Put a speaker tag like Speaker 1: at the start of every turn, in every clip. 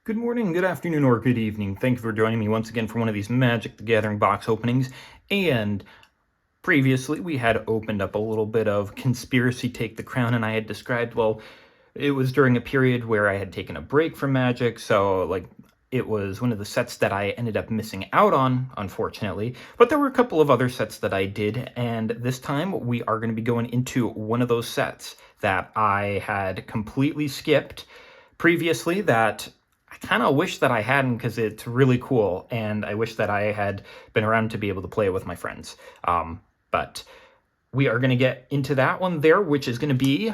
Speaker 1: Good morning, good afternoon, or good evening. Thank you for joining me once again for one of these Magic the Gathering box openings. And previously, we had opened up a little bit of Conspiracy Take the Crown, and I had described, well, it was during a period where I had taken a break from Magic, so, it was one of the sets that I ended up missing out on, unfortunately. But there were a couple of other sets that I did, and this time we are going to be going into one of those sets that I had completely skipped previously that I kind of wish that I hadn't because it's really cool, and I wish that I had been around to be able to play it with my friends. But we are going to get into that one there, which is going to be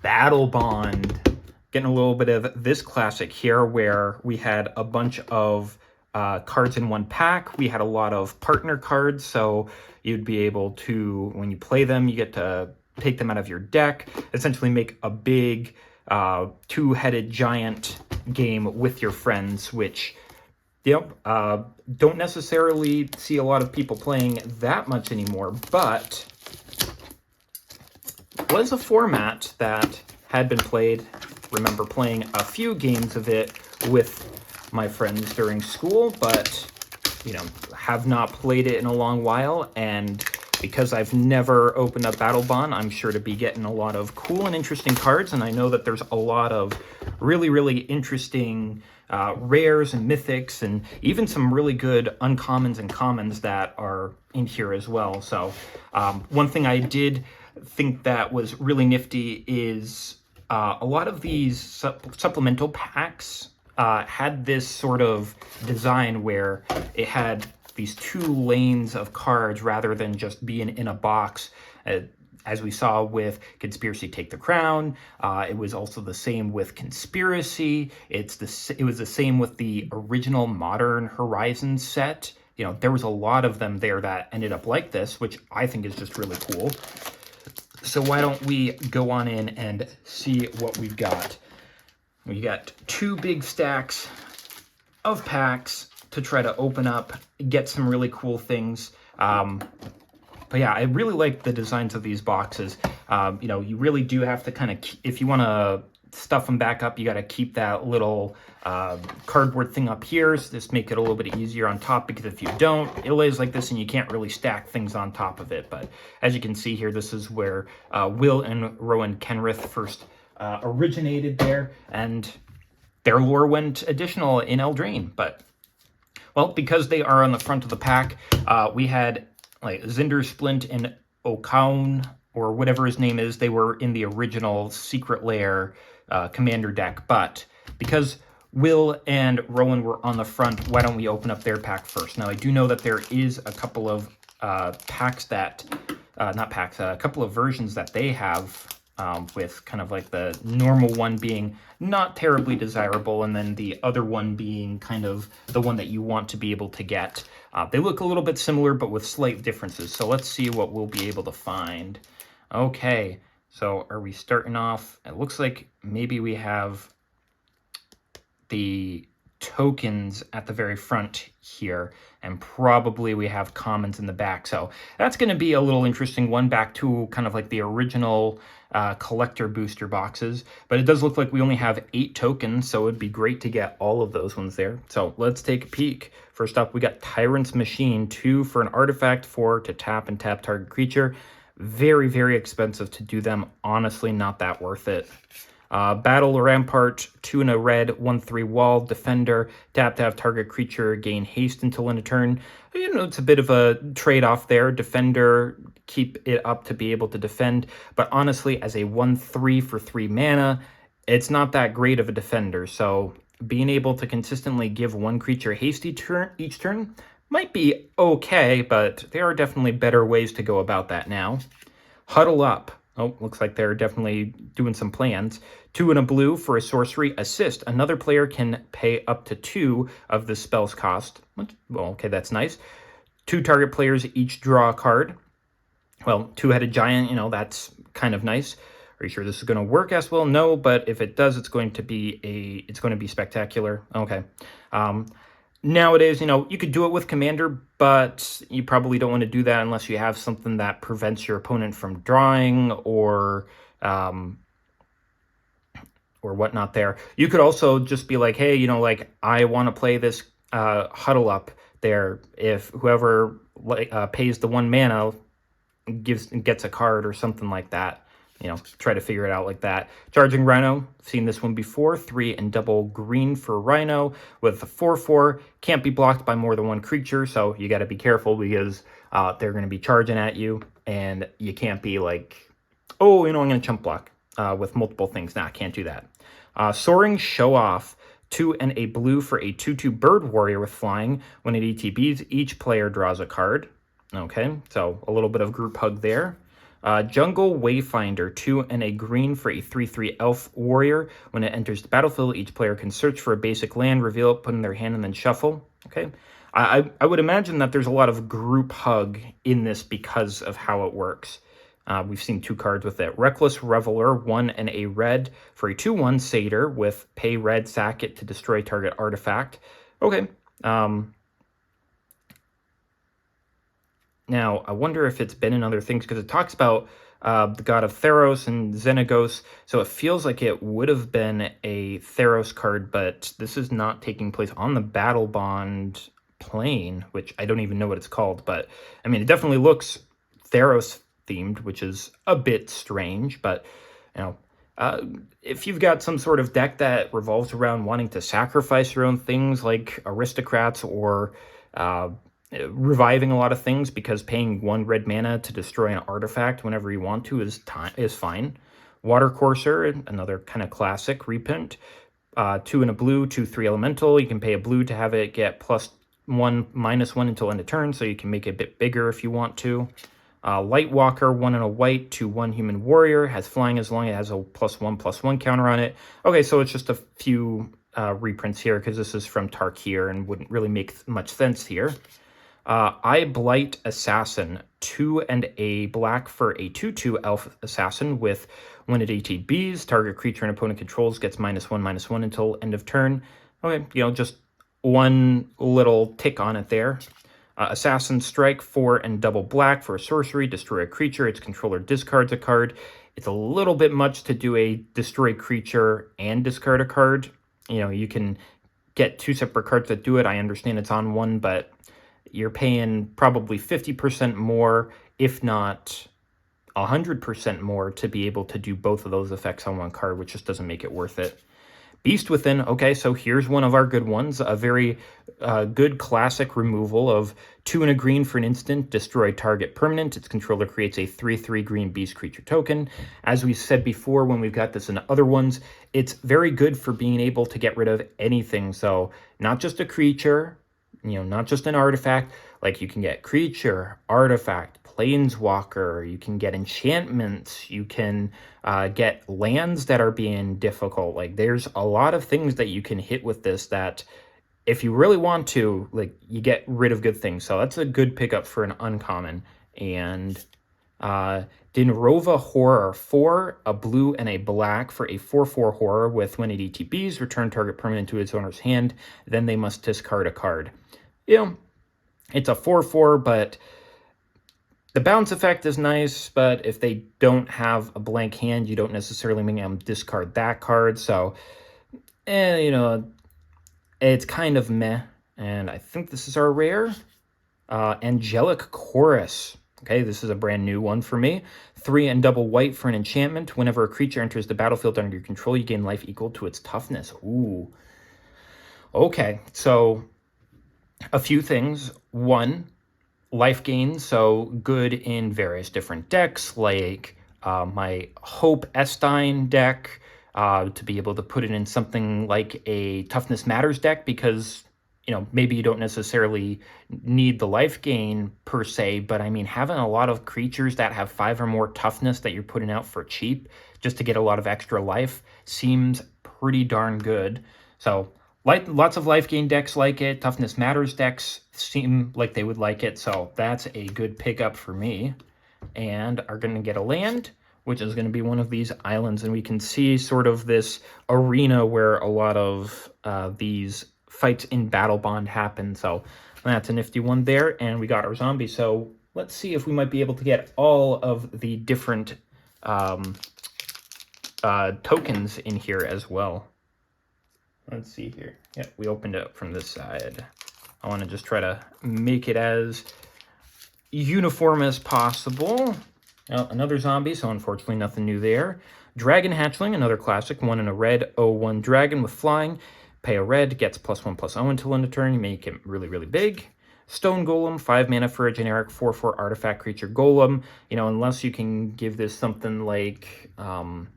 Speaker 1: Battlebond. Getting a little bit of this classic here where we had a bunch of cards in one pack. We had a lot of partner cards, so you'd be able to, when you play them, you get to take them out of your deck, essentially make a big two-headed giant game with your friends, which don't necessarily see a lot of people playing that much anymore, but was a format that had been played. Remember playing a few games of it with my friends during school, but have not played it in a long while, and because I've never opened up Battlebond, I'm sure to be getting a lot of cool and interesting cards, and I know that there's a lot of really interesting rares and mythics, and even some really good uncommons and commons that are in here as well. So one thing I did think that was really nifty is a lot of these supplemental packs had this sort of design where it had these two lanes of cards rather than just being in a box. As we saw with Conspiracy Take the Crown, it was also the same with Conspiracy. It was the same with the original Modern Horizons set. There was a lot of them there that ended up like this, which I think is just really cool. So why don't we go on in and see what we've got. We got two big stacks of packs to try to open up, get some really cool things. But yeah, I really like the designs of these boxes. You really do have to kind of, if you want to stuff them back up, you got to keep that little cardboard thing up here. So just make it a little bit easier on top, because if you don't, it lays like this and you can't really stack things on top of it. But as you can see here, this is where Will and Rowan Kenrith first originated there, and their lore went additional in Eldraine. But, well, because they are on the front of the pack, we had like Zinder, Splint, and Okaun, or whatever his name is. They were in the original Secret Lair commander deck, but because Will and Rowan were on the front, why don't we open up their pack first? Now, I do know that there is a couple of packs that, a couple of versions that they have with kind of like the normal one being not terribly desirable, and then the other one being kind of the one that you want to be able to get. They look a little bit similar, but with slight differences. So let's see what we'll be able to find. Okay, so are we starting off? It looks like maybe we have the tokens at the very front here, and probably we have commons in the back. So that's going to be a little interesting one, back to kind of like the original collector booster boxes. But it does look like we only have 8 tokens, so it'd be great to get all of those ones there. So let's take a peek. First up, we got Tyrant's Machine, 2 for an artifact, 4 to tap and tap target creature. Very expensive to do them. Honestly, not that worth it. Battle Rampart, 2 and a red, 1/3 wall, defender, tap to have target creature, gain haste until end of turn. It's a bit of a trade-off there. Defender, keep it up to be able to defend, but honestly, as a 1/3 for 3 mana, it's not that great of a defender, so being able to consistently give one creature haste each turn might be okay, but there are definitely better ways to go about that now. Huddle Up. Oh, looks like they're definitely doing some plans. 2 and a blue for a sorcery. Assist. Another player can pay up to 2 of the spell's cost. Well, okay, that's nice. 2 target players each draw a card. Well, two-headed giant, that's kind of nice. Are you sure this is going to work as well? No, but if it does, it's going to be spectacular. Okay. Nowadays, you could do it with Commander, but you probably don't want to do that unless you have something that prevents your opponent from drawing, or or whatnot there. You could also just be like, hey, you know, like, I want to play this huddle up there. If whoever pays the 1 mana gets a card or something like that. You know, try to figure it out like that. Charging Rhino, seen this one before. 3 and double green for Rhino with a 4/4. Can't be blocked by more than 1 creature, so you got to be careful because they're going to be charging at you, and you can't be like, oh, you know, I'm going to chump block with multiple things. Nah, can't do that. Soaring Show Off. 2 and a blue for a 2/2 bird warrior with flying. When it ETBs, each player draws a card. Okay, so a little bit of group hug there. Jungle Wayfinder, 2 and a green for a 3/3 elf warrior. When it enters the battlefield, each player can search for a basic land, reveal it, put it in their hand, and then shuffle. Okay, I would imagine that there's a lot of group hug in this because of how it works. We've seen 2 cards with it. Reckless Reveler, 1 and a red for a 2/1 satyr with pay red, sack it to destroy target artifact. Okay. Now, I wonder if it's been in other things, because it talks about the god of Theros and Xenagos, so it feels like it would have been a Theros card, but this is not taking place on the Battlebond plane, which I don't even know what it's called, but, I mean, it definitely looks Theros-themed, which is a bit strange, but, you know, if you've got some sort of deck that revolves around wanting to sacrifice your own things, like aristocrats, or reviving a lot of things because paying 1 red mana to destroy an artifact whenever you want to is fine. Watercourser, another kind of classic reprint. 2 and a blue, 2/3 elemental. You can pay a blue to have it get +1, -1 until end of turn, so you can make it a bit bigger if you want to. Lightwalker, 1 and a white, 2/1 human warrior, has flying as long as it has a +1/+1 counter on it. Okay, so it's just a few reprints here because this is from Tarkir and wouldn't really make much sense here. Eye Blight Assassin, 2 and a black for a 2/2 elf assassin with, when it ATBs, target creature an opponent controls gets -1/-1 until end of turn. Okay, you know, just one little tick on it there. Assassin Strike, 4 and double black for a sorcery, destroy a creature, its controller discards a card. It's a little bit much to do a destroy creature and discard a card. You know, you can get 2 separate cards that do it. I understand it's on one, but you're paying probably 50% more, if not 100% more, to be able to do both of those effects on one card, which just doesn't make it worth it. Beast Within, okay, so here's one of our good ones, a very good classic removal of 2 and a green for an instant, destroy target permanent. Its controller creates a 3/3 green beast creature token. As we said before when we've got this in other ones, it's very good for being able to get rid of anything, so not just a creature, you know, not just an artifact. Like, you can get creature, artifact, planeswalker, you can get enchantments, you can get lands that are being difficult. Like, there's a lot of things that you can hit with this that, if you really want to, like, you get rid of good things. So that's a good pickup for an uncommon. And Dinrova Horror, 4, a blue and a black for a 4/4 horror with, when it ETBs, return target permanent to its owner's hand, then they must discard a card. You know, it's a 4/4, but the bounce effect is nice, but if they don't have a blank hand, you don't necessarily make them discard that card. So, you know, it's kind of meh. And I think this is our rare. Angelic Chorus. Okay, this is a brand new one for me. 3 and double white for an enchantment. Whenever a creature enters the battlefield under your control, you gain life equal to its toughness. Ooh. Okay, so a few things. 1, life gain, so good in various different decks, like my Hope Estine deck, to be able to put it in something like a Toughness Matters deck, because, you know, maybe you don't necessarily need the life gain per se, but I mean, having a lot of creatures that have 5 or more toughness that you're putting out for cheap just to get a lot of extra life seems pretty darn good. So lots of life gain decks like it. Toughness Matters decks seem like they would like it, so that's a good pickup for me. And are going to get a land, which is going to be one of these islands, and we can see sort of this arena where a lot of these fights in Battlebond happen, so that's a nifty one there. And we got our zombie, so let's see if we might be able to get all of the different tokens in here as well. Let's see here. Yeah, we opened it up from this side. I want to just try to make it as uniform as possible. Now, another zombie, so unfortunately nothing new there. Dragon Hatchling, another classic. 1 in a red, 0/1 dragon with flying. Pay a red, gets +1/+0 until end of turn. You make it really, really big. Stone Golem, 5 mana for a generic 4/4 artifact creature golem. You know, unless you can give this something like, I'm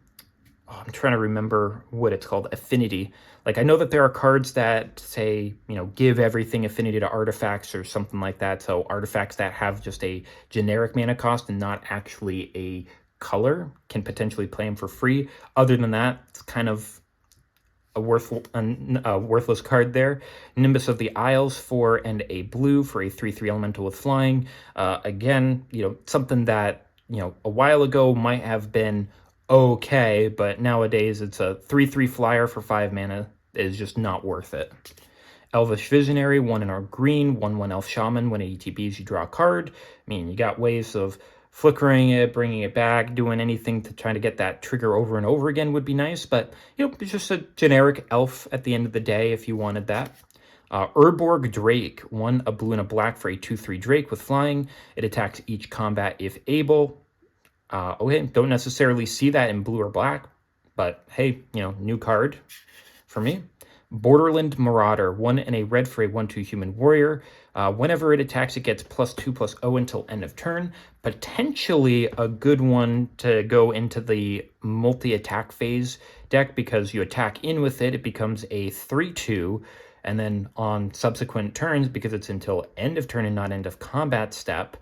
Speaker 1: trying to remember what it's called, affinity. Like, I know that there are cards that say, you know, give everything affinity to artifacts or something like that. So artifacts that have just a generic mana cost and not actually a color can potentially play them for free. Other than that, it's kind of a worthless card there. Nimbus of the Isles, 4 and a blue for a 3/3 elemental with flying. Again, you know, something that, you know, a while ago might have been okay, but nowadays it's a 3/3 flyer for 5 mana is just not worth it. Elvish Visionary, 1 in our green, 1/1 Elf Shaman. When it ETBs, you draw a card. I mean, you got ways of flickering it, bringing it back, doing anything to try to get that trigger over and over again would be nice, but, you know, it's just a generic elf at the end of the day if you wanted that. Urborg Drake, 1 a blue and a black for a 2/3 Drake with flying. It attacks each combat if able. Okay, don't necessarily see that in blue or black, but hey, you know, new card for me. Borderland Marauder, 1 and a red for a 1/2 human warrior. Whenever it attacks, it gets +2/+0 until end of turn. Potentially a good one to go into the multi-attack phase deck, because you attack in with it, it becomes a 3/2, and then on subsequent turns, because it's until end of turn and not end of combat step,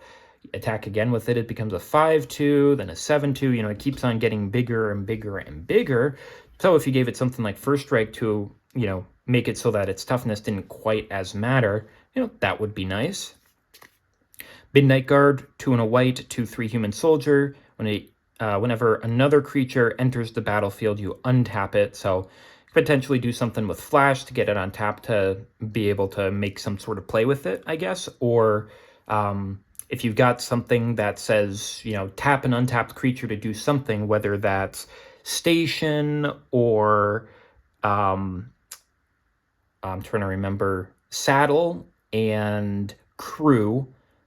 Speaker 1: attack again with it, it becomes a 5/2, then a 7/2. You know, it keeps on getting bigger and bigger and bigger. So if you gave it something like First Strike to, you know, make it so that its toughness didn't quite as matter, you know, that would be nice. Midnight Guard, 2 and a white, 2/3 human soldier. Whenever another creature enters the battlefield, you untap it. So potentially do something with flash to get it on tap to be able to make some sort of play with it, I guess. Or if you've got something that says, you know, tap an untapped creature to do something, whether that's station or I'm trying to remember, saddle and crew,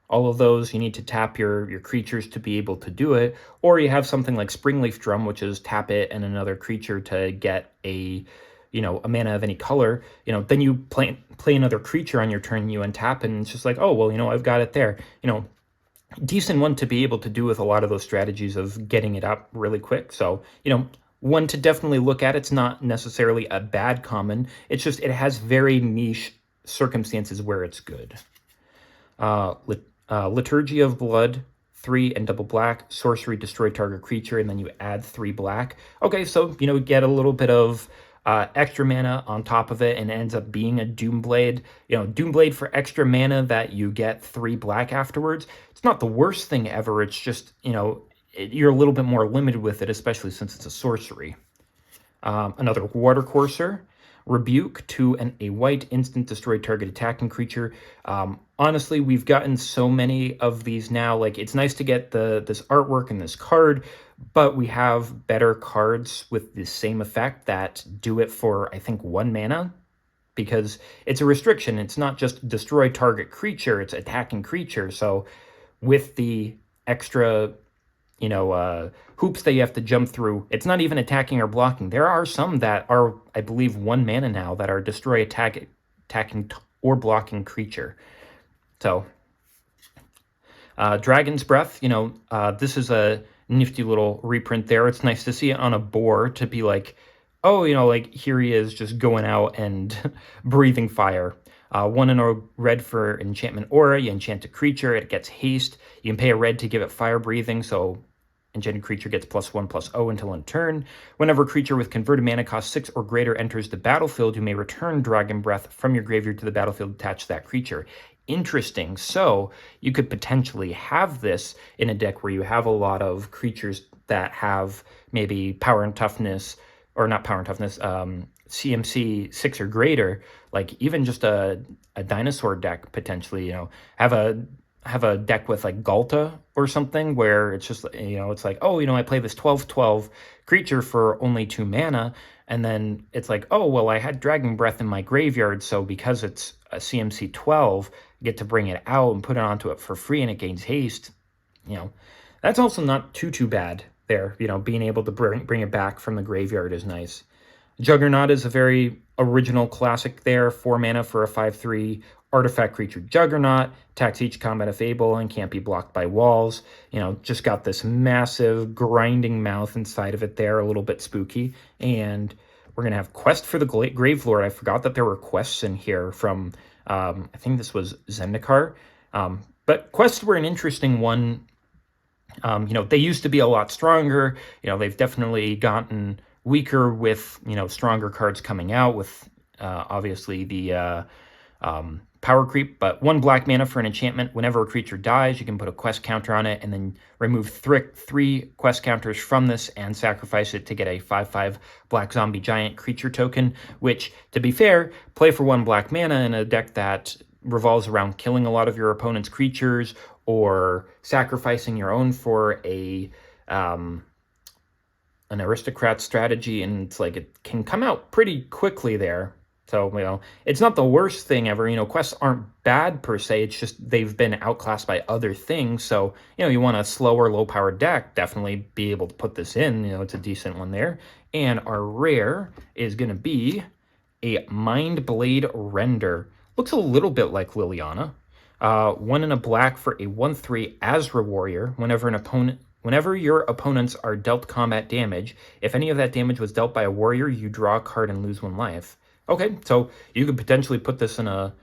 Speaker 1: all of those, you need to tap your creatures to be able to do it. Or you have something like Springleaf Drum, which is tap it and another creature to get a, you know, a mana of any color. You know, then you play another creature on your turn, you untap, and it's just like, oh, well, you know, I've got it there. You know, decent one to be able to do with a lot of those strategies of getting it up really quick. So, you know, one to definitely look at. It's not necessarily a bad common. It's just, it has very niche circumstances where it's good. Liturgy of Blood, 3 and double black, sorcery, destroy target creature, and then you add 3 black. Okay, so, you know, get a little bit of extra mana on top of it, and it ends up being a Doomblade. You know, Doomblade for extra mana that you get 3 black afterwards. It's not the worst thing ever. It's just, you know, you're a little bit more limited with it, especially since it's a sorcery. Another Watercourser, Rebuke, 2 and a white, instant, destroy target attacking creature. Honestly, we've gotten so many of these now. Like, it's nice to get this artwork and this card, but we have better cards with the same effect that do it for, I think, 1 mana, because it's a restriction. It's not just destroy target creature, it's attacking creature. So with the extra, you know, hoops that you have to jump through, it's not even attacking or blocking. There are some that are, I believe, 1 mana now that are destroy, attacking or blocking creature. So, Dragon's Breath, you know, this is a nifty little reprint there. It's nice to see it on a board to be like, oh, you know, like, here he is just going out and breathing fire. 1 and a red for enchantment aura. You enchant a creature, it gets haste. You can pay a red to give it fire breathing, so enchanted creature gets +1/+0 until end turn. Whenever a creature with converted mana cost 6 or greater enters the battlefield, you may return Dragon Breath from your graveyard to the battlefield attached to that creature. Interesting. So you could potentially have this in a deck where you have a lot of creatures that have maybe power and toughness, or not power and toughness, CMC 6 or greater, like even just a dinosaur deck potentially, you know, have a have a deck with like Galta or something where it's just, it's like, oh, I play this 12/12 creature for only 2 mana, and then it's like, oh, well, I had Dragon Breath in my graveyard, so because it's a CMC 12, I get to bring it out and put it onto it for free, and it gains haste. That's also not too bad there. Being able to bring it back from the graveyard is nice. Juggernaut is a very original classic there. 4 mana for a 5/3 artifact creature Juggernaut. Attacks each combat if able and can't be blocked by walls. Just got this massive grinding mouth inside of it there, a little bit spooky. And we're going to have Quest for the Gravelord. I forgot that there were quests in here from, I think this was Zendikar. But quests were an interesting one. They used to be a lot stronger. They've definitely gotten weaker with, stronger cards coming out with, obviously, the power creep. But 1 black mana for an enchantment. Whenever a creature dies, you can put a quest counter on it and then remove 3 quest counters from this and sacrifice it to get a 5/5 black zombie giant creature token, which, to be fair, play for 1 black mana in a deck that revolves around killing a lot of your opponent's creatures or sacrificing your own for an aristocrat strategy, and it's like it can come out pretty quickly there. So, it's not the worst thing ever. Quests aren't bad per se. It's just they've been outclassed by other things. So, you want a slower, low-powered deck, definitely be able to put this in. It's a decent one there. And our rare is going to be a Mindblade Render. Looks a little bit like Liliana. 1 and a black for a 1/3 Azra Warrior. Whenever your opponents are dealt combat damage, if any of that damage was dealt by a warrior, you draw a card and lose 1 life. Okay, so you could potentially put this in a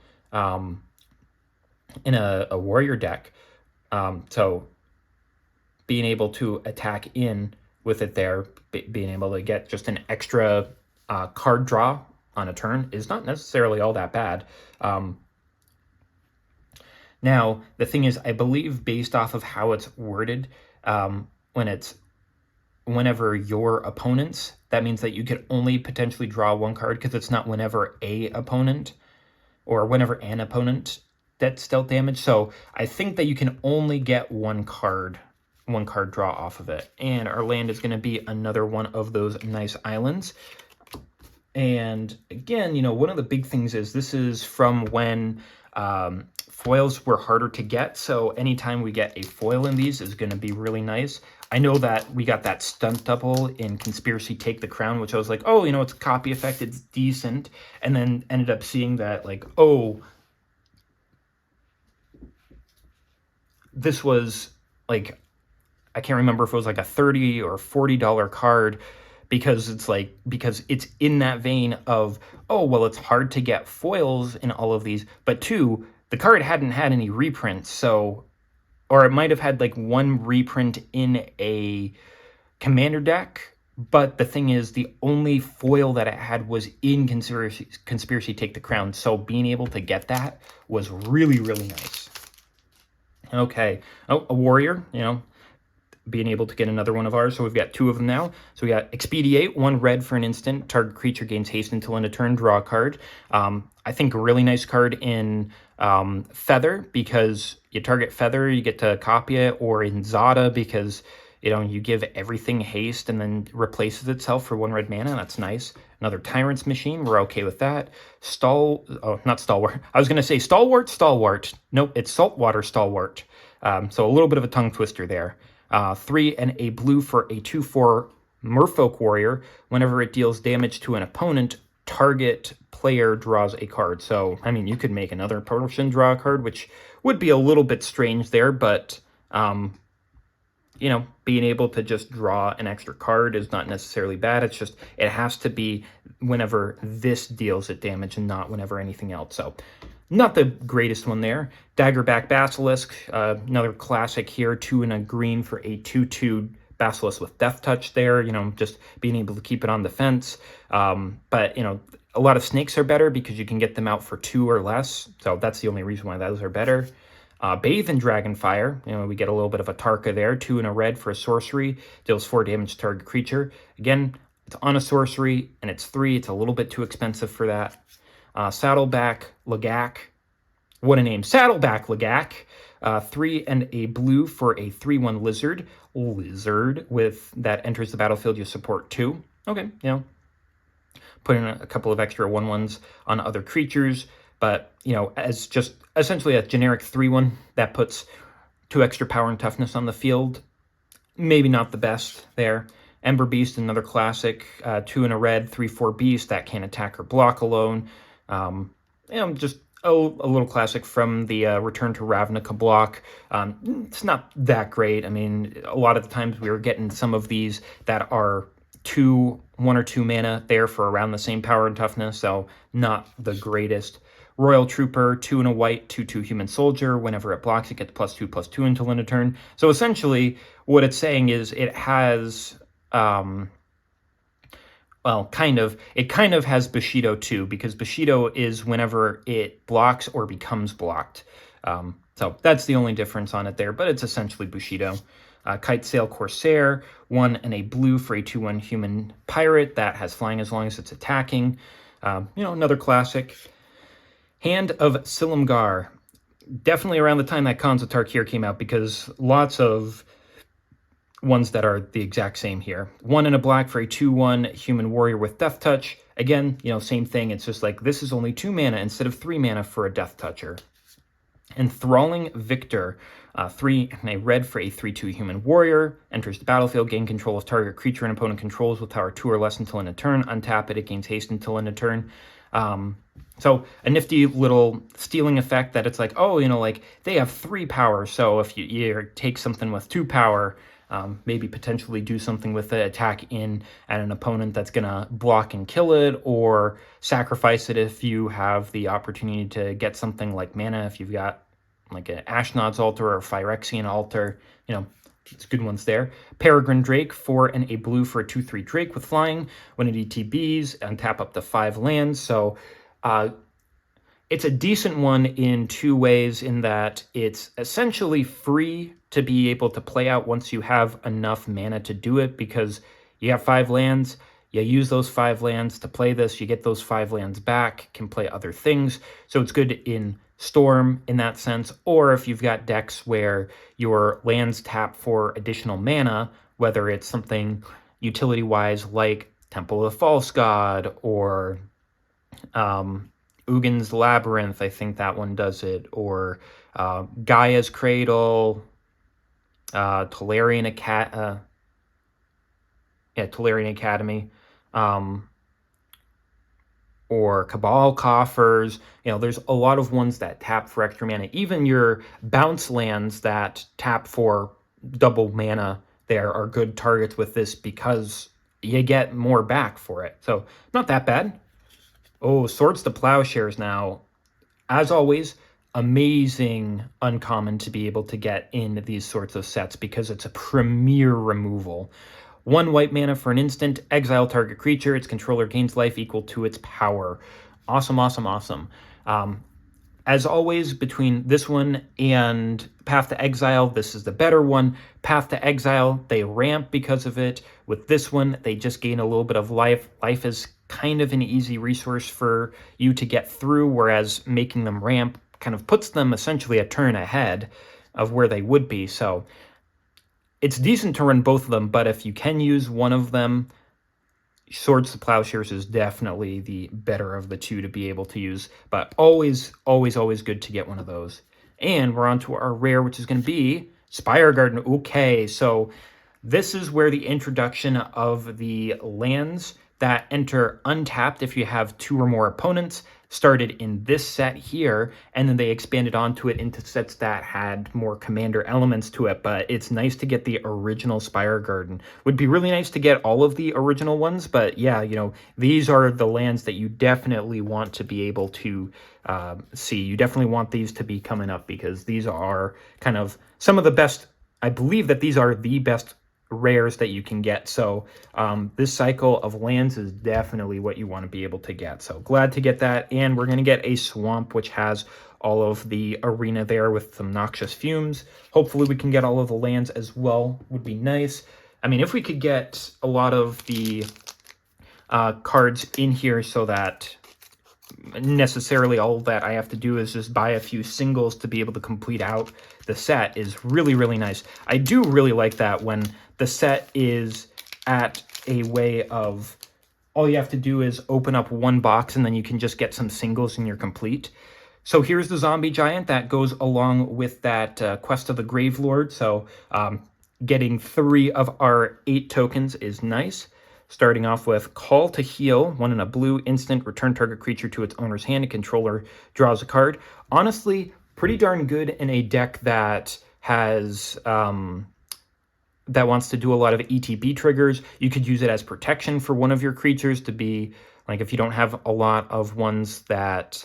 Speaker 1: warrior deck. So being able to attack in with it there, being able to get just an extra card draw on a turn is not necessarily all that bad. Now, the thing is, I believe based off of how it's worded, whenever your opponents, that means that you could only potentially draw 1 card, because it's not whenever a opponent or whenever an opponent that's dealt damage. So I think that you can only get 1 card draw off of it. And our land is going to be another one of those nice islands. And again, one of the big things is this is from when foils were harder to get, so anytime we get a foil in these is going to be really nice. I know that we got that stunt double in Conspiracy Take the Crown, which I was like, oh, it's a copy effect, it's decent, and then ended up seeing that, like, oh, this was, like, I can't remember if it was like a $30 or $40 card, because it's in that vein of, oh, well, it's hard to get foils in all of these, but 2, the card hadn't had any reprints, or it might have had like 1 reprint in a commander deck, but the thing is, the only foil that it had was in Conspiracy Take the Crown, so being able to get that was really, really nice. Okay, a warrior, being able to get another one of ours. So we've got 2 of them now. So we got Expediate, 1 red for an instant. Target creature gains haste until end of turn, draw a card. I think a really nice card in Feather, because you target Feather, you get to copy it, or in Zada, because you give everything haste and then replaces itself for 1 red mana. That's nice. Another Tyrant's Machine, we're okay with that. Not Stalwart. I was going to say Stalwart. Nope, it's Saltwater Stalwart. So a little bit of a tongue twister there. 3 and a blue for a 2/4 Merfolk Warrior. Whenever it deals damage to an opponent, target player draws a card. So, I mean, you could make another person draw a card, which would be a little bit strange there, but, being able to just draw an extra card is not necessarily bad. It's just, it has to be whenever this deals it damage and not whenever anything else. So, not the greatest one there. Daggerback Basilisk, another classic here, 2 and a green for a 2/2 Basilisk with Death Touch there, just being able to keep it on the fence. But, a lot of snakes are better because you can get them out for 2 or less, so that's the only reason why those are better. Bathe in Dragonfire, we get a little bit of a Tarka there, 2 and a red for a sorcery, deals 4 damage to target creature. Again, it's on a sorcery, and it's 3, it's a little bit too expensive for that. Saddleback Lagak. What a name. Saddleback Lagak. 3 and a blue for a 3/1 lizard. With that enters the battlefield, you support 2. Okay, you know, put in a couple of extra 1/1s on other creatures, but, you know, as just essentially a generic 3/1, that puts 2 extra power and toughness on the field. Maybe not the best there. Ember Beast, another classic, 2 and a red, 3/4 beast that can attack or block alone. You know, just a little classic from the Return to Ravnica block. It's not that great. I mean, a lot of the times we were getting some of these that are 1 or 2 mana there for around the same power and toughness, so not the greatest. Royal Trooper, 2 and a white, 2/2 human soldier. Whenever it blocks, it gets +2/+2 until end of turn. So essentially, what it's saying is it has, well, it kind of has Bushido too, because Bushido is whenever it blocks or becomes blocked. So that's the only difference on it there, but it's essentially Bushido. Kite Sail Corsair, 1 and a blue for a 2/1 human pirate that has flying as long as it's attacking. You know, another classic. Hand of Silumgar, definitely around the time that Khans of Tarkir came out, because lots of ones that are the exact same here. 1 and a black for a 2/1 human warrior with Death Touch. Again, you know, same thing. It's just like this is only 2 mana instead of 3 mana for a Death Toucher. Enthralling Victor, 3 and a red for a 3/2 human warrior. Enters the battlefield, gain control of target creature an opponent controls with power 2 or less until end of turn. Untap it, it gains haste until end of turn. So a nifty little stealing effect that it's like, oh, you know, like they have 3 power. So if you take something with 2 power, maybe potentially do something with the attack in at an opponent that's going to block and kill it, or sacrifice it if you have the opportunity to get something like mana. If you've got like an Ashnod's Altar or Phyrexian Altar, you know, it's good ones there. Peregrine Drake, 4 and a blue for a 2/3 Drake with flying. When it ETBs, untap up to 5 lands. So it's a decent one in 2 ways, in that it's essentially free to be able to play out once you have enough mana to do it, because you have 5 lands, you use those 5 lands to play this, you get those 5 lands back, can play other things. So it's good in Storm in that sense, or if you've got decks where your lands tap for additional mana, whether it's something utility-wise like Temple of the False God, or Ugin's Labyrinth, I think that one does it, or Gaia's Cradle, Tolarian Academy, or Cabal Coffers. You know, there's a lot of ones that tap for extra mana. Even your bounce lands that tap for double mana there are good targets with this, because you get more back for it. So not that bad. Oh, Swords to Plowshares now. As always, amazing uncommon to be able to get in these sorts of sets, because it's a premier removal. 1 white mana for an instant, exile target creature, its controller gains life equal to its power. Awesome, awesome, awesome. As always, between this one and Path to Exile, this is the better one. Path to Exile, they ramp because of it. With this one, they just gain a little bit of life. Life is kind of an easy resource for you to get through, whereas making them ramp kind of puts them essentially a turn ahead of where they would be. So it's decent to run both of them, but if you can use one of them, Swords to Plowshares is definitely the better of the two to be able to use, but always, always, always good to get one of those. And we're on to our rare, which is going to be Spire Garden. Okay, so this is where the introduction of the lands that enter untapped if you have 2 or more opponents started in this set here, and then they expanded onto it into sets that had more commander elements to it. But it's nice to get the original Spire Garden. Would be really nice to get all of the original ones, but yeah, you know, these are the lands that you definitely want to be able to see. You definitely want these to be coming up, because these are kind of some of the best. I believe that these are the best rares that you can get. So this cycle of lands is definitely what you want to be able to get. So glad to get that. And we're going to get a Swamp, which has all of the arena there with some Noxious Fumes. Hopefully we can get all of the lands as well. Would be nice. I mean, if we could get a lot of the cards in here so that necessarily all that I have to do is just buy a few singles to be able to complete out the set is really, really nice. I do really like that when the set is at a way of all you have to do is open up one box and then you can just get some singles and you're complete. So here's the zombie giant that goes along with that Quest of the Gravelord. So getting 3 of our 8 tokens is nice. Starting off with Call to Heal, 1 in a blue, instant, return target creature to its owner's hand, and controller draws a card. Honestly, pretty darn good in a deck that has that wants to do a lot of ETB triggers. You could use it as protection for one of your creatures to be, like if you don't have a lot of ones that,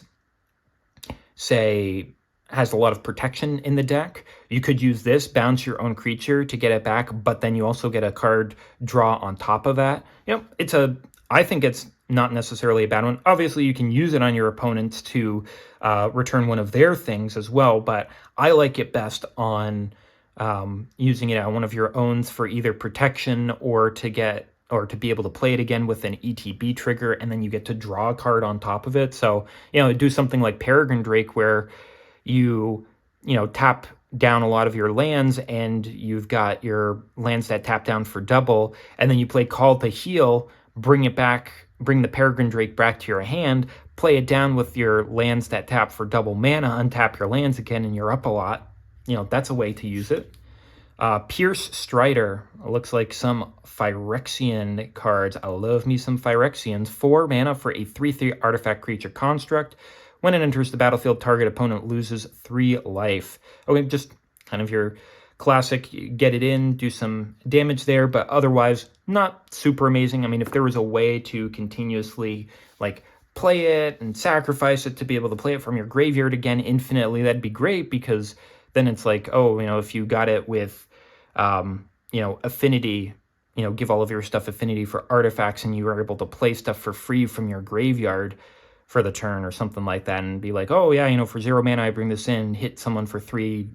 Speaker 1: say, has a lot of protection in the deck, you could use this, bounce your own creature to get it back, but then you also get a card draw on top of that. You know, I think it's not necessarily a bad one. Obviously, you can use it on your opponents to return one of their things as well, but I like it best on using it on one of your owns for either protection or to be able to play it again with an ETB trigger, and then you get to draw a card on top of it. So, you know, do something like Peregrine Drake where you tap down a lot of your lands and you've got your lands that tap down for double, and then you play Call to Heal, bring the Peregrine Drake back to your hand, play it down with your lands that tap for double mana, untap your lands again, and you're up a lot. You know, that's a way to use it. Pierce Strider. Looks like some Phyrexian cards. I love me some Phyrexians. 4 mana for a 3/3 artifact creature construct. When it enters the battlefield, target opponent loses 3 life. Okay, just kind of your classic, get it in, do some damage there, but otherwise not super amazing. I mean, if there was a way to continuously like play it and sacrifice it to be able to play it from your graveyard again infinitely, that'd be great, because then it's like, oh, if you got it with, affinity, give all of your stuff affinity for artifacts and you are able to play stuff for free from your graveyard for the turn or something like that, and be like, oh yeah, for 0 mana I bring this in, hit someone for 3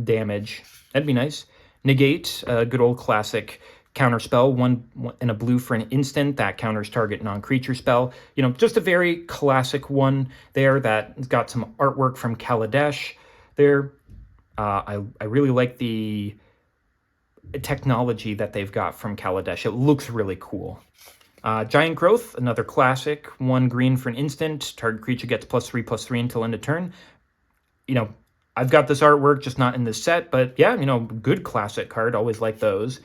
Speaker 1: damage. That'd be nice. Negate, a good old classic counter spell, 1 in a blue for an instant that counters target non-creature spell. Just a very classic one there that's got some artwork from Kaladesh there. I really like the technology that they've got from Kaladesh. It looks really cool. Giant Growth, another classic, 1 green for an instant. Target creature gets +3/+3 until end of turn. I've got this artwork, just not in this set, but yeah, good classic card. Always like those.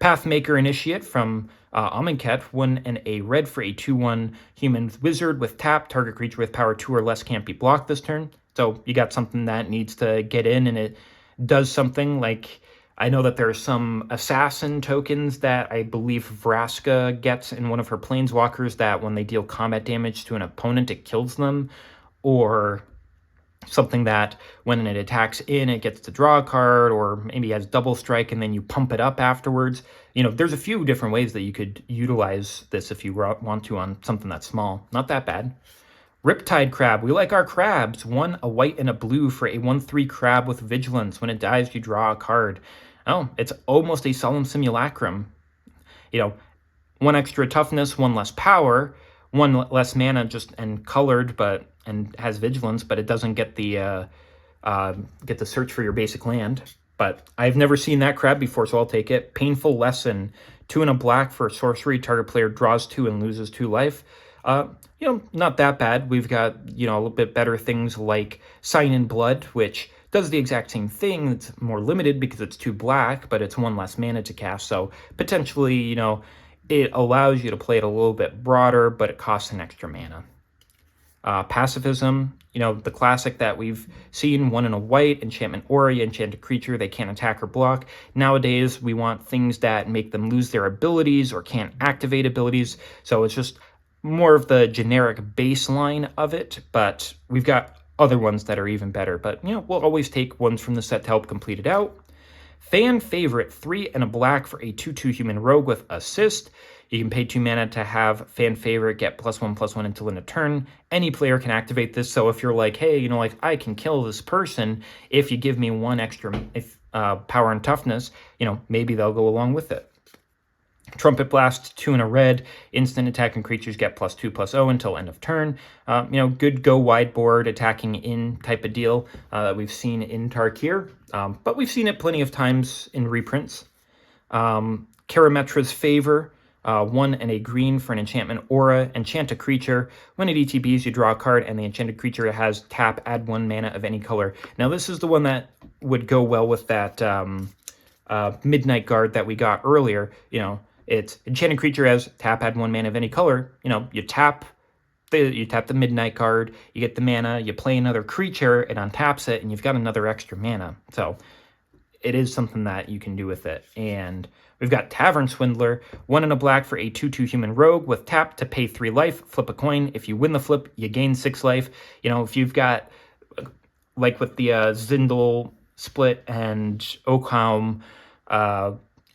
Speaker 1: Pathmaker Initiate from Amonkhet, 1 and a red for a 2/1 human wizard with tap. Target creature with power 2 or less can't be blocked this turn. So you got something that needs to get in, and it does something like, I know that there are some assassin tokens that I believe Vraska gets in one of her planeswalkers that when they deal combat damage to an opponent, it kills them, or something that when it attacks in, it gets to draw a card, or maybe has double strike and then you pump it up afterwards. There's a few different ways that you could utilize this if you want to on something that's small. Not that bad. Riptide Crab. We like our crabs. 1, a white and a blue for a 1/3 crab with vigilance. When it dies, you draw a card. Oh, it's almost a Solemn Simulacrum. 1 extra toughness, 1 less power, 1 less mana, and colored, and has vigilance, but it doesn't get the search for your basic land. But I've never seen that crab before, so I'll take it. Painful Lesson. 2 and a black for a sorcery. Target player draws 2 and loses 2 life. Not that bad. We've got, a little bit better things like Sign in Blood, which does the exact same thing. It's more limited because it's 2 black, but it's 1 less mana to cast. So potentially, it allows you to play it a little bit broader, but it costs an extra mana. Pacifism, the classic that we've seen, 1 and a white, enchantment aura, you enchant a creature, they can't attack or block. Nowadays, we want things that make them lose their abilities or can't activate abilities. So it's just more of the generic baseline of it, but we've got other ones that are even better. But, we'll always take ones from the set to help complete it out. Fan Favorite, 3 and a black for a 2/2 human rogue with assist. You can pay 2 mana to have Fan Favorite get +1/+1 until end of turn. Any player can activate this, so if you're like, hey, I can kill this person if you give me 1 extra power and toughness, maybe they'll go along with it. Trumpet Blast, 2 and a red, instant attacking creatures get +2/+0 until end of turn. Good go wide board, attacking in type of deal that we've seen in Tarkir, but we've seen it plenty of times in reprints. Karametra's Favor, 1 and a green for an enchantment aura. Enchant a creature. When it ETBs, you draw a card, and the enchanted creature has tap, add 1 mana of any color. Now, this is the one that would go well with that Midnight Guard that we got earlier. It's enchanted creature has tap, add 1 mana of any color. You tap the Midnight Guard, you get the mana, you play another creature, it untaps it, and you've got another extra mana. So it is something that you can do with it. And we've got Tavern Swindler, 1 and a black for a 2/2 human rogue with tap to pay 3 life, flip a coin. If you win the flip, you gain 6 life. If you've got, like with the Zindel Split and Occam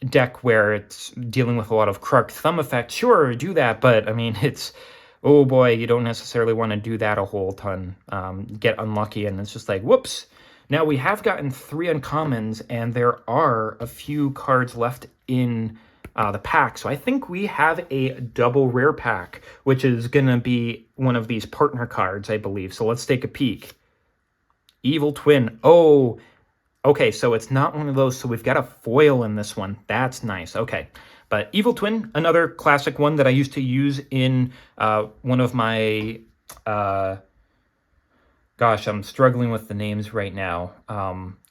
Speaker 1: deck where it's dealing with a lot of Krark Thumb effect, sure, do that, but it's, oh boy, you don't necessarily want to do that a whole ton. Get unlucky, and it's just like, whoops. Now, we have gotten 3 uncommons, and there are a few cards left in the pack, so I think we have a double rare pack, which is going to be one of these partner cards, I believe. So let's take a peek. Evil Twin. Oh, okay, so it's not one of those, so we've got a foil in this one. That's nice. Okay, but Evil Twin, another classic one that I used to use in one of my... gosh, I'm struggling with the names right now.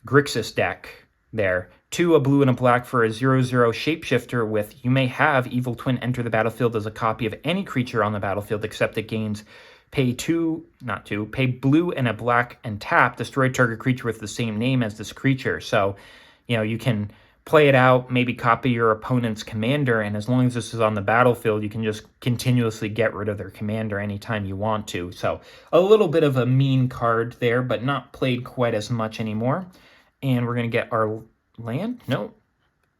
Speaker 1: Grixis deck there. 2, a blue and a black for a 0/0 shapeshifter with, you may have Evil Twin enter the battlefield as a copy of any creature on the battlefield except it gains pay blue and a black and tap, destroy target creature with the same name as this creature. So, you can play it out, maybe copy your opponent's commander, and as long as this is on the battlefield, you can just continuously get rid of their commander anytime you want to. So a little bit of a mean card there, but not played quite as much anymore. And we're going to get our land? No.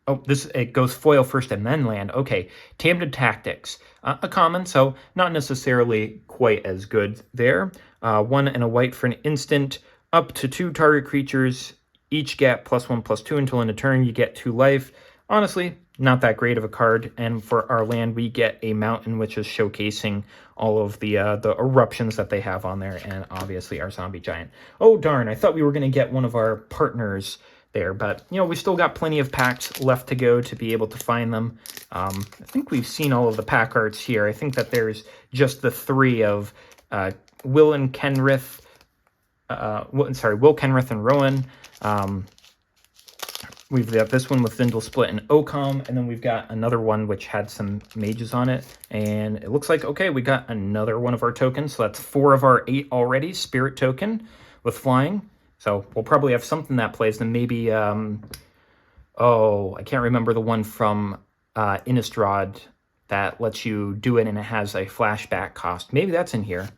Speaker 1: Oh, it goes foil first and then land. Okay, Tamed Tactics. A common, so not necessarily quite as good there. 1 and a white for an instant. Up to 2 target creatures each get +1/+2 until end of turn. You get 2 life. Honestly, not that great of a card. And for our land, we get a mountain, which is showcasing all of the eruptions that they have on there, and obviously our zombie giant. Oh, darn, I thought we were going to get one of our partners there, but we still got plenty of packs left to go to be able to find them. I think we've seen all of the pack arts here. I think that there's just the 3 of Will Kenrith and Rowan. We've got this one with Zindel Split and Occam, and then we've got another one which had some mages on it, and it looks like, okay, we got another one of our tokens, so that's 4 of our 8 already. Spirit token with flying. So we'll probably have something that plays, then maybe, I can't remember the one from Innistrad that lets you do it and it has a flashback cost. Maybe that's in here.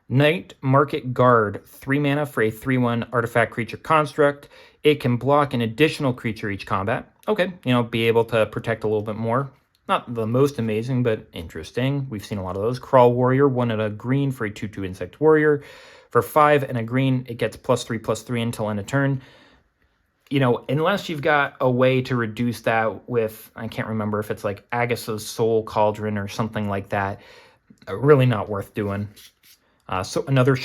Speaker 1: Night Market Guard, 3 mana for a 3/1 artifact creature construct. It can block an additional creature each combat. Okay, be able to protect a little bit more. Not the most amazing, but interesting. We've seen a lot of those. Crawl Warrior, 1 and a green for a 2/2 insect warrior. For 5 and a green, it gets +3/+3 until end of turn. Unless you've got a way to reduce that with, I can't remember if it's like Agassa's Soul Cauldron or something like that, really not worth doing. So another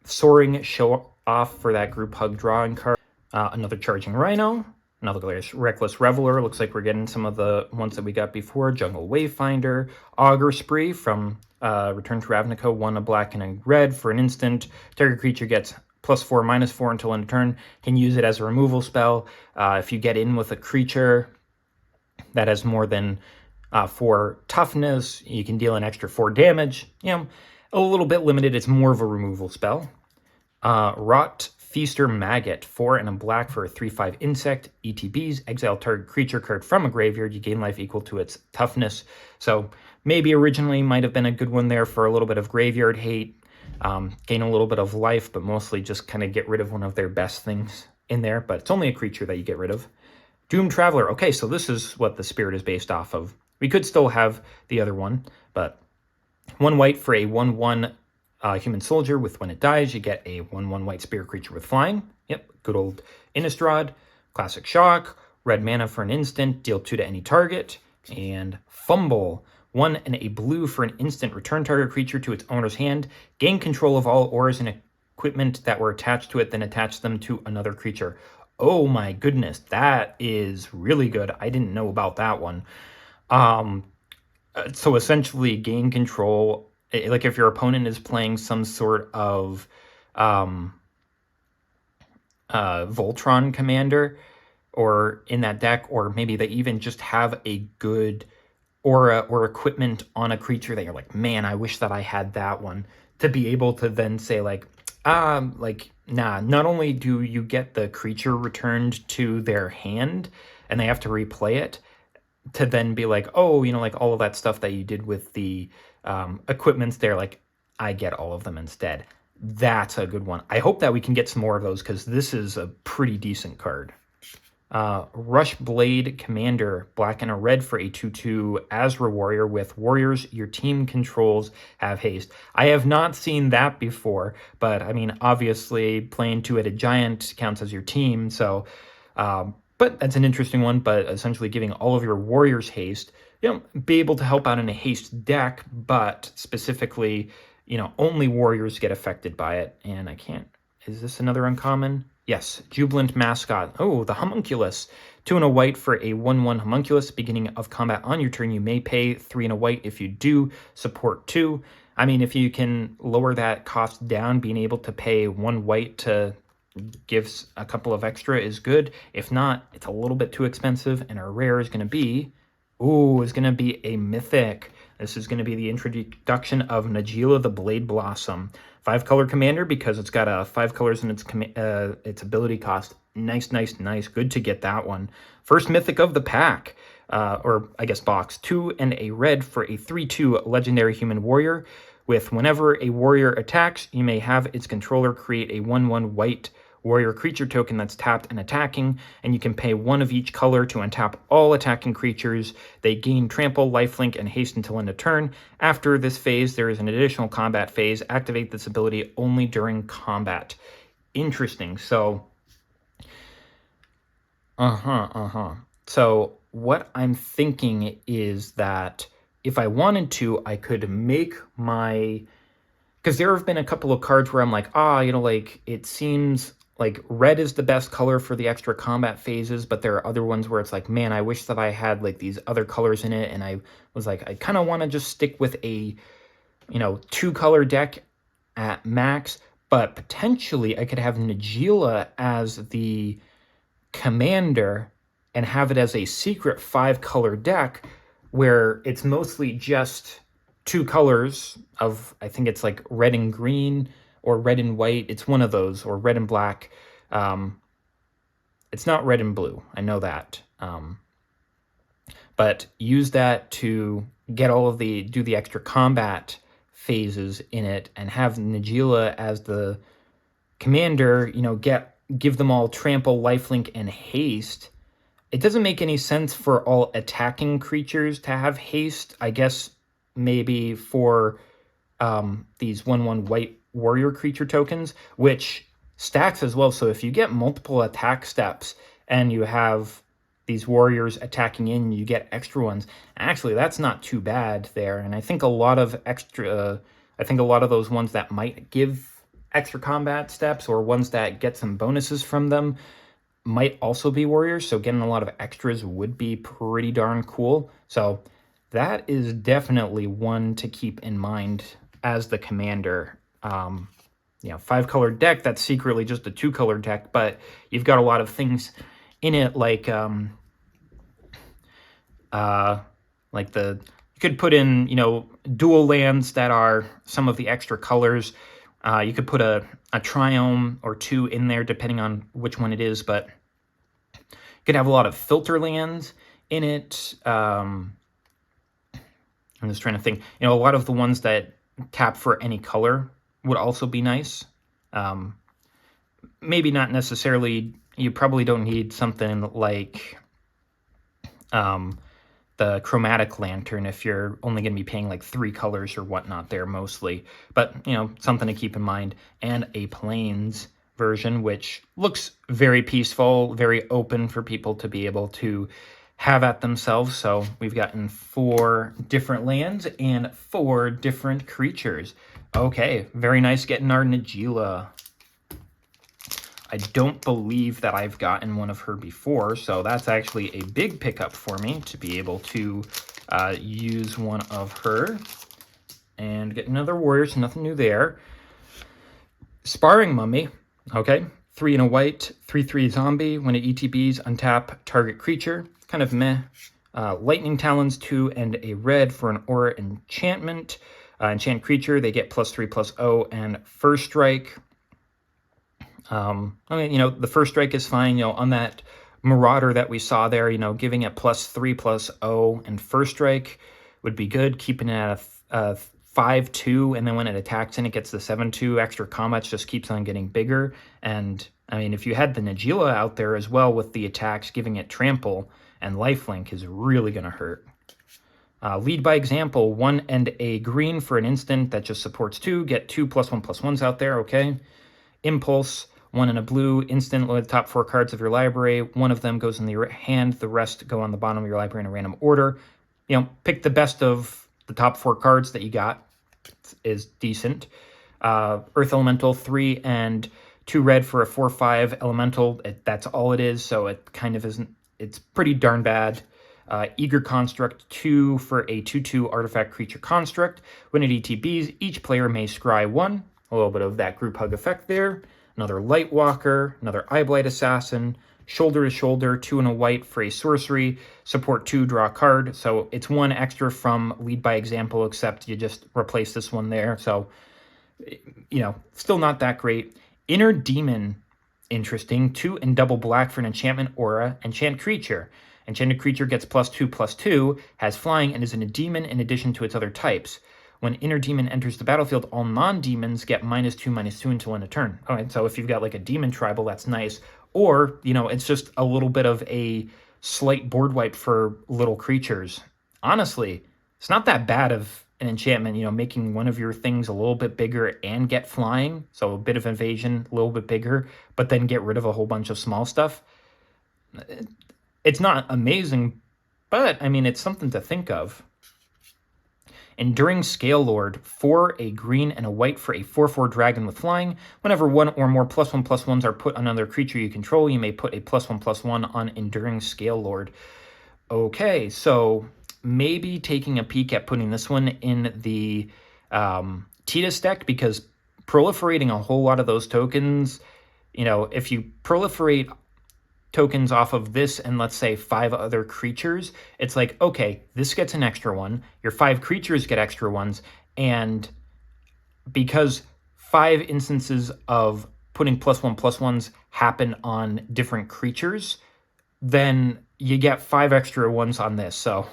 Speaker 1: Soaring Show Off for that group hug drawing card. Another Charging Rhino. Another Reckless Reveler. Looks like we're getting some of the ones that we got before. Jungle Wayfinder. Augur Spree from Return to Ravnica. 1 a black and a red for an instant. Target creature gets +4/-4 until end of turn. Can use it as a removal spell. If you get in with a creature that has more than 4 toughness, you can deal an extra 4 damage. A little bit limited. It's more of a removal spell. Rot Feaster Maggot, 4 and a black for a 3/5 insect. ETBs, exile target creature card from a graveyard. You gain life equal to its toughness. So maybe originally might have been a good one there for a little bit of graveyard hate. Gain a little bit of life, but mostly just kind of get rid of one of their best things in there. But it's only a creature that you get rid of. Doom Traveler. Okay, so this is what the spirit is based off of. We could still have the other one, but 1 white for a 1/1 human soldier with when it dies, you get a 1/1 white spirit creature with flying. Yep, good old Innistrad. Classic Shock. Red mana for an instant, deal 2 to any target. And Fumble. 1 and a blue for an instant. Return target creature to its owner's hand. Gain control of all auras and equipment that were attached to it, then attach them to another creature. Oh my goodness, that is really good. I didn't know about that one. So essentially gain control, like if your opponent is playing some sort of Voltron commander or in that deck, or maybe they even just have a good aura or equipment on a creature that you're like, man, I wish that I had that one, to be able to then say like, nah, not only do you get the creature returned to their hand and they have to replay it, to then be like, oh, you know, like all of that stuff that you did with the equipments there, like I get all of them instead. That's a good one. I hope that we can get some more of those because this is a pretty decent card. Rush Blade Commander, black and a red for a 2/2 Azra Warrior with warriors your team controls have haste. I have not seen that before, but I mean, obviously playing 2-headed giant counts as your team, so but that's an interesting one. But essentially giving all of your warriors haste, you know, be able to help out in a haste deck, but specifically, you know, only warriors get affected by it. And I can't, is this another uncommon? Yes, Jubilant Mascot. Oh, the Homunculus. 2 and a white for a 1/1 Homunculus. Beginning of combat on your turn, you may pay 3 and a white. If you do, support 2. I mean, if you can lower that cost down, being able to pay 1 white to gives a couple of extra is good. If not, it's a little bit too expensive, and our rare is going to be, is going to be a mythic. This is going to be the introduction of Najeela the Blade Blossom. 5-color commander because it's got 5 colors in its ability cost. Nice, nice, nice. Good to get that one. First mythic of the pack, or I guess box. 2 and a red for a 3/2 legendary human warrior. With whenever a warrior attacks, you may have its controller create a 1/1 white warrior creature token that's tapped and attacking, and you can pay 1 of each color to untap all attacking creatures. They gain trample, lifelink, and haste until end of turn. After this phase, there is an additional combat phase. Activate this ability only during combat. Interesting. So, So what I'm thinking is that if I wanted to, I could make my, because there have been a couple of cards where I'm like, you know, like it seems like red is the best color for the extra combat phases, but there are other ones where it's like, man, I wish that I had like these other colors in it. And I was like, I kind of want to just stick with a, you know, 2-color deck at max, but potentially I could have Najeela as the commander and have it as a secret 5-color deck where it's mostly just 2 colors of, I think it's like red and green or red and white. It's one of those, or red and black. It's not red and blue. I know that. But use that to get all of do the extra combat phases in it, and have Najeela as the commander, you know, give them all trample, lifelink, and haste. It doesn't make any sense for all attacking creatures to have haste. I guess maybe for these 1/1 white warrior creature tokens, which stacks as well. So if you get multiple attack steps and you have these warriors attacking in, you get extra ones. Actually, that's not too bad there. And I think a lot of those ones that might give extra combat steps, or ones that get some bonuses from them, might also be warriors. So getting a lot of extras would be pretty darn cool. So that is definitely one to keep in mind as the commander. 5-color deck that's secretly just a 2-color deck, but you've got a lot of things in it, like you could put in, you know, dual lands that are some of the extra colors. You could put a triome or 2 in there depending on which one it is, but you could have a lot of filter lands in it. I'm just trying to think, you know, a lot of the ones that tap for any color would also be nice. Maybe not necessarily, you probably don't need something like the chromatic lantern if you're only going to be paying like 3 colors or whatnot there mostly. But, you know, something to keep in mind. And a plains version, which looks very peaceful, very open for people to be able to have at themselves. So we've gotten 4 different lands and 4 different creatures. Okay, very nice getting our Najeela. I don't believe that I've gotten one of her before, so that's actually a big pickup for me to be able to use one of her. And get another warrior, so nothing new there. Sparring Mummy, okay. 3 and a white, 3/3 zombie. When it ETBs, untap target creature. Kind of meh. Lightning Talons, 2 and a red for an aura enchantment. Enchant creature, they get +3/+0 and first strike. I mean, the first strike is fine, on that Marauder that we saw there, giving it +3/+0 and first strike would be good, keeping it at a 5/2, and then when it attacks and it gets the 7/2 extra combats, just keeps on getting bigger. And I mean, if you had the Najeela out there as well with the attacks, giving it trample and lifelink is really going to hurt. Lead by example, 1 and a green for an instant that just supports 2, get 2 +1/+1s out there, okay. Impulse, 1 and a blue, instant, load the top 4 cards of your library. 1 of them goes in the hand, the rest go on the bottom of your library in a random order. Pick the best of the top 4 cards that you got. Is decent. Earth Elemental, 3 and 2 red for a 4/5 Elemental. That's all it is, so it kind of isn't. It's pretty darn bad. Eager Construct, 2 for a 2/2 artifact creature construct. When it ETBs, each player may scry 1. A little bit of that group hug effect there. Another Lightwalker, another Eyeblight Assassin, Shoulder to Shoulder, 2 and a white for a sorcery, support 2, draw a card. So it's 1 extra from Lead by Example, except you just replace this one there. So, still not that great. Inner Demon, interesting, 2 and double black for an enchantment aura, enchant creature. Enchanted creature gets +2/+2, has flying, and is in a demon in addition to its other types. When Inner Demon enters the battlefield, all non-demons get -2/-2 until end of turn. All right, so if you've got like a demon tribal, that's nice. Or, it's just a little bit of a slight board wipe for little creatures. Honestly, it's not that bad of an enchantment, making one of your things a little bit bigger and get flying. So a bit of evasion, a little bit bigger, but then get rid of a whole bunch of small stuff. It's not amazing, but, I mean, it's something to think of. Enduring Scale Lord, 4 a green and a white for a 4/4 dragon with flying. Whenever 1 or more +1/+1s are put on another creature you control, you may put a +1/+1 on Enduring Scale Lord. Okay, so maybe taking a peek at putting this one in the Tidus deck, because proliferating a whole lot of those tokens, if you proliferate tokens off of this and let's say 5 other creatures, it's like, okay, this gets an extra one, your 5 creatures get extra ones, and because 5 instances of putting +1/+1s happen on different creatures, then you get 5 extra ones on this. So,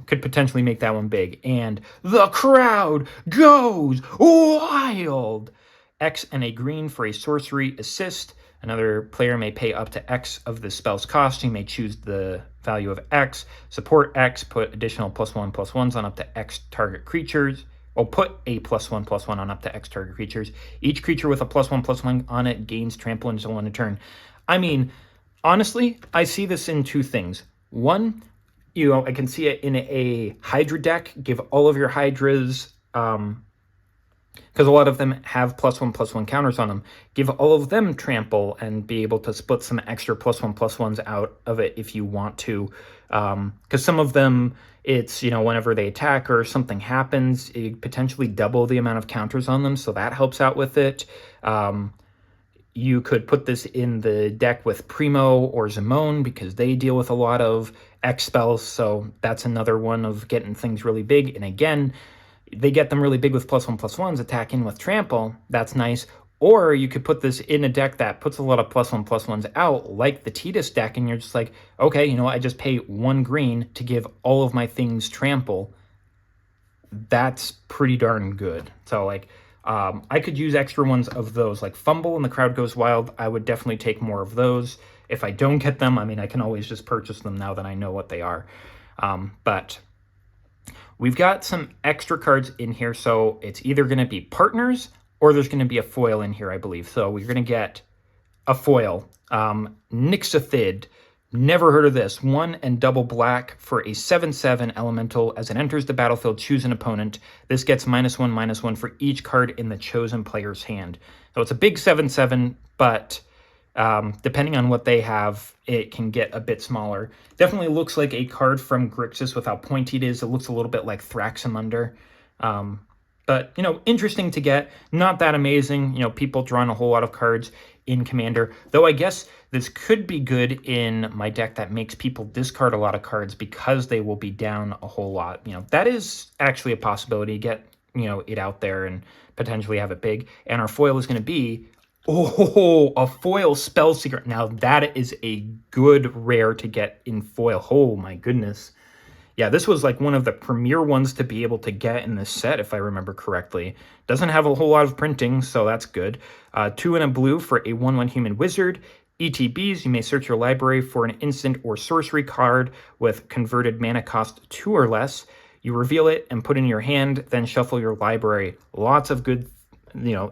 Speaker 1: could potentially make that one big. And the crowd goes wild. X and a green for a sorcery assist. Another player may pay up to X of the spell's cost. You may choose the value of X. Support X, put additional +1/+1s on up to X target creatures. Or put a +1/+1 on up to X target creatures. Each creature with a +1/+1 on it gains trample until end of turn. I mean, honestly, I see this in 2 things. One, I can see it in a Hydra deck. Give all of your Hydras, because a lot of them have +1/+1 counters on them. Give all of them trample and be able to split some extra +1/+1s out of it if you want to. Because some of them, it's, whenever they attack or something happens, you potentially double the amount of counters on them, so that helps out with it. You could put this in the deck with Primo or Zimone because they deal with a lot of X spells, so that's another one of getting things really big. And again, they get them really big with +1/+1s, attacking with trample. That's nice. Or you could put this in a deck that puts a lot of +1/+1s out, like the Tidus deck, and you're just like, okay, I just pay 1 green to give all of my things trample. That's pretty darn good. So, I could use extra ones of those, like Fumble and the Crowd Goes Wild. I would definitely take more of those. If I don't get them, I mean, I can always just purchase them now that I know what they are. But we've got some extra cards in here, so it's either going to be partners or there's going to be a foil in here, I believe. So we're going to get a foil. Nixithid, Never heard of this. 1 and double black for a 7/7 elemental. As it enters the battlefield, choose an opponent. This gets -1/-1 for each card in the chosen player's hand. So it's a big 7/7, but depending on what they have, it can get a bit smaller. Definitely looks like a card from Grixis with how pointy it is. It looks a little bit like Thraximunder. But, interesting to get. Not that amazing. People drawing a whole lot of cards in Commander. Though I guess this could be good in my deck that makes people discard a lot of cards because they will be down a whole lot. That is actually a possibility. Get, it out there and potentially have it big. And our foil is going to be, a foil Spellseeker. Now that is a good rare to get in foil. Oh my goodness. Yeah, this was like one of the premier ones to be able to get in this set, if I remember correctly. Doesn't have a whole lot of printing, so that's good. 2 and a blue for a 1/1 human wizard. ETBs, you may search your library for an instant or sorcery card with converted mana cost 2 or less. You reveal it and put it in your hand, then shuffle your library. Lots of good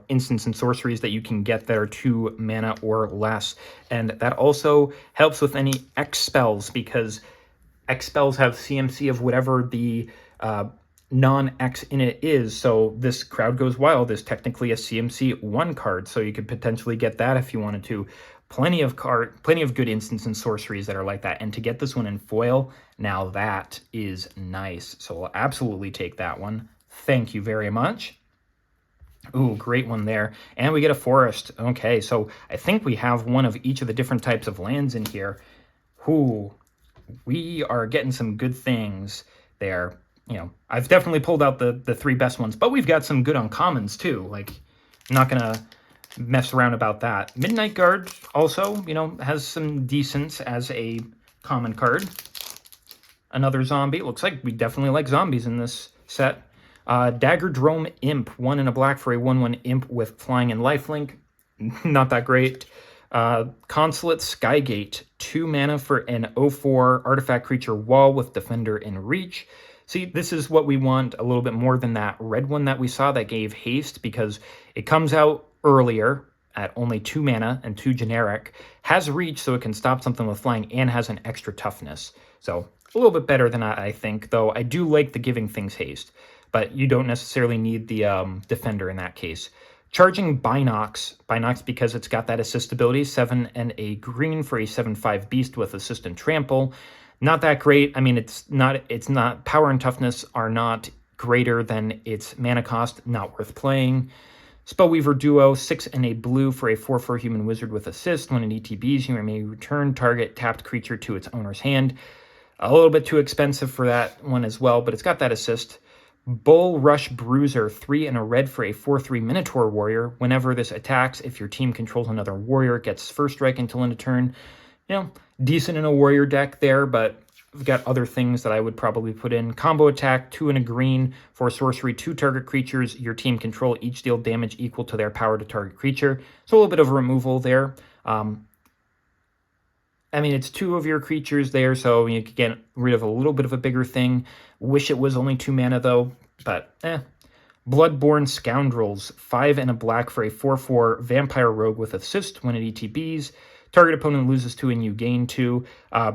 Speaker 1: instants and sorceries that you can get that are 2 mana or less. And that also helps with any X spells, because X spells have CMC of whatever the non-X in it is. So this Crowd Goes Wild is technically a CMC 1 card, so you could potentially get that if you wanted to. Plenty of good instants and sorceries that are like that. And to get this one in foil, now that is nice. So we'll absolutely take that one. Thank you very much. Ooh, great one there. And we get a forest. Okay, so I think we have one of each of the different types of lands in here. Ooh, we are getting some good things there. I've definitely pulled out the 3 best ones, but we've got some good uncommons too. Like, I'm not going to mess around about that. Midnight Guard also, has some decents as a common card. Another zombie. Looks like we definitely like zombies in this set. Daggerdrome Imp, 1 and a black for a 1/1 imp with flying and lifelink. Not that great. Consulate Skygate, 2 mana for an 0/4 artifact creature wall with defender and reach. See, this is what we want a little bit more than that red one that we saw that gave haste, because it comes out earlier at only 2 mana and 2 generic, has reach so it can stop something with flying, and has an extra toughness. So a little bit better than I think, though I do like the giving things haste, but you don't necessarily need the defender in that case. Charging Binox because it's got that assist ability, 7 and a green for a 7/5 beast with assist and trample. Not that great. I mean, it's not power and toughness are not greater than its mana cost, not worth playing. Spellweaver Duo, 6 and a blue for a 4/4 human wizard with assist. When it ETBs, you may return target tapped creature to its owner's hand. A little bit too expensive for that one as well, but it's got that assist. Bull Rush Bruiser, 3 and a red for a 4/3 Minotaur Warrior. Whenever this attacks, if your team controls another warrior, it gets first strike until end of turn. Decent in a warrior deck there, but we've got other things that I would probably put in. Combo attack, 2 and a green for sorcery, 2 target creatures your team control each deal damage equal to their power to target creature. So a little bit of removal there. It's 2 of your creatures there, so you could get rid of a little bit of a bigger thing. Wish it was only 2 mana, though, but Bloodborne Scoundrels, 5 and a black for a 4/4 vampire rogue with assist. When it ETBs, target opponent loses 2 and you gain 2.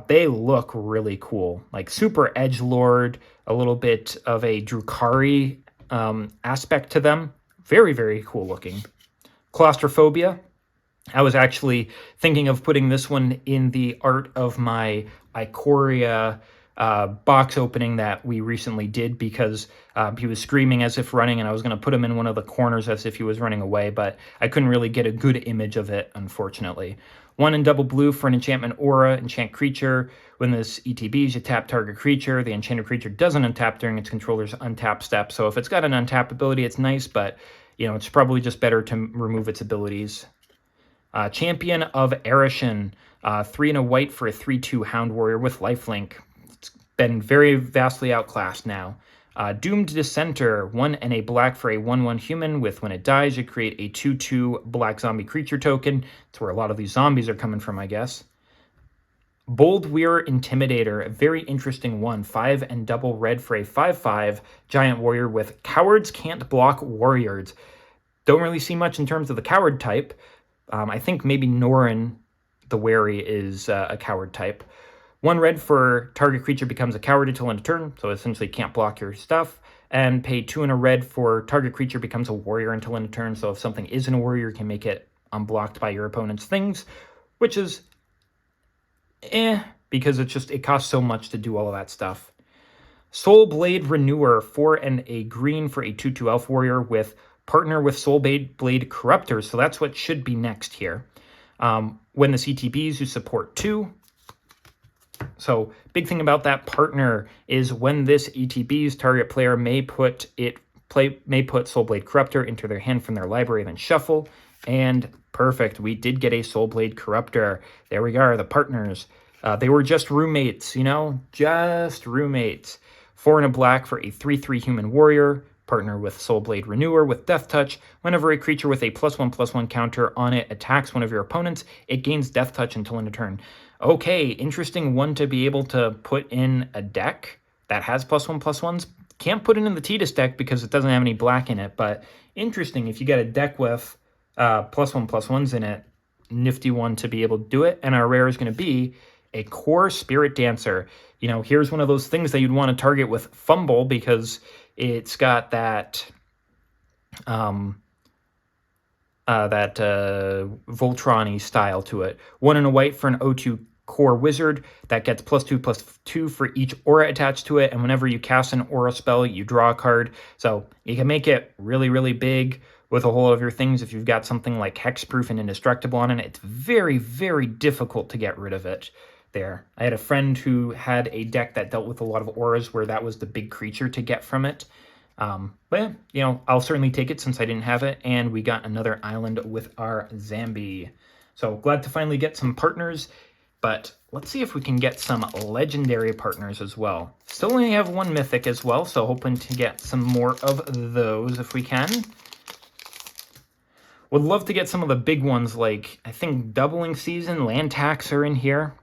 Speaker 1: They look really cool. Like super edgelord, a little bit of a Drukhari aspect to them. Very, very cool looking. Claustrophobia. I was actually thinking of putting this one in the art of my Ikoria box opening that we recently did, because he was screaming as if running, and I was going to put him in one of the corners as if he was running away, but I couldn't really get a good image of it, unfortunately. 1 and double blue for an enchantment aura, enchant creature. When this ETBs, you tap target creature. The enchanted creature doesn't untap during its controller's untap step, so if it's got an untap ability, it's nice, but it's probably just better to remove its abilities. Champion of Erishan, 3 and a white for a 3/2 Hound Warrior with lifelink. It's been very vastly outclassed now. Doomed Dissenter, 1 and a black for a 1/1 human with when it dies, you create a 2/2 black zombie creature token. That's where a lot of these zombies are coming from, I guess. Bold Weir Intimidator, a very interesting one. 5 and double red for a 5/5 giant warrior with cowards can't block warriors. Don't really see much in terms of the coward type. I think maybe Norin the Wary is a coward type. 1 red for target creature becomes a coward until end of turn, so essentially can't block your stuff. And pay 2 and a red for target creature becomes a warrior until end of turn, so if something isn't a warrior, you can make it unblocked by your opponent's things, which is because it costs so much to do all of that stuff. Soulblade Renewer, 4 and a green for a 2/2 elf warrior with partner with Soulblade Corruptor, so that's what should be next here. When the CTBs, you support 2. So big thing about that partner is when this ETB's target player may put Soulblade Corruptor into their hand from their library, then shuffle. And perfect, we did get a Soulblade Corruptor. There we are, the partners. They were just roommates, just roommates. 4 and a black for a 3/3 human warrior. Partner with Soulblade Renewer with Death Touch. Whenever a creature with a +1/+1 counter on it attacks one of your opponents, it gains Death Touch until end of turn. Okay, interesting one to be able to put in a deck that has +1/+1s. Can't put it in the Tidus deck because it doesn't have any black in it, but interesting if you get a deck with +1/+1s in it. Nifty one to be able to do it, and our rare is going to be a Core Spirit Dancer. Here's one of those things that you'd want to target with Fumble because it's got that Voltron-y style to it. 1 and a white for an O2 Core Wizard that gets +2/+2 for each aura attached to it, and whenever you cast an aura spell, you draw a card. So you can make it really, really big with a whole of your things. If you've got something like Hexproof and Indestructible on it, it's very, very difficult to get rid of it. There, I had a friend who had a deck that dealt with a lot of auras where that was the big creature to get from it. But yeah, I'll certainly take it since I didn't have it, and we got another island with our Zambi. So glad to finally get some partners, but let's see if we can get some legendary partners as well. Still only have 1 mythic as well, so hoping to get some more of those if we can. Would love to get some of the big ones, like I think Doubling Season, Land Tax are in here.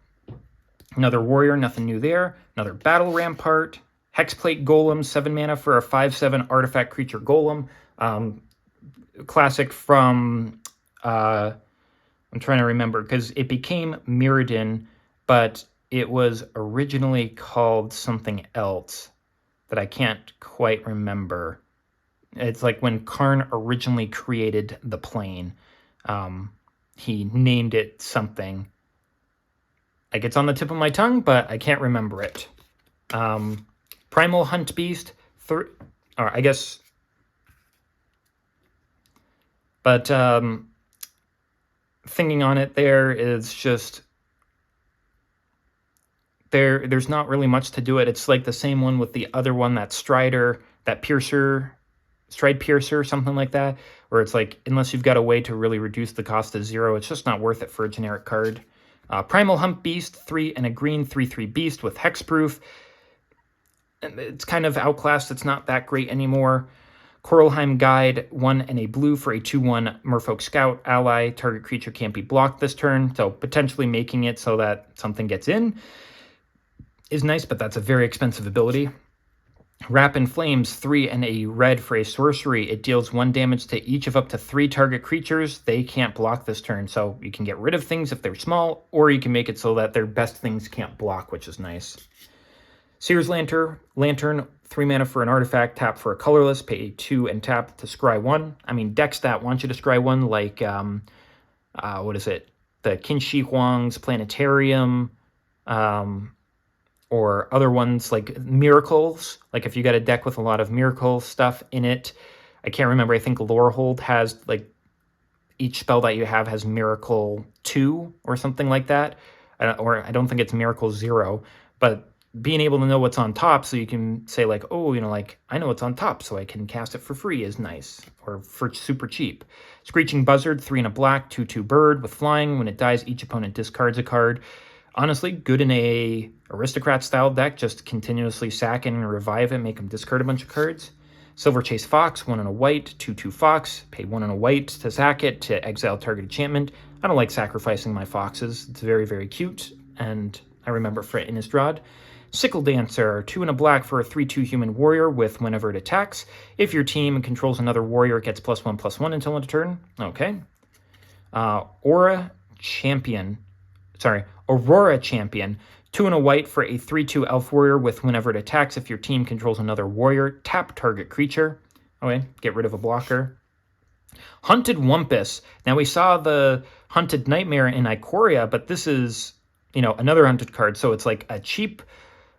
Speaker 1: Another warrior, nothing new there. Another Battle Rampart. Hexplate Golem, 7 mana for a 5/7 artifact creature golem. Classic from, I'm trying to remember, because it became Mirrodin, but it was originally called something else that I can't quite remember. It's like when Karn originally created the plane. He named it something. Like, it's on the tip of my tongue, but I can't remember it. Primal Hunt Beast, or I guess. But thinking on it there is just there's not really much to do it. It's like the same one with the other one, that Strider, that Stride Piercer, something like that, where it's like, unless you've got a way to really reduce the cost to 0, it's just not worth it for a generic card. Primal Hunt Beast, 3 and a green, 3/3 beast with Hexproof. It's kind of outclassed. It's not that great anymore. Coralheim Guide, 1 and a blue for a 2/1 Merfolk Scout ally. Target creature can't be blocked this turn, so potentially making it so that something gets in is nice, but that's a very expensive ability. Wrap in Flames, 3 and a red for a sorcery. It deals 1 damage to each of up to 3 target creatures. They can't block this turn, so you can get rid of things if they're small, or you can make it so that their best things can't block, which is nice. Seer's Lantern, 3 mana for an artifact, tap for a colorless, pay 2 and tap to scry 1. I mean, deck stat wants you to scry 1, like, what is it? The Qinshi Huang's Planetarium, or other ones like Miracles. Like if you got a deck with a lot of Miracle stuff in it, I can't remember. I think Lorehold has, like, each spell that you have has Miracle 2 or something like that. Or I don't think it's Miracle 0. But being able to know what's on top so you can say, like, oh, like, I know what's on top so I can cast it for free is nice. Or for super cheap. Screeching Buzzard, 3 and a black, 2/2 bird with flying. When it dies, each opponent discards a card. Honestly, good in a aristocrat-style deck. Just continuously sack it and revive it, make them discard a bunch of cards. Silver Chase Fox, 1 and a white, 2/2 Fox. Pay 1 and a white to sack it to exile target enchantment. I don't like sacrificing my foxes. It's very, very cute, and I remember for Innistrad. Sickle Dancer, 2 and a black for a 3/2 human warrior with whenever it attacks. If your team controls another warrior, it gets +1/+1 until end of turn. Okay. Aura Champion. Aurora Champion. 2 and a white for a 3/2 elf warrior with whenever it attacks, if your team controls another warrior, tap target creature. Okay, get rid of a blocker. Hunted Wumpus. Now we saw the Hunted Nightmare in Ikoria, but this is, another hunted card. So it's like a cheap,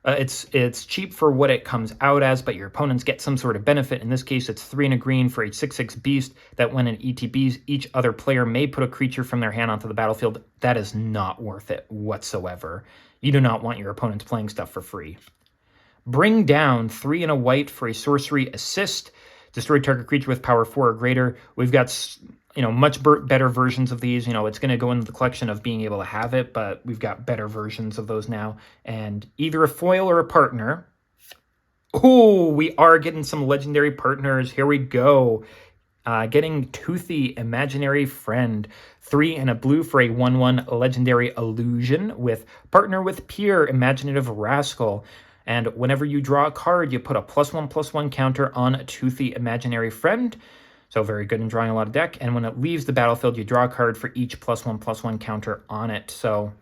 Speaker 1: it's cheap for what it comes out as, but your opponents get some sort of benefit. In this case, it's 3 and a green for a 6/6 beast that when it ETBs, each other player may put a creature from their hand onto the battlefield. That is not worth it whatsoever. You do not want your opponents playing stuff for free. Bring Down, 3 and a white for a sorcery assist. Destroy target creature with power 4 or greater. We've got, much better versions of these. It's going to go into the collection of being able to have it, but we've got better versions of those now. And either a foil or a partner. Oh, we are getting some legendary partners. Here we go. Getting Toothy Imaginary Friend. 3 and a blue for a 1/1 legendary illusion with partner with Pure Imaginative Rascal. And whenever you draw a card, you put a +1/+1 counter on a Toothy Imaginary Friend. So very good in drawing a lot of deck. And when it leaves the battlefield, you draw a card for each +1/+1 counter on it. So,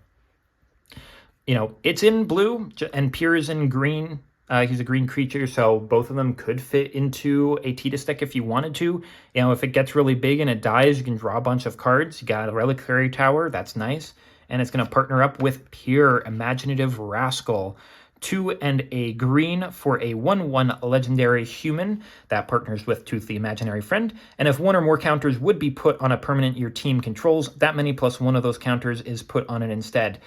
Speaker 1: it's in blue and Pure is in green. He's a green creature, so both of them could fit into a Tidus deck if you wanted to. If it gets really big and it dies, you can draw a bunch of cards. You got a Reliquary Tower, that's nice. And it's going to partner up with Pure Imaginative Rascal. 2 and a green for a 1/1 legendary human that partners with Toothy Imaginary Friend. And if one or more counters would be put on a permanent your team controls, that many plus one of those counters is put on it instead.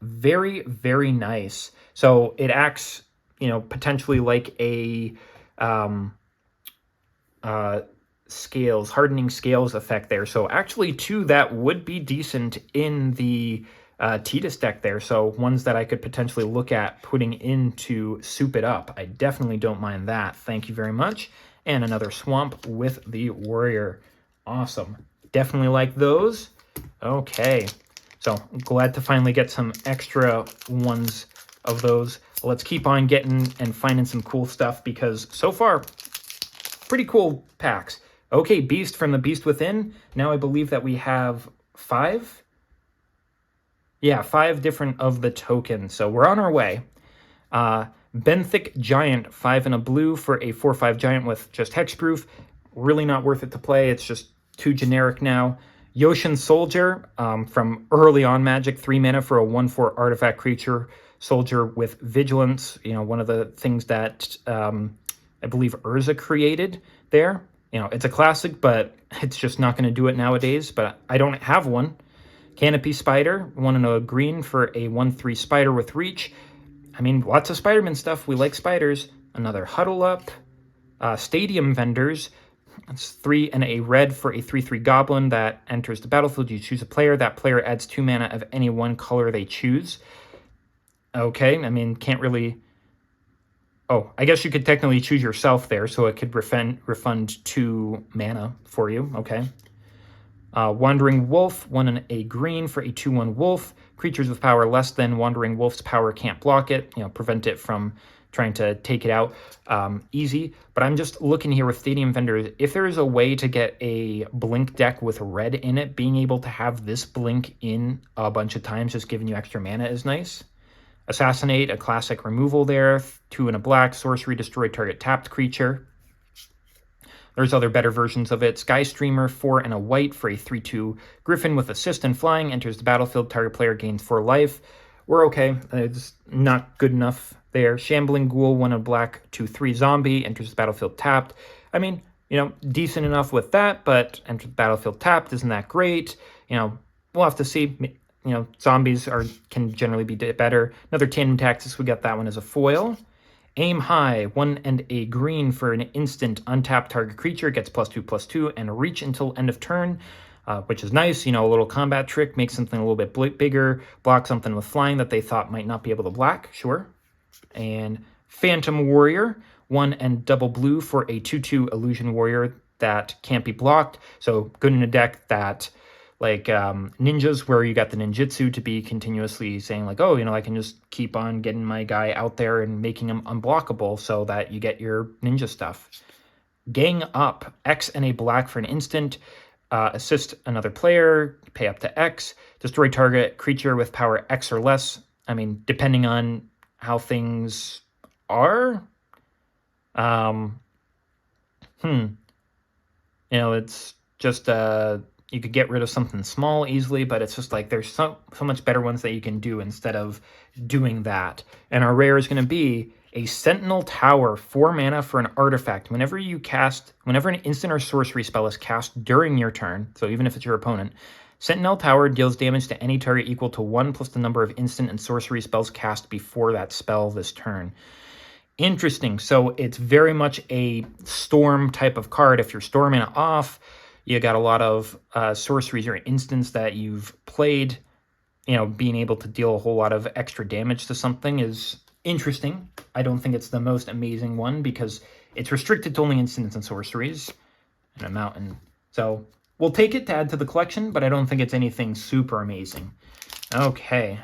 Speaker 1: Very, very nice. So it acts, potentially like a hardening scales effect there. So actually, too, that would be decent in the Tidus deck there. So ones that I could potentially look at putting in to soup it up. I definitely don't mind that. Thank you very much. And another Swamp with the Warrior. Awesome. Definitely like those. Okay. So glad to finally get some extra ones of those. Let's keep on getting and finding some cool stuff because so far, pretty cool packs. Okay, Beast from the Beast Within. Now I believe that we have 5. Yeah, 5 different of the tokens. So we're on our way. Benthic Giant, 5 and a blue for a 4/5 giant with just hexproof. Really not worth it to play. It's just too generic now. Yoshin Soldier from early on Magic, 3 mana for a 1/4 artifact creature. Soldier with Vigilance, one of the things that I believe Urza created there. It's a classic, but it's just not going to do it nowadays. But I don't have one. Canopy Spider, 1 and a green for a 1/3 spider with reach. I mean, lots of Spider-Man stuff. We like spiders. Another Huddle Up. Stadium Vendors. It's 3 and a red for a 3/3 goblin that enters the battlefield. You choose a player. That player adds 2 mana of any one color they choose. Okay, I mean, can't really... Oh, I guess you could technically choose yourself there, so it could refund 2 mana for you. Okay. Wandering Wolf, 1 and a green for a 2/1 wolf. Creatures with power less than Wandering Wolf's power can't block it. Prevent it from trying to take it out. Easy. But I'm just looking here with Stadium Vendors. If there is a way to get a blink deck with red in it, being able to have this blink in a bunch of times, just giving you extra mana is nice. Assassinate, a classic removal there. 2 and a black, sorcery, destroy target tapped creature. There's other better versions of it. Sky Streamer, 4 and a white for a 3/2 Griffin with assist and flying. Enters the battlefield. Target player gains 4 life. We're okay. It's not good enough there. Shambling Ghoul, 1 and a black, 2/3 zombie. Enters the battlefield tapped. I mean, decent enough with that, but enters the battlefield tapped. Isn't that great? We'll have to see. Zombies can generally be better. Another Tandem Tactics. We got that one as a foil. Aim High, 1 and a green for an instant untapped target creature, gets +2/+2, and reach until end of turn, which is nice. A little combat trick, make something a little bit bigger, block something with flying that they thought might not be able to block, sure. And Phantom Warrior, 1 and double blue for a 2/2 Illusion Warrior that can't be blocked, so good in a deck that... like ninjas, where you got the ninjutsu to be continuously saying like, oh, I can just keep on getting my guy out there and making him unblockable so that you get your ninja stuff. Gang Up, X and a black for an instant. assist another player, pay up to X, destroy target creature with power X or less. I mean, depending on how things are. You know, it's just you could get rid of something small easily, but it's just like there's so much better ones that you can do instead of doing that. And our rare is going to be a Sentinel Tower, 4 mana for an artifact. Whenever an instant or sorcery spell is cast during your turn, so even if it's your opponent, Sentinel Tower deals damage to any target equal to 1 plus the number of instant and sorcery spells cast before that spell this turn. Interesting. So it's very much a storm type of card. If you're storming it off, you got a lot of sorceries or instants that you've played. You know, being able to deal a whole lot of extra damage to something is interesting. I don't think it's the most amazing one because it's restricted to only instants and sorceries and a mountain. So we'll take it to add to the collection, but I don't think it's anything super amazing. Okay.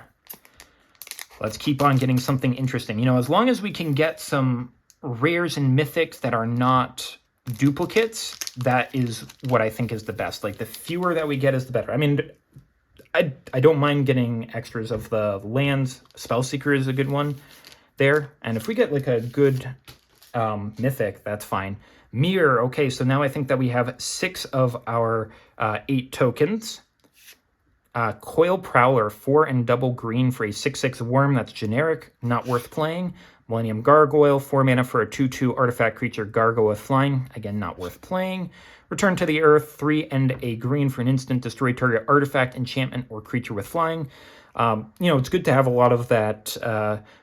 Speaker 1: Let's keep on getting something interesting. You know, as long as we can get some rares and mythics that are not duplicates, that is what I think is the best. Like, the fewer that we get is the better. I mean, I don't mind getting extras of the lands. Spellseeker is a good one there. And if we get, like, a good mythic, that's fine. Mirror, okay, so now I think that we have 6 of our 8 tokens. Coil Prowler, 4 and double green for a 6/6 worm. That's generic, not worth playing. Millennium Gargoyle, 4 mana for a 2/2 artifact creature, Gargoyle with flying. Again, not worth playing. Return to the Earth, 3 and a green for an instant. Destroy target artifact, enchantment, or creature with flying. You know, it's good to have a lot of that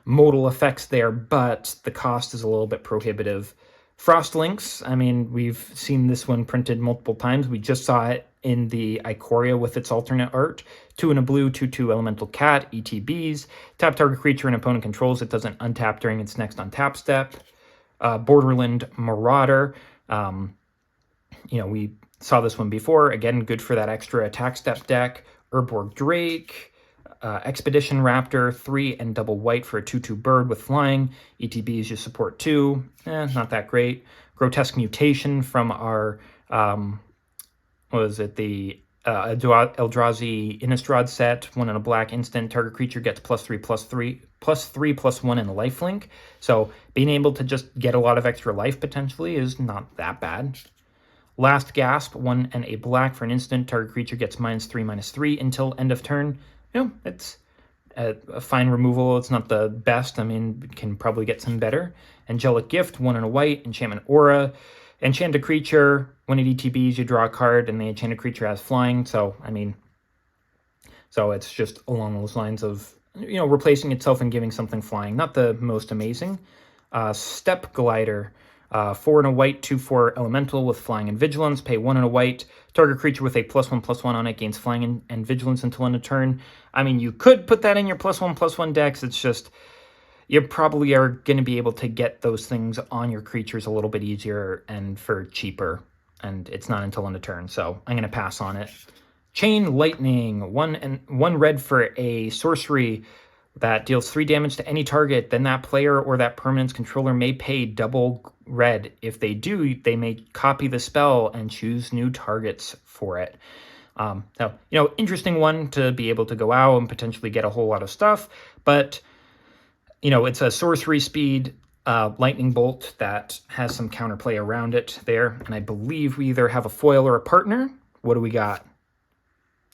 Speaker 1: modal effects there, but the cost is a little bit prohibitive. Frostlinks, I mean, we've seen this one printed multiple times. We just saw it in the Ikoria with its alternate art. 2 and a blue, 2/2 elemental cat, ETBs. Tap target creature an opponent controls. It doesn't untap during its next untap step. Borderland Marauder. You know, we saw this one before. Again, good for that extra attack step deck. Urborg Drake. Expedition Raptor, 3 and double white for a 2/2 bird with flying. ETBs you support 2. Not that great. Grotesque Mutation from our, what was it, the Eldrazi Innistrad set. 1 and a black instant. Target creature gets +3/+1 in lifelink. So being able to just get a lot of extra life potentially is not that bad. Last Gasp, 1 and a black for an instant. Target creature gets -3/-3 until end of turn. You know, it's a fine removal. It's not the best. I mean, we can probably get some better. Angelic Gift, 1 and a white. Enchantment Aura. Enchant a creature. When it ETBs, you draw a card, and the enchanted creature has flying. So, I mean, so it's just along those lines of, you know, replacing itself and giving something flying. Not the most amazing. Step Glider. 4 and a white, 2/4 elemental with flying and vigilance. Pay 1 and a white. Target creature with a +1/+1 on it gains flying and vigilance until end of turn. I mean, you could put that in your +1/+1 decks. It's just, you probably are going to be able to get those things on your creatures a little bit easier and for cheaper. And it's not until end of turn, so I'm going to pass on it. Chain Lightning, 1 red for a sorcery that deals 3 damage to any target. Then that player or that permanent's controller may pay double red. If they do, they may copy the spell and choose new targets for it. So, you know, interesting one to be able to go out and potentially get a whole lot of stuff. But, you know, it's a sorcery speed lightning bolt that has some counterplay around it there. And I believe we either have a foil or a partner. What do we got?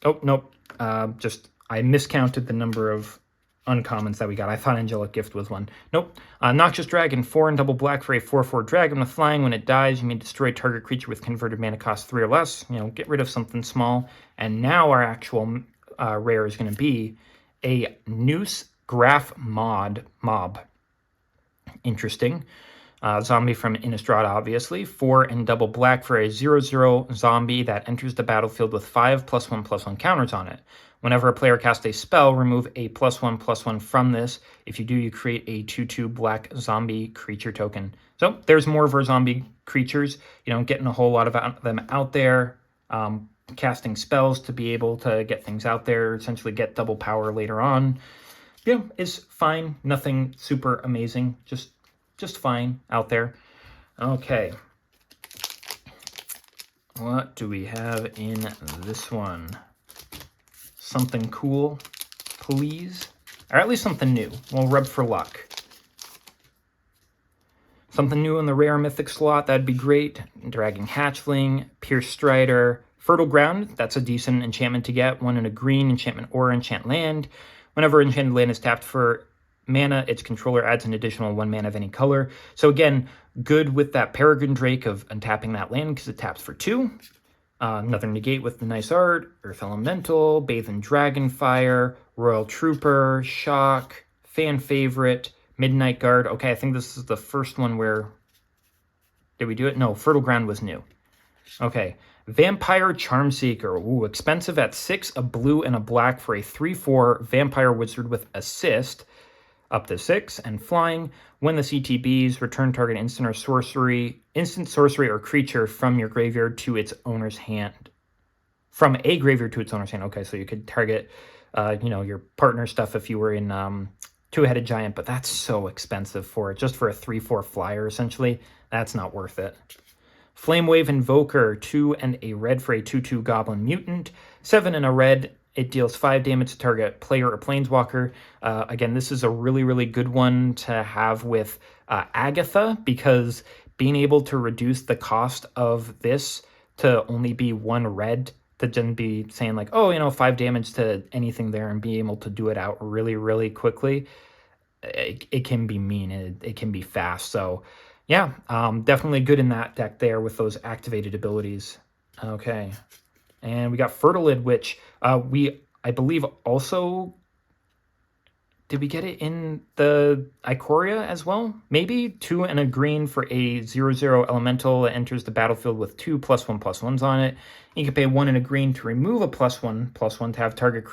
Speaker 1: Oh, nope. I miscounted the number of uncommons that we got. I thought Angelic Gift was one. Nope. Noxious Dragon, 4 and double black for a 4/4 dragon with flying. When it dies, you may destroy target creature with converted mana cost 3 or less. You know, get rid of something small. And now our actual rare is going to be a Noose Graph Mob. Interesting. Zombie from Innistrad, obviously. 4 and double black for a 0/0 zombie that enters the battlefield with 5 +1/+1 counters on it. Whenever a player casts a spell, remove a +1/+1 from this. If you do, you create a 2/2 black zombie creature token. So there's more of our zombie creatures, you know, getting a whole lot of them out there, casting spells to be able to get things out there, essentially get double power later on. You know, is fine. Nothing super amazing. Just fine out there. Okay. What do we have in this one? Something cool, please. Or at least something new. We'll rub for luck. Something new in the rare mythic slot, that'd be great. Dragging Hatchling, Pierce Strider, Fertile Ground, that's a decent enchantment to get. 1 in a green, enchantment or enchant land. Whenever enchanted land is tapped for mana, its controller adds an additional 1 mana of any color. So again, good with that Peregrine Drake of untapping that land because it taps for 2. Another negate with the nice art. Earth Elemental, Bathe in Dragonfire, Royal Trooper, Shock, Fan Favorite, Midnight Guard. Okay, I think this is the first one where... Did we do it? No, Fertile Ground was new. Okay. Vampire Charmseeker. Ooh, expensive at 6, a blue and a black for a 3/4 Vampire Wizard with Assist. Up to 6 and flying. When the CTBs, return target instant sorcery or creature from your graveyard to its owner's hand. From a graveyard to its owner's hand. Okay, so you could target, your partner stuff if you were in Two-Headed Giant, but that's so expensive for it. Just for a 3/4 flyer, essentially, that's not worth it. Flamewave Invoker, 2 and a red for a 2/2 Goblin Mutant. 7 and a red. It deals 5 damage to target player or planeswalker. Again, this is a really, really good one to have with Agatha, because being able to reduce the cost of this to only be 1 red, to then be saying like, 5 damage to anything there and be able to do it out really, really quickly, it can be mean. It can be fast. So yeah, definitely good in that deck there with those activated abilities. Okay. And we got Fertilid, which I believe also... Did we get it in the Ikoria as well? Maybe 2 and a green for a 0/0 elemental that enters the battlefield with 2 +1/+1s on it. You can pay 1 and a green to remove a +1/+1 to have target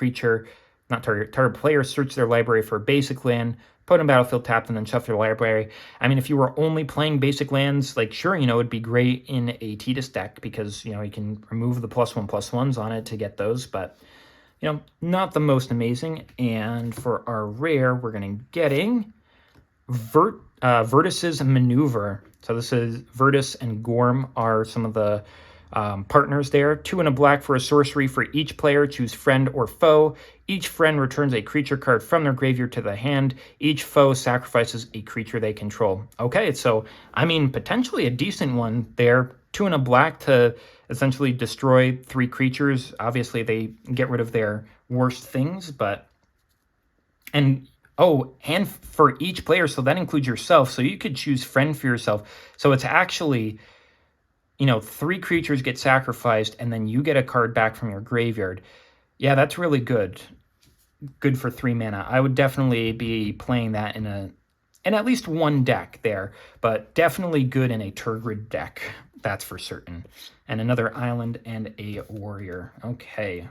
Speaker 1: player search their library for a basic land, put in battlefield tapped, and then shuffle their library. I mean, if you were only playing basic lands, like, sure, it'd be great in a Tidus deck because, you can remove the +1/+1s on it to get those, but... not the most amazing. And for our rare, we're getting Virtus's Maneuver. So this is Virtus and Gorm are some of the partners there. 2 and a black for a sorcery for each player. Choose friend or foe. Each friend returns a creature card from their graveyard to the hand. Each foe sacrifices a creature they control. Okay, so, potentially a decent one there. 2 and a black to essentially destroy 3 creatures. Obviously, they get rid of their worst things, but... And for each player, so that includes yourself. So you could choose friend for yourself. So it's actually, 3 creatures get sacrificed, and then you get a card back from your graveyard. Yeah, that's really good. Good for 3 mana. I would definitely be playing that in at least one deck there, but definitely good in a Turgid deck. That's for certain. And another island and a warrior. Okay.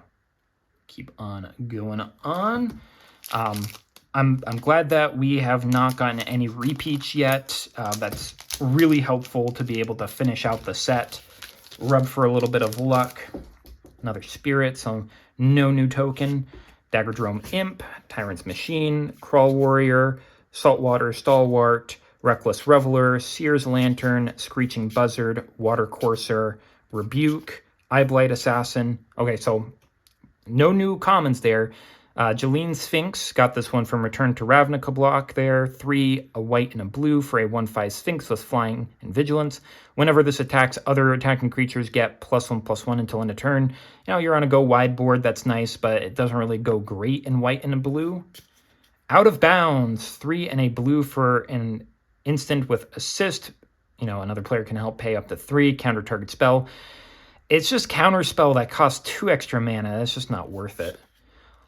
Speaker 1: Keep on going on. I'm glad that we have not gotten any repeats yet. That's really helpful to be able to finish out the set. Rub for a little bit of luck. Another Spirit, so no new token. Daggerdrome Imp, Tyrant's Machine, Crawl Warrior, Saltwater Stalwart, Reckless Reveler, Seer's Lantern, Screeching Buzzard, Water Courser, Rebuke, Eyeblight Assassin. Okay, so no new commons there. Jeline Sphinx, got this one from Return to Ravnica block there. 3, a white and a blue for a 1/5 Sphinx with flying and vigilance. Whenever this attacks, other attacking creatures get +1/+1 until end of turn. You're on a go wide board, that's nice, but it doesn't really go great in white and a blue. Out of Bounds, 3 and a blue for an instant with assist. Another player can help pay up to 3, counter target spell. It's just counter spell that costs 2 extra mana. That's just not worth it.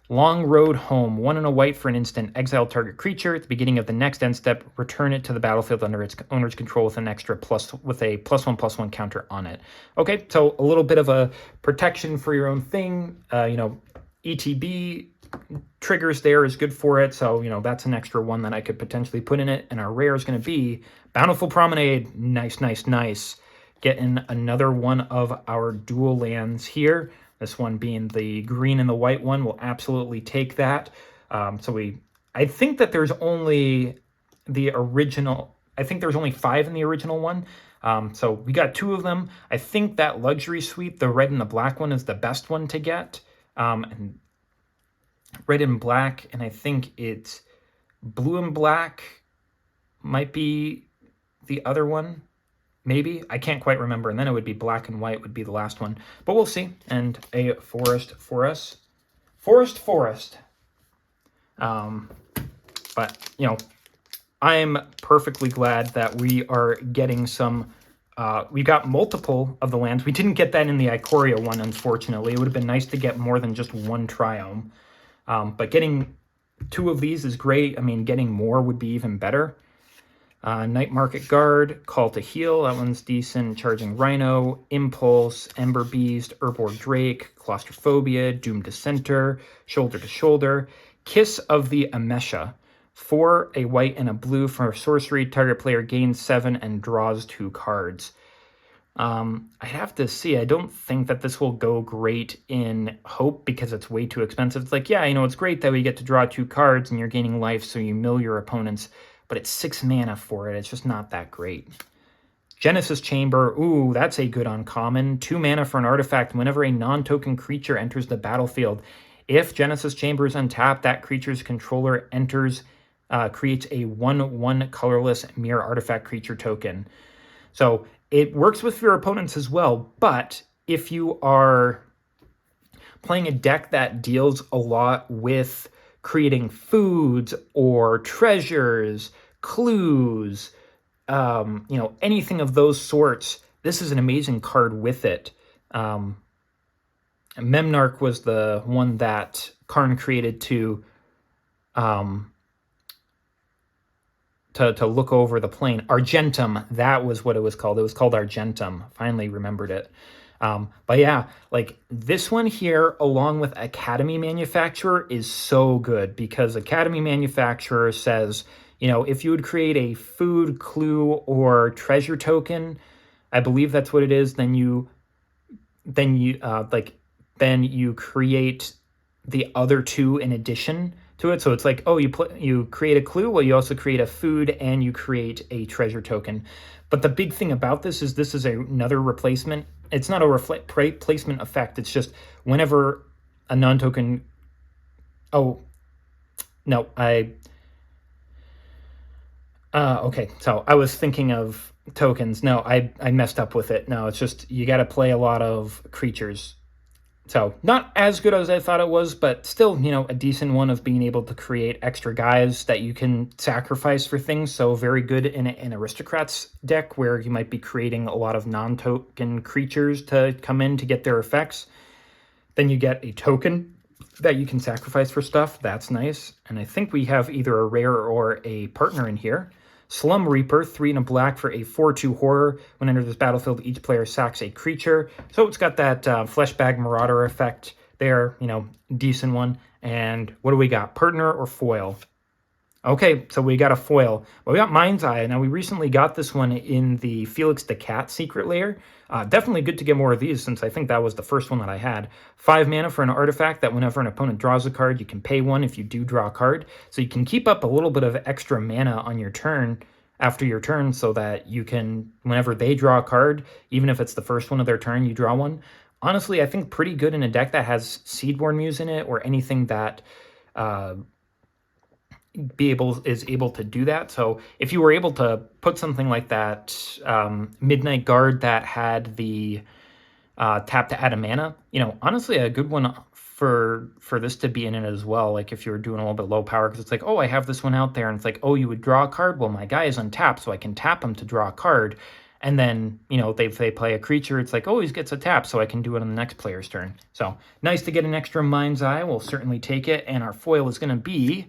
Speaker 1: Long Road Home, 1 and a white for an instant. Exile target creature. At the beginning of the next end step, return it to the battlefield under its owner's control with an extra with a +1/+1 counter on it. Okay, so a little bit of a protection for your own thing. ETB triggers there is good for it. So, that's an extra one that I could potentially put in it. And our rare is going to be Bountiful Promenade. Nice, nice, nice. Getting another one of our dual lands here. This one being the green and the white one. We'll absolutely take that. I think that there's only the original. I think there's only 5 in the original one. So we got 2 of them. I think that luxury suite, the red and the black one, is the best one to get. And red and black, and I think it's blue and black might be the other one. Maybe. I can't quite remember. And then it would be black and white would be the last one. But we'll see. And a forest for us. Forest. But, you know, I'm perfectly glad that we are getting some... we got multiple of the lands. We didn't get that in the Ikoria one, unfortunately. It would have been nice to get more than just one Triome. But getting 2 of these is great. I mean, getting more would be even better. Night Market Guard, Call to Heal, that one's decent. Charging Rhino, Impulse, Ember Beast, Herbor Drake, Claustrophobia, Doom Dissenter, Shoulder to Shoulder, Kiss of the Amesha. 4, a white and a blue for sorcery. Target player gains 7 and draws 2 cards. I'd have to see. I don't think that this will go great in Hope because it's way too expensive. It's like, yeah, you know, it's great that we get to draw 2 cards and you're gaining life, so you mill your opponents, but it's 6 mana for it. It's just not that great. Genesis Chamber, ooh, that's a good uncommon. 2 mana for an artifact. Whenever a non-token creature enters the battlefield, if Genesis Chamber is untapped, that creature's controller creates a 1/1 colorless mirror artifact creature token. So it works with your opponents as well, but if you are playing a deck that deals a lot with creating foods or treasures, clues, you know, anything of those sorts, this is an amazing card with it. Memnarch was the one that Karn created to look over the plane. Argentum, that was what it was called. It was called Argentum. Finally remembered it. But yeah, like this one here, along with Academy Manufacturer, is so good because Academy Manufacturer says, you know, if you would create a food, clue, or treasure token, I believe that's what it is, then you create the other 2 in addition to it. So it's like, oh, you create a clue, well, you also create a food, and you create a treasure token. But the big thing about this is another replacement. It's not a replacement effect. It's just whenever a non-token... Oh, no, okay, so I was thinking of tokens. No, I messed up with it. No, it's just you got to play a lot of creatures. So not as good as I thought it was, but still, you know, a decent one of being able to create extra guys that you can sacrifice for things. So very good in an Aristocrats deck where you might be creating a lot of non-token creatures to come in to get their effects. Then you get a token that you can sacrifice for stuff. That's nice. And I think we have either a rare or a partner in here. Slum Reaper, 3 and a black for a 4/2 horror. When enters this battlefield, each player sacks a creature. So it's got that Fleshbag Marauder effect there, you know, decent one. And what do we got? Partner or foil? Okay, so we got a foil. Well, we got Mind's Eye. Now, we recently got this one in the Felix the Cat secret layer. Definitely good to get more of these since I think that was the first one that I had. 5 mana for an artifact that whenever an opponent draws a card, you can pay 1 if you do draw a card. So you can keep up a little bit of extra mana on your turn after your turn so that you can, whenever they draw a card, even if it's the first one of their turn, you draw one. Honestly, I think pretty good in a deck that has Seedborn Muse in it or anything that... is able to do that. So if you were able to put something like that Midnight Guard that had the tap to add a mana, you know, honestly a good one for this to be in it as well. Like if you were doing a little bit low power, because it's like, oh, I have this one out there, and it's like, oh, you would draw a card. Well, my guy is untapped, so I can tap him to draw a card. And then, you know, if they play a creature, it's like, oh, he gets a tap, so I can do it on the next player's turn. So nice to get an extra Mind's Eye. We'll certainly take it. And our foil is going to be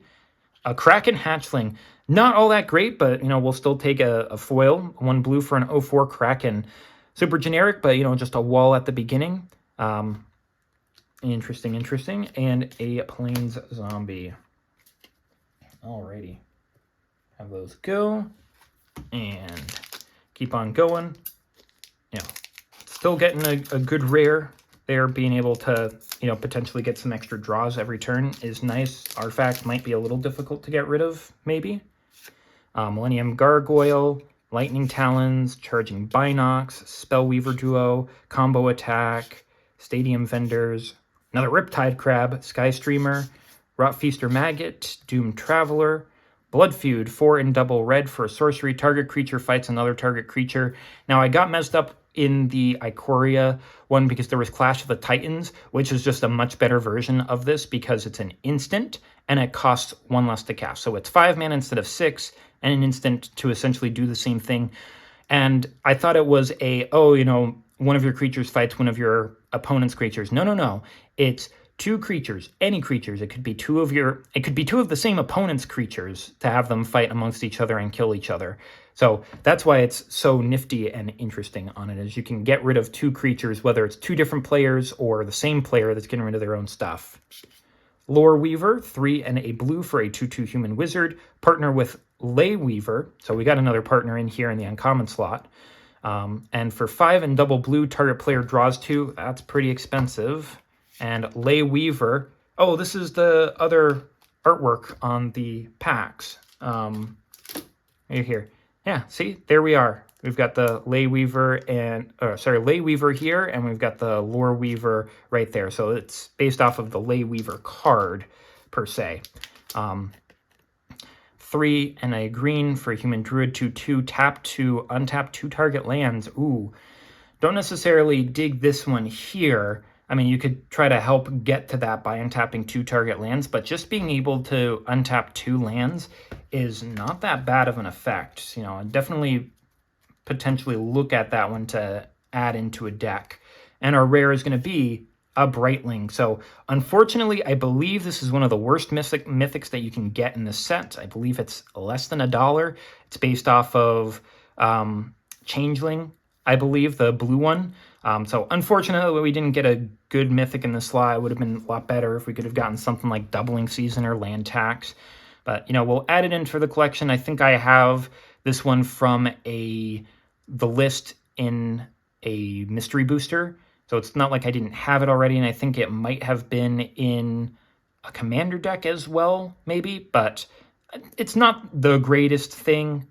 Speaker 1: a Kraken Hatchling. Not all that great, but, you know, we'll still take a foil. 1 blue for an 0/4 Kraken. Super generic, but, you know, just a wall at the beginning. Interesting. And a Plains Zombie. Alrighty. Have those go. And keep on going. You know, still getting a good rare there. Being able to, you know, potentially get some extra draws every turn is nice. Artifact might be a little difficult to get rid of, maybe. Millennium Gargoyle, Lightning Talons, Charging Binocs, Spellweaver Duo, Combo Attack, Stadium Vendors, another Riptide Crab, Sky Streamer, Rot Feaster Maggot, Doom Traveler, Blood Feud, 4 in double red for a sorcery. Target creature fights another target creature. Now, I got messed up in the Ikoria one because there was Clash of the Titans, which is just a much better version of this because it's an instant and it costs 1 less to cast. So it's 5 mana instead of 6 and an instant to essentially do the same thing. And I thought it was one of your creatures fights one of your opponent's creatures. No. It's 2 creatures, any creatures. It could be two of the same opponent's creatures to have them fight amongst each other and kill each other. So that's why it's so nifty and interesting on it, is you can get rid of 2 creatures, whether it's 2 different players or the same player that's getting rid of their own stuff. Lore Weaver, 3 and a blue for a 2/2 human wizard. Partner with Ley Weaver, so we got another partner in here in the uncommon slot. And for 5 and double blue, target player draws 2. That's pretty expensive. And Ley Weaver, oh, this is the other artwork on the packs. Right here. Yeah, see, there we are. We've got the Ley Weaver Ley Weaver here, and we've got the Lore Weaver right there. So it's based off of the Ley Weaver card, per se. 3 and a green for a human druid, 2/2, tap to untap 2 target lands. Ooh, don't necessarily dig this one here. I mean, you could try to help get to that by untapping 2 target lands, but just being able to untap 2 lands is not that bad of an effect. You know, I'd definitely potentially look at that one to add into a deck. And our rare is going to be a Brightling. So unfortunately, I believe this is one of the worst mythics that you can get in this set. I believe it's less than $1. It's based off of Changeling, I believe, the blue one. So unfortunately, we didn't get a good mythic in this slot. It would have been a lot better if we could have gotten something like Doubling Season or Land Tax. But, you know, we'll add it in for the collection. I think I have this one from the list in a mystery booster. So it's not like I didn't have it already, and I think it might have been in a commander deck as well, maybe. But it's not the greatest thing.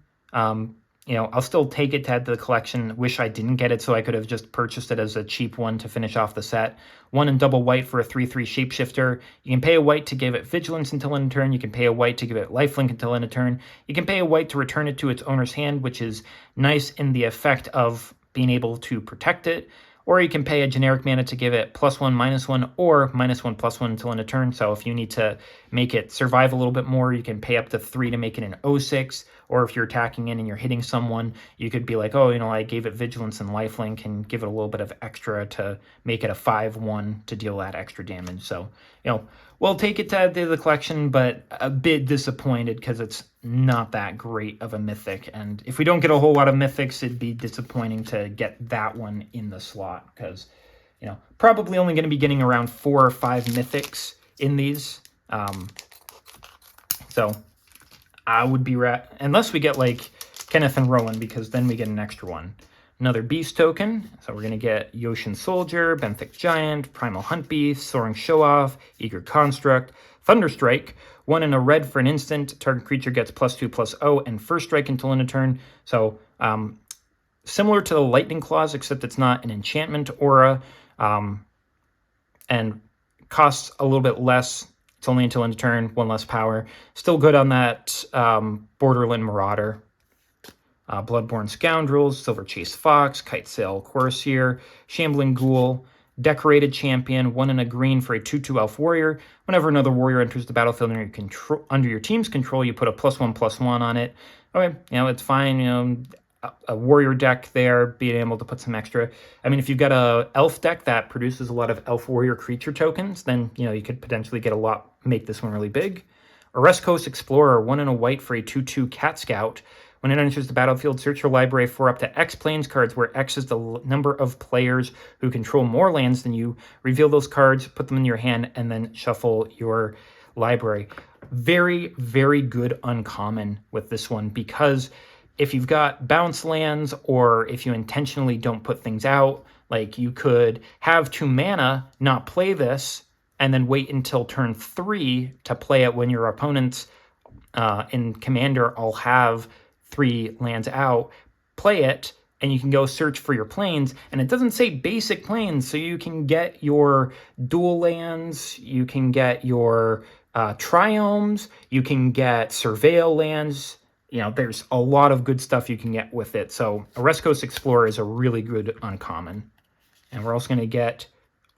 Speaker 1: You know, I'll still take it to add to the collection. Wish I didn't get it so I could have just purchased it as a cheap one to finish off the set. 1 and double white for a 3/3 shapeshifter. You can pay a white to give it vigilance until end of turn. You can pay a white to give it lifelink until end of turn. You can pay a white to return it to its owner's hand, which is nice in the effect of being able to protect it. Or you can pay a generic mana to give it +1, -1, or -1, +1 until end of turn. So if you need to make it survive a little bit more, you can pay up to 3 to make it an 0/6. Or if you're attacking in and you're hitting someone, you could be like, oh, you know, I gave it vigilance and lifelink and give it a little bit of extra to make it a 5/1 to deal that extra damage. So, you know, we'll take it to add to the collection, but a bit disappointed because it's not that great of a mythic. And if we don't get a whole lot of mythics, it'd be disappointing to get that one in the slot because, you know, probably only going to be getting around 4 or 5 mythics in these. So I would be unless we get like Kenneth and Rowan, because then we get an extra one. Another beast token. So we're going to get Yoshin Soldier, Benthic Giant, Primal Hunt Beast, Soaring Show-Off, Eager Construct, Thunderstrike. 1 and a red for an instant. Target creature gets +2/+0 and first strike until end of turn. So similar to the Lightning Claws, except it's not an enchantment aura, and costs a little bit less. It's only until end of turn, 1 less power. Still good on that Borderland Marauder. Bloodborne Scoundrels, Silver Chase Fox, Kitesail Coursier, Shambling Ghoul, Decorated Champion, 1 and a green for a 2/2 Elf Warrior. Whenever another warrior enters the battlefield under your team's control, you put a +1/+1 on it. Okay, you know, it's fine. You know, a warrior deck there, being able to put some extra. I mean, if you've got a elf deck that produces a lot of elf warrior creature tokens, then, you know, you could potentially get a lot, make this one really big. Arrest Coast Explorer, 1 and a white for a 2/2 Cat Scout. When it enters the battlefield, search your library for up to X planes cards, where X is the number of players who control more lands than you. Reveal those cards, put them in your hand, and then shuffle your library. Very, very good uncommon with this one, because if you've got bounce lands, or if you intentionally don't put things out, like you could have 2 mana, not play this, and then wait until turn 3 to play it when your opponents in Commander all have 3 lands out, play it, and you can go search for your planes, and it doesn't say basic planes, so you can get your dual lands, you can get your triomes, you can get surveil lands. There's a lot of good stuff you can get with it. So a West Coast Explorer is a really good uncommon. And we're also going to get...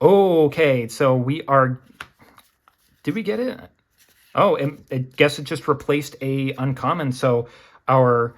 Speaker 1: Oh, okay, so we are... Did we get it? Oh, I guess it just replaced a uncommon. So our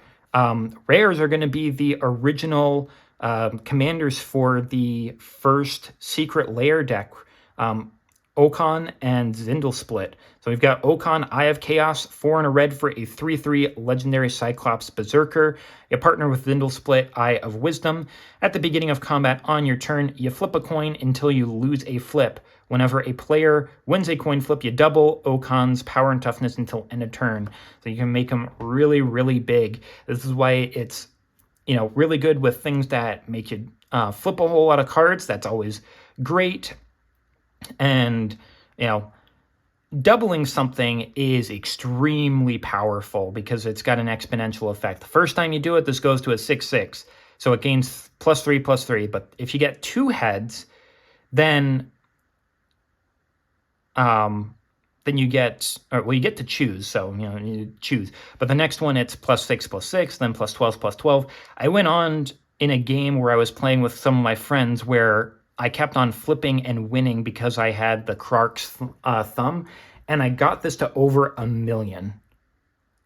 Speaker 1: rares are going to be the original commanders for the first Secret Lair deck, Okon and Zindel Split. So we've got Okon, Eye of Chaos, 4 and a red for a 3/3 Legendary Cyclops Berserker. You partner with Zindel Split, Eye of Wisdom. At the beginning of combat on your turn, you flip a coin until you lose a flip. Whenever a player wins a coin flip, you double Okon's power and toughness until end of turn. So you can make them really, really big. This is why it's, really good with things that make you flip a whole lot of cards. That's always great. And, doubling something is extremely powerful because it's got an exponential effect. The first time you do it, this goes to a 6/6. So it gains +3/+3. But if you get 2 heads, then you get, you get to choose. So, you choose. But the next one, it's +6/+6, then +12/+12. I went on in a game where I was playing with some of my friends where I kept on flipping and winning because I had the Krark's thumb, and I got this to over 1 million.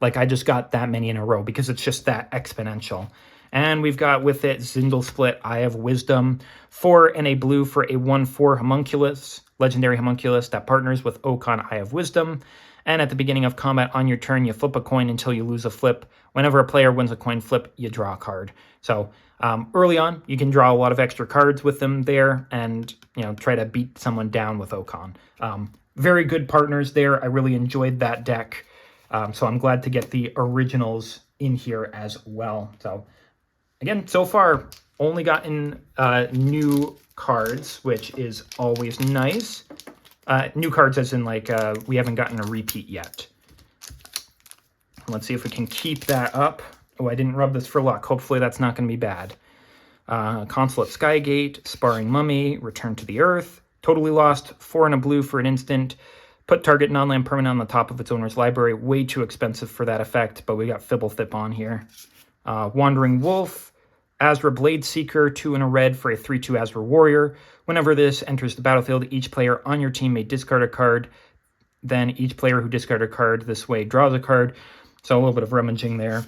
Speaker 1: Like, I just got that many in a row because it's just that exponential. And we've got with it Zindel Split, Eye of Wisdom, 4 and a blue for a 1/4 homunculus, legendary homunculus that partners with Okon, Eye of Wisdom. And at the beginning of combat on your turn, you flip a coin until you lose a flip. Whenever a player wins a coin flip, you draw a card. So early on, you can draw a lot of extra cards with them there and, try to beat someone down with Okon. Very good partners there. I really enjoyed that deck. So I'm glad to get the originals in here as well. So again, so far, only gotten new cards, which is always nice. New cards as in, we haven't gotten a repeat yet. Let's see if we can keep that up. Oh, I didn't rub this for luck. Hopefully that's not going to be bad. Consulate Skygate, Sparring Mummy, Return to the Earth, Totally Lost, 4 and a blue for an instant. Put target non-land permanent on the top of its owner's library. Way too expensive for that effect, but we got Fibblethip on here. Wandering Wolf, Azra Blade Seeker, 2 and a red for a 3/2 Azra Warrior. Whenever this enters the battlefield, each player on your team may discard a card. Then each player who discarded a card this way draws a card. So a little bit of rummaging there.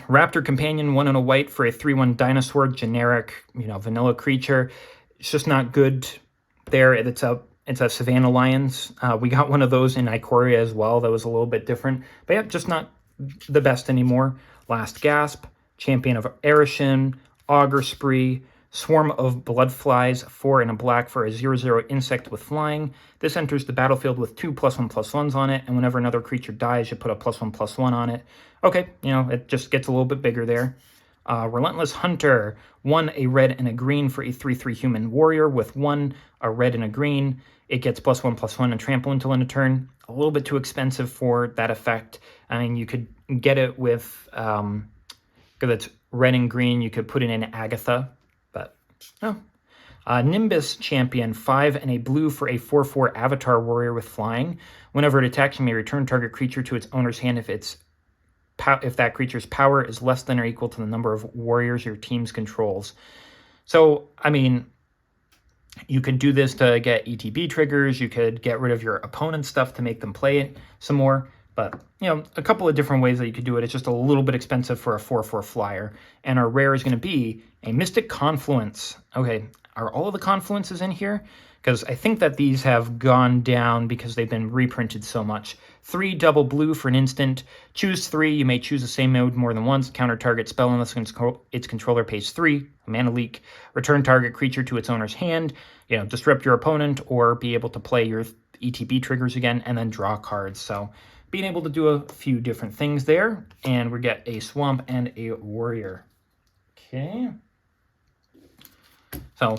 Speaker 1: Raptor Companion, 1 and a white for a 3/1 dinosaur, generic, vanilla creature. It's just not good there. It's a Savannah Lions. We got one of those in Ikoria as well. That was a little bit different. But yeah, just not the best anymore. Last Gasp, Champion of Arishin, Augur Spree, Swarm of Bloodflies, 4 and a black for a 0/0 insect with flying. This enters the battlefield with 2 +1/+1s on it, and whenever another creature dies, you put a +1/+1 on it. Okay, it just gets a little bit bigger there. Relentless Hunter, 1 a red and a green for a 3/3 human warrior with 1 a red and a green. It gets +1/+1 and trample until end of turn. A little bit too expensive for that effect. I mean, you could get it with, because it's red and green, you could put it in Agatha, but no. Nimbus Champion, 5 and a blue for a 4/4 Avatar Warrior with flying. Whenever it attacks, you may return target creature to its owner's hand if that creature's power is less than or equal to the number of warriors your team's controls. So, I mean, you could do this to get ETB triggers. You could get rid of your opponent's stuff to make them play it some more. But, a couple of different ways that you could do it. It's just a little bit expensive for a 4/4 flyer. And our rare is going to be a Mystic Confluence. Okay, are all of the Confluences in here? Because I think that these have gone down because they've been reprinted so much. 3 double blue for an instant. Choose 3. You may choose the same mode more than once. Counter target spell unless its controller pays 3. A mana leak. Return target creature to its owner's hand. Disrupt your opponent or be able to play your ETB triggers again and then draw cards. So being able to do a few different things there. And we get a Swamp and a Warrior. Okay. So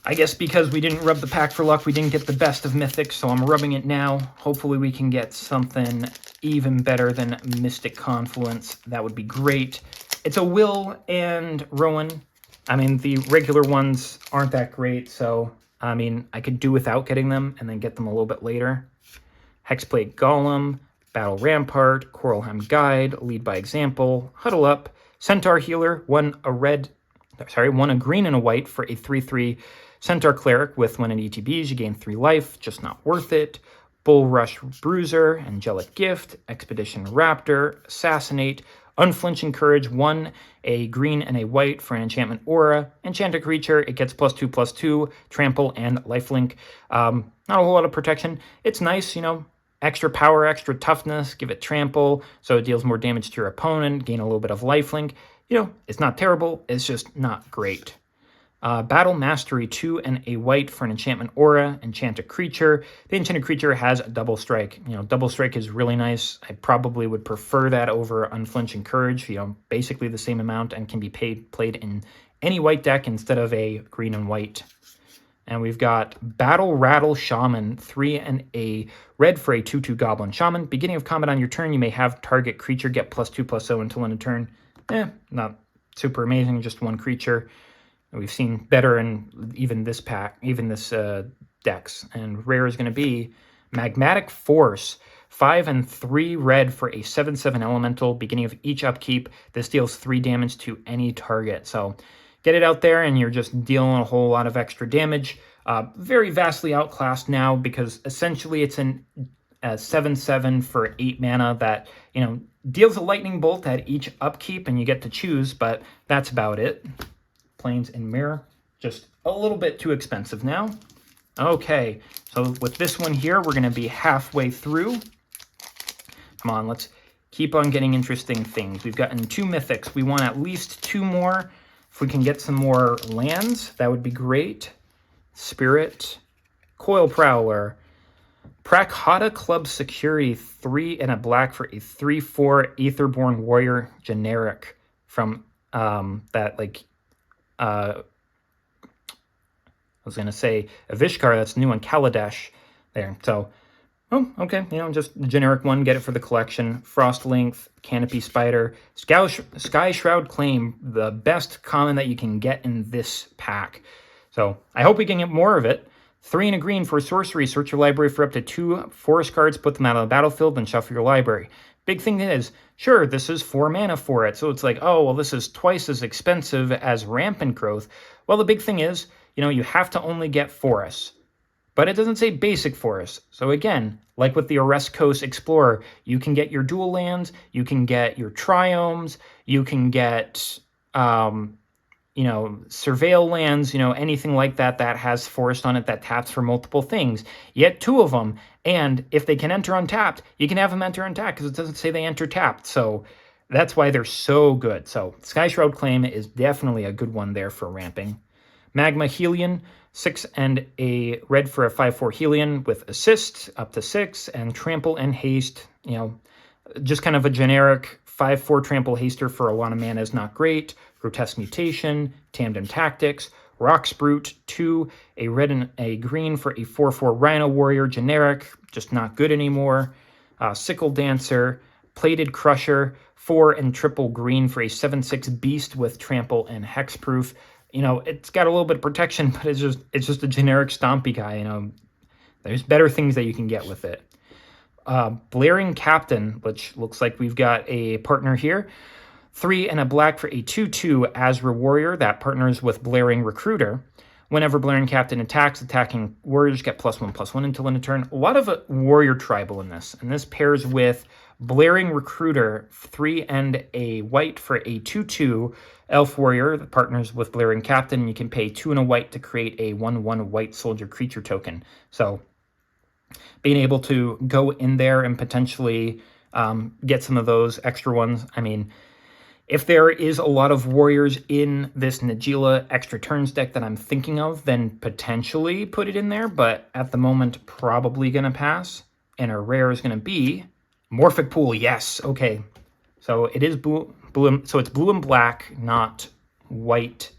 Speaker 1: I guess because we didn't rub the pack for luck, we didn't get the best of Mythic, so I'm rubbing it now. Hopefully we can get something even better than Mystic Confluence. That would be great. it's a Will and Rowan. I mean, the regular ones aren't that great, so, I mean, I could do without getting them and then get them a little bit later. Hexplate Golem, Battle Rampart, Coralhelm Guide, Lead by Example, Huddle Up, Centaur Healer, one a green and a white for a 3/3 Centaur Cleric with when it ETBs, you gain 3 life, just not worth it. Bull Rush Bruiser, Angelic Gift, Expedition Raptor, Assassinate, Unflinching Courage, 1 a green and a white for an enchantment aura. Enchant a creature, it gets +2/+2, trample, and lifelink. Not a whole lot of protection. It's nice, you know, extra power, extra toughness, give it trample, so it deals more damage to your opponent, gain a little bit of lifelink. You know, it's not terrible, it's just not great. Battle Mastery, 2 and a white for an enchantment aura, enchant a creature. The enchanted creature has a double strike. You know, double strike is really nice. I probably would prefer that over Unflinching Courage, you know, basically the same amount and can be played in any white deck instead of a green and white. And we've got Battle Rattle Shaman, 3 and a red for a 2/2 Goblin Shaman. Beginning of combat on your turn, you may have target creature get +2/+0 until end of turn. Not super amazing, just 1 creature. We've seen better in even this pack, even this decks. And rare is going to be Magmatic Force, 5 and 3 red for a 7/7 elemental. Beginning of each upkeep, this deals 3 damage to any target. So get it out there and you're just dealing a whole lot of extra damage. Very vastly outclassed now because essentially it's a 7/7 for 8 mana that, you know, deals a lightning bolt at each upkeep and you get to choose, but that's about it. Plains and Mirror, just a little bit too expensive now. Okay, so with this one here, we're going to be halfway through. Come on, let's keep on getting interesting things. We've gotten 2 mythics. We want at least 2 more. If we can get some more lands, that would be great. Spirit, Coil Prowler, Prakhata Club Security, 3 and a black for a 3/4 Aetherborn Warrior generic from that, like, I was going to say Avishkar, that's new on Kaladesh there. So, oh, okay, you know, just the generic one, get it for the collection. Frost Length, Canopy Spider, Sky Shroud Claim, the best common that you can get in this pack. So, I hope we can get more of it. 3 and a green for sorcery, search your library for up to 2 forest cards, put them out on the battlefield, and shuffle your library. Big thing is, sure, this is 4 mana for it, so it's like, oh, well, this is twice as expensive as Rampant Growth. Well, the big thing is, you know, you have to only get forests. But it doesn't say basic forests. So again, like with the Oreskos Explorer, you can get your dual lands, you can get your triomes, you can get, you know, surveil lands, you know, anything like that that has forest on it that taps for multiple things. You get 2 of them, and if they can enter untapped, you can have them enter untapped because it doesn't say they enter tapped. So that's why they're so good. So Sky Shroud Claim is definitely a good one there for ramping. Magma Helion, 6 and a red for a 5/4 Helion with assist up to 6 and trample and haste. You know, just kind of a generic 5/4 trample haster for a lot of mana is not great. Grotesque Mutation, Tandem Tactics, Rock Sprute, 2, a red and a green for a 4/4 Rhino Warrior generic, just not good anymore. Sickle Dancer, Plated Crusher, 4 and triple green for a 7/6 Beast with Trample and Hexproof. You know, it's got a little bit of protection, but it's just a generic stompy guy. You know, there's better things that you can get with it. Blaring Captain, which looks like we've got a partner here. 3 and a black for a 2/2 Azra Warrior that partners with Blaring Recruiter. Whenever Blaring Captain attacks, attacking warriors get +1/+1 until end of turn. A lot of warrior tribal in this, and this pairs with Blaring Recruiter, 3 and a white for a 2/2 Elf Warrior that partners with Blaring Captain, and you can pay 2 and a white to create a 1/1 white soldier creature token. So being able to go in there and potentially get some of those extra ones. I mean, if there is a lot of warriors in this Najeela extra turns deck that I'm thinking of, then potentially put it in there, but at the moment, probably going to pass. And our rare is going to be Morphic Pool. Yes, okay. So it is blue, so it's blue and black, not white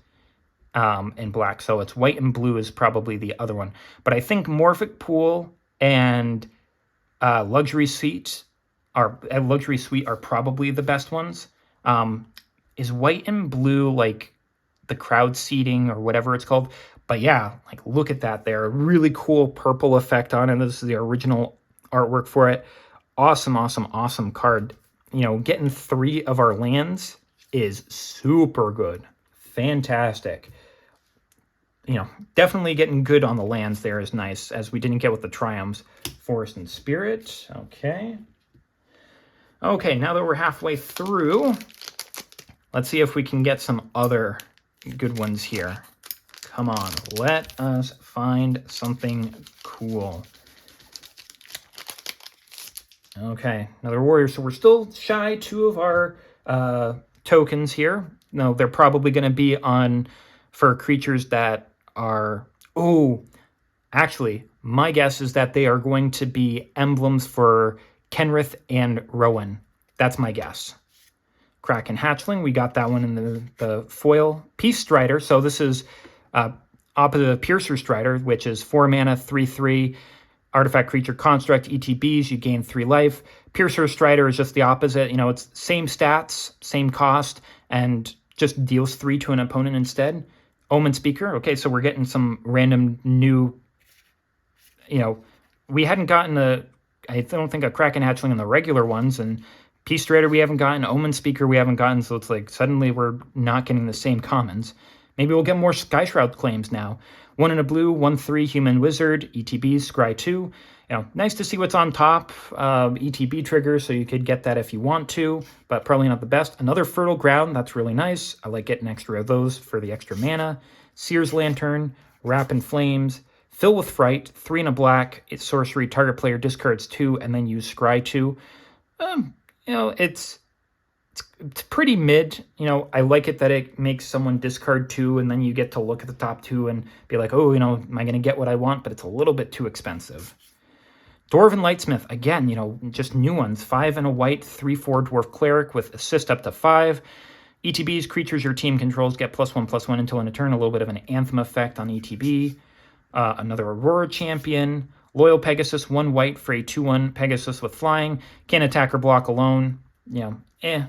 Speaker 1: and black. So it's white and blue is probably the other one. But I think Morphic Pool and Luxury Suite are probably the best ones. is white and blue like the crowd seating or whatever it's called? But yeah, like look at that there. Really cool purple effect on it. This is the original artwork for it. Awesome, awesome, awesome card. You know, getting 3 of our lands is super good. Fantastic. You know, definitely getting good on the lands there is nice, as we didn't get with the Triumphs. Forest and Spirit. Okay. Okay, now that we're halfway through, let's see if we can get some other good ones here. Come on, let us find something cool. Okay, another warrior. So we're still shy 2 of our tokens here. No, they're probably going to be on for creatures that are... Oh, actually, my guess is that they are going to be emblems for Kenrith and Rowan. That's my guess. Kraken Hatchling, we got that one in the foil. Peace Strider, so this is opposite of Piercer Strider, which is 4 mana, 3/3, artifact creature construct, ETBs, you gain 3 life. Piercer Strider is just the opposite. You know, it's same stats, same cost, and just deals 3 to an opponent instead. Omen Speaker, okay, so we're getting some random new, you know, we hadn't gotten I don't think a Kraken Hatchling in the regular ones, and Peace Strider we haven't gotten, Omen Speaker we haven't gotten, so it's like suddenly we're not getting the same commons. Maybe we'll get more Sky Shroud claims now. 1 in a blue, 1/3 Human Wizard, ETBs, Scry 2. You know, nice to see what's on top. ETB trigger, so you could get that if you want to, but probably not the best. Another Fertile Ground, that's really nice. I like getting extra of those for the extra mana. Seer's Lantern, Wrap in Flames, Fill with Fright, 3 in a black. It's sorcery, target player discards 2, and then use Scry 2. You know, it's pretty mid. You know, I like it that it makes someone discard 2, and then you get to look at the top 2 and be like, oh, you know, am I going to get what I want? But it's a little bit too expensive. Dwarven Lightsmith, again, you know, just new ones. 5 and a white, 3/4 Dwarf Cleric with assist up to 5. ETBs, creatures your team controls get +1/+1 until end of turn. A little bit of an Anthem effect on ETB. Another Aurora Champion. Loyal Pegasus, 1 white for a 2/1 Pegasus with flying. Can't attack or block alone. You know,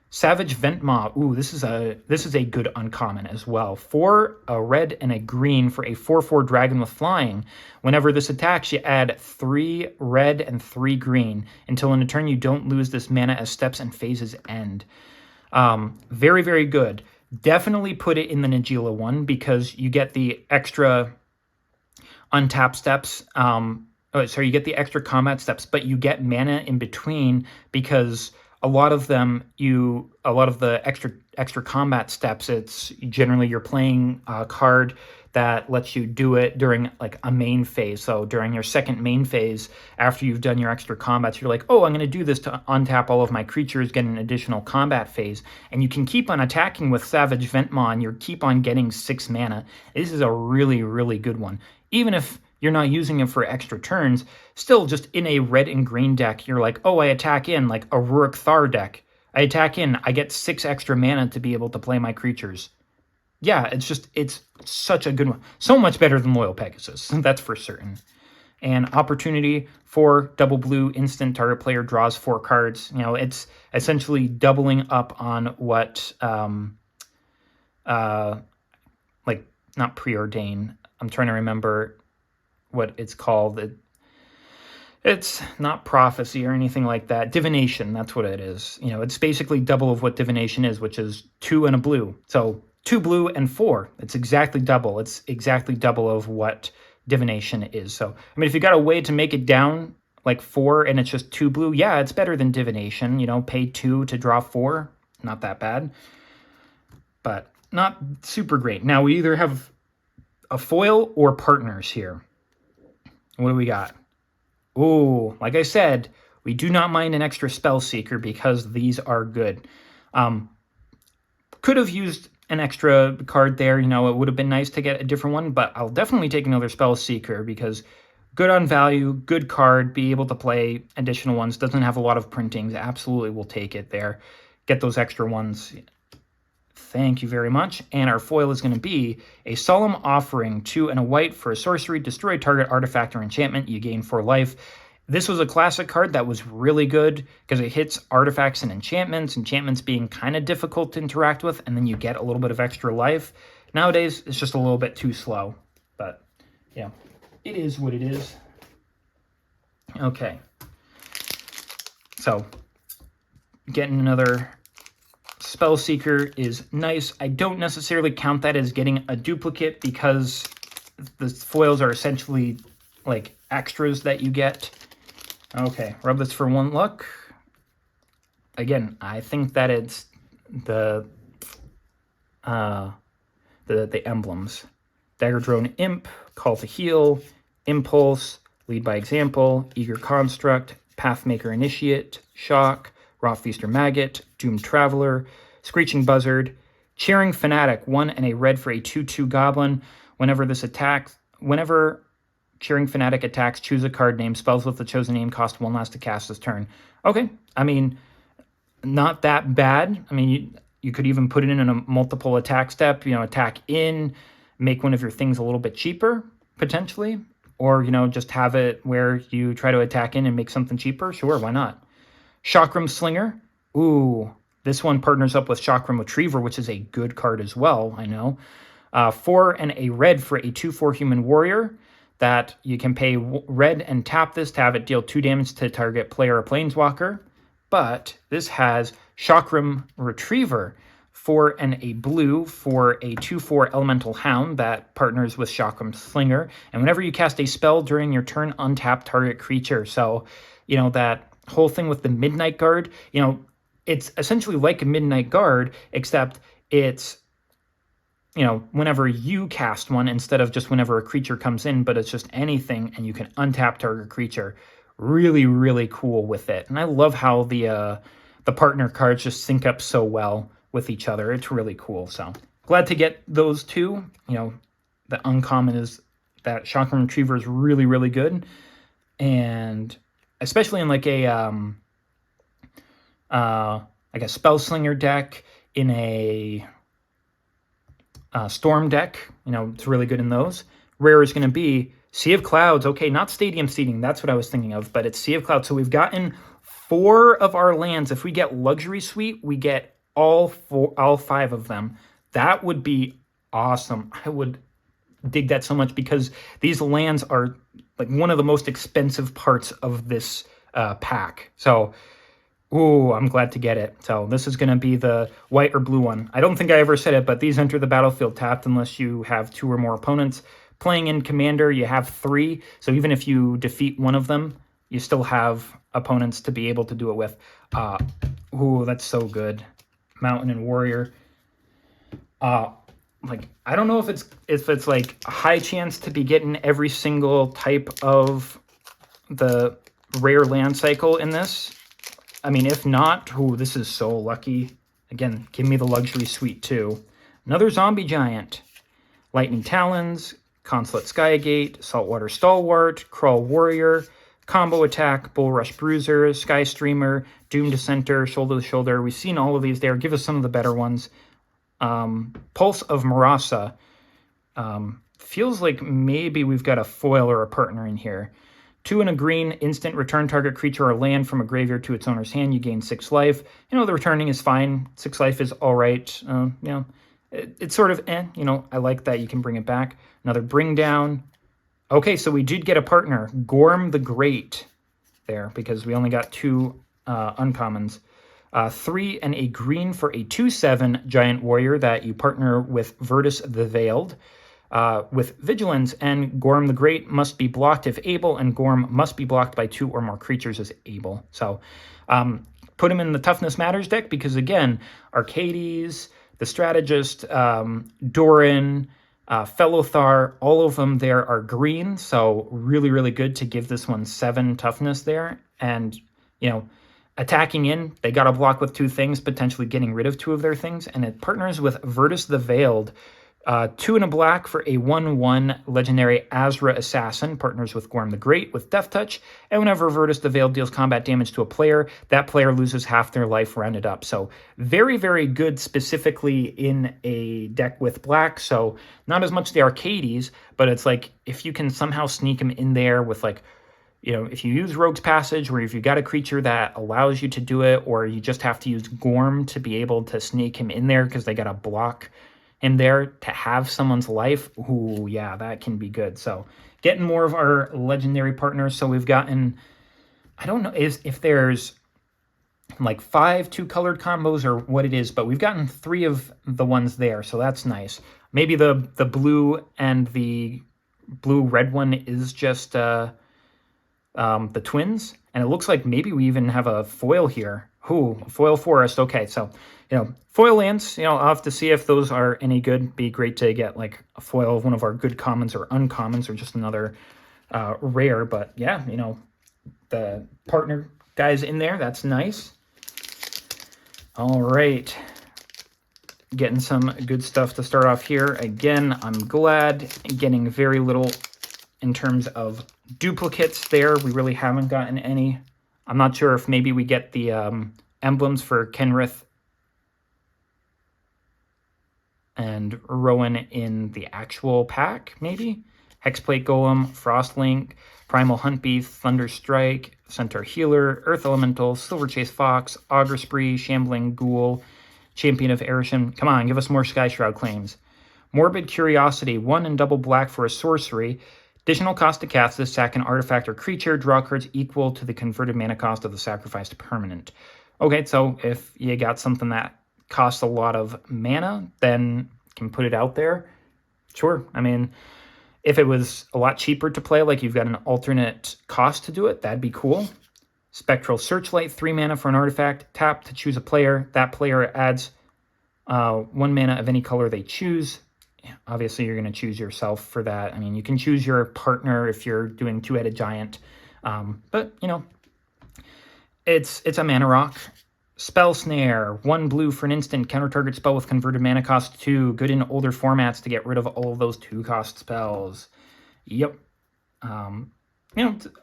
Speaker 1: Savage Ventmaw. Ooh, this is a good uncommon as well. 4, a red and a green for a 4/4 dragon with flying. Whenever this attacks, you add 3 red and 3 green. Until in a turn, you don't lose this mana as steps and phases end. Very, very good. Definitely put it in the Najeela one because you get the extra untap steps. You get the extra combat steps, but you get mana in between because a lot of the extra combat steps, it's generally you're playing a card that lets you do it during like a main phase. So during your second main phase, after you've done your extra combats, you're like, oh, I'm going to do this to untap all of my creatures, get an additional combat phase. And you can keep on attacking with Savage Ventmaw, and you keep on getting 6 mana. This is a really, really good one. Even if you're not using it for extra turns, still just in a red and green deck, you're like, oh, I attack in, like a Rurik Thar deck. I attack in, I get 6 extra mana to be able to play my creatures. Yeah, it's such a good one. So much better than Loyal Pegasus, that's for certain. And opportunity for double blue, instant target player draws 4 cards. You know, it's essentially doubling up on what, like, not preordain. I'm trying to remember what it's called. It's not prophecy or anything like that. Divination, that's what it is. You know, it's basically double of what divination is, which is 2 and a blue. So 2 blue and 4. It's exactly double. It's exactly double of what divination is. So, I mean, if you got a way to make it down like 4 and it's just 2 blue, yeah, it's better than divination. You know, pay 2 to draw 4. Not that bad. But not super great. Now, we either have a foil or partners here. What do we got? Oh, like I said, we do not mind an extra Spell Seeker because these are good. Could have used an extra card there. You know, it would have been nice to get a different one, but I'll definitely take another Spell Seeker because good on value, good card, be able to play additional ones, doesn't have a lot of printings. Absolutely will take it there. Get those extra ones. Thank you very much. And our foil is going to be a Solemn Offering, 2 and a white for a sorcery. Destroy target artifact or enchantment. You gain 4 life. This was a classic card that was really good because it hits artifacts and enchantments being kind of difficult to interact with, and then you get a little bit of extra life. Nowadays, it's just a little bit too slow, but yeah, it is what it is. Okay, so getting another Spellseeker is nice. I don't necessarily count that as getting a duplicate because the foils are essentially like extras that you get. Okay, rub this for 1 luck. Again, I think that it's the emblems. Dagger Drone Imp, Call to Heal, Impulse, Lead by Example, Eager Construct, Pathmaker Initiate, Shock, Rotfeaster Maggot, Doomed Traveler, Screeching Buzzard, Cheering Fanatic, 1 and a red for a 2/2 Goblin. Whenever Cheering Fanatic attacks, choose a card name. Spells with the chosen name cost 1 less to cast this turn. Okay, I mean, not that bad. I mean, you could even put it in a multiple attack step, attack in, make one of your things a little bit cheaper, potentially. Or, just have it where you try to attack in and make something cheaper. Sure, why not? Chakram Slinger. Ooh, this one partners up with Chakram Retriever, which is a good card as well, I know. 4 and a red for a 2/4 Human Warrior that you can pay red and tap this to have it deal 2 damage to target player or planeswalker. But this has Chakram Retriever, 4 and a blue for a 2/4 Elemental Hound that partners with Chakram Slinger. And whenever you cast a spell during your turn, untap target creature. So, that whole thing with the Midnight Guard, it's essentially like a Midnight Guard, except it's, whenever you cast one instead of just whenever a creature comes in, but it's just anything and you can untap target creature. Really, really cool with it. And I love how the partner cards just sync up so well with each other. It's really cool. So glad to get those two. The uncommon is that Chakram Retriever is really, really good. And especially in like a Spellslinger deck, in a Storm deck, it's really good in those. Rare is going to be Sea of Clouds. Okay, not Stadium Seeding. That's what I was thinking of, but it's Sea of Clouds. So we've gotten 4 of our lands. If we get Luxury Suite, we get all 5 of them. That would be awesome. I would dig that so much because these lands are like one of the most expensive parts of this pack. So, I'm glad to get it. So this is going to be the white or blue one. I don't think I ever said it, but these enter the battlefield tapped unless you have 2 or more opponents. Playing in Commander, you have 3. So even if you defeat one of them, you still have opponents to be able to do it with. That's so good. Mountain and Warrior. I don't know if it's like a high chance to be getting every single type of the rare land cycle in this. I mean, if not, this is so lucky. Again, give me the Luxury Suite too. Another Zombie Giant. Lightning Talons, Consulate Skygate, Saltwater Stalwart, Crawl Warrior, Combo Attack, Bull Rush Bruiser, Sky Streamer, Doom Dissenter, Shoulder to Shoulder. We've seen all of these there. Give us some of the better ones. Pulse of Marasa. Feels like maybe we've got a foil or a partner in here. 2 and a green, instant return target creature or land from a graveyard to its owner's hand. You gain 6 life. The returning is fine. 6 life is all right. It's sort of I like that you can bring it back. Another Bring Down. Okay, so we did get a partner. Gorm the Great there because we only got 2 uncommons. 3 and a green for a 2/7 Giant Warrior that you partner with Virtus the Veiled. With Vigilance, and Gorm the Great must be blocked if able, and Gorm must be blocked by 2 or more creatures as able. So put him in the Toughness Matters deck because, again, Arcades, the Strategist, Doran, Fellothar, all of them there are green, so really, really good to give this one 7 toughness there. And, attacking in, they got a block with 2 things, potentially getting rid of 2 of their things, and it partners with Virtus the Veiled. 2 and a black for a 1/1 legendary Azra Assassin, partners with Gorm the Great with Death Touch, and whenever Virtus the Veiled deals combat damage to a player, that player loses half their life rounded up. So very, very good specifically in a deck with black. So not as much the Arcades, but it's like if you can somehow sneak him in there with if you use Rogue's Passage, or if you got a creature that allows you to do it, or you just have to use Gorm to be able to sneak him in there because they got to block him there to have someone's life, ooh, yeah, that can be good. So getting more of our legendary partners. So we've gotten, I don't know if there's like 5 2-colored combos or what it is, but we've gotten 3 of the ones there, so that's nice. Maybe the blue and the blue-red one is just the twins, and it looks like maybe we even have a foil here. Ooh, foil forest. Okay, so foil lands. I'll have to see if those are any good. Be great to get like a foil of one of our good commons or uncommons, or just another rare. But yeah, the partner guys in there, that's nice. All right, getting some good stuff to start off here. Again, I'm glad getting very little in terms of duplicates there. We really haven't gotten any. I'm not sure if maybe we get the emblems for Kenrith and Rowan in the actual pack, maybe. Hexplate Golem, Frostlink, Primal Huntbeast, Thunder Strike, Centaur Healer, Earth Elemental, Silver Chase Fox, Augur Spree, Shambling Ghoul, Champion of Erishan. Come on, give us more Sky Shroud claims. Morbid Curiosity, 1 and double black for a sorcery. Additional cost to cast this, sack an artifact or creature, draw cards equal to the converted mana cost of the sacrificed permanent. Okay, so if you got something that costs a lot of mana, then you can put it out there. Sure, I mean, if it was a lot cheaper to play, like you've got an alternate cost to do it, that'd be cool. Spectral Searchlight, 3 mana for an artifact. Tap to choose a player. That player adds 1 mana of any color they choose. Obviously, you're going to choose yourself for that. I mean, you can choose your partner if you're doing Two-Headed Giant. But, it's a mana rock. Spell Snare, 1 blue for an instant. Counter target spell with converted mana cost 2. Good in older formats to get rid of all of those 2-cost spells. Yep.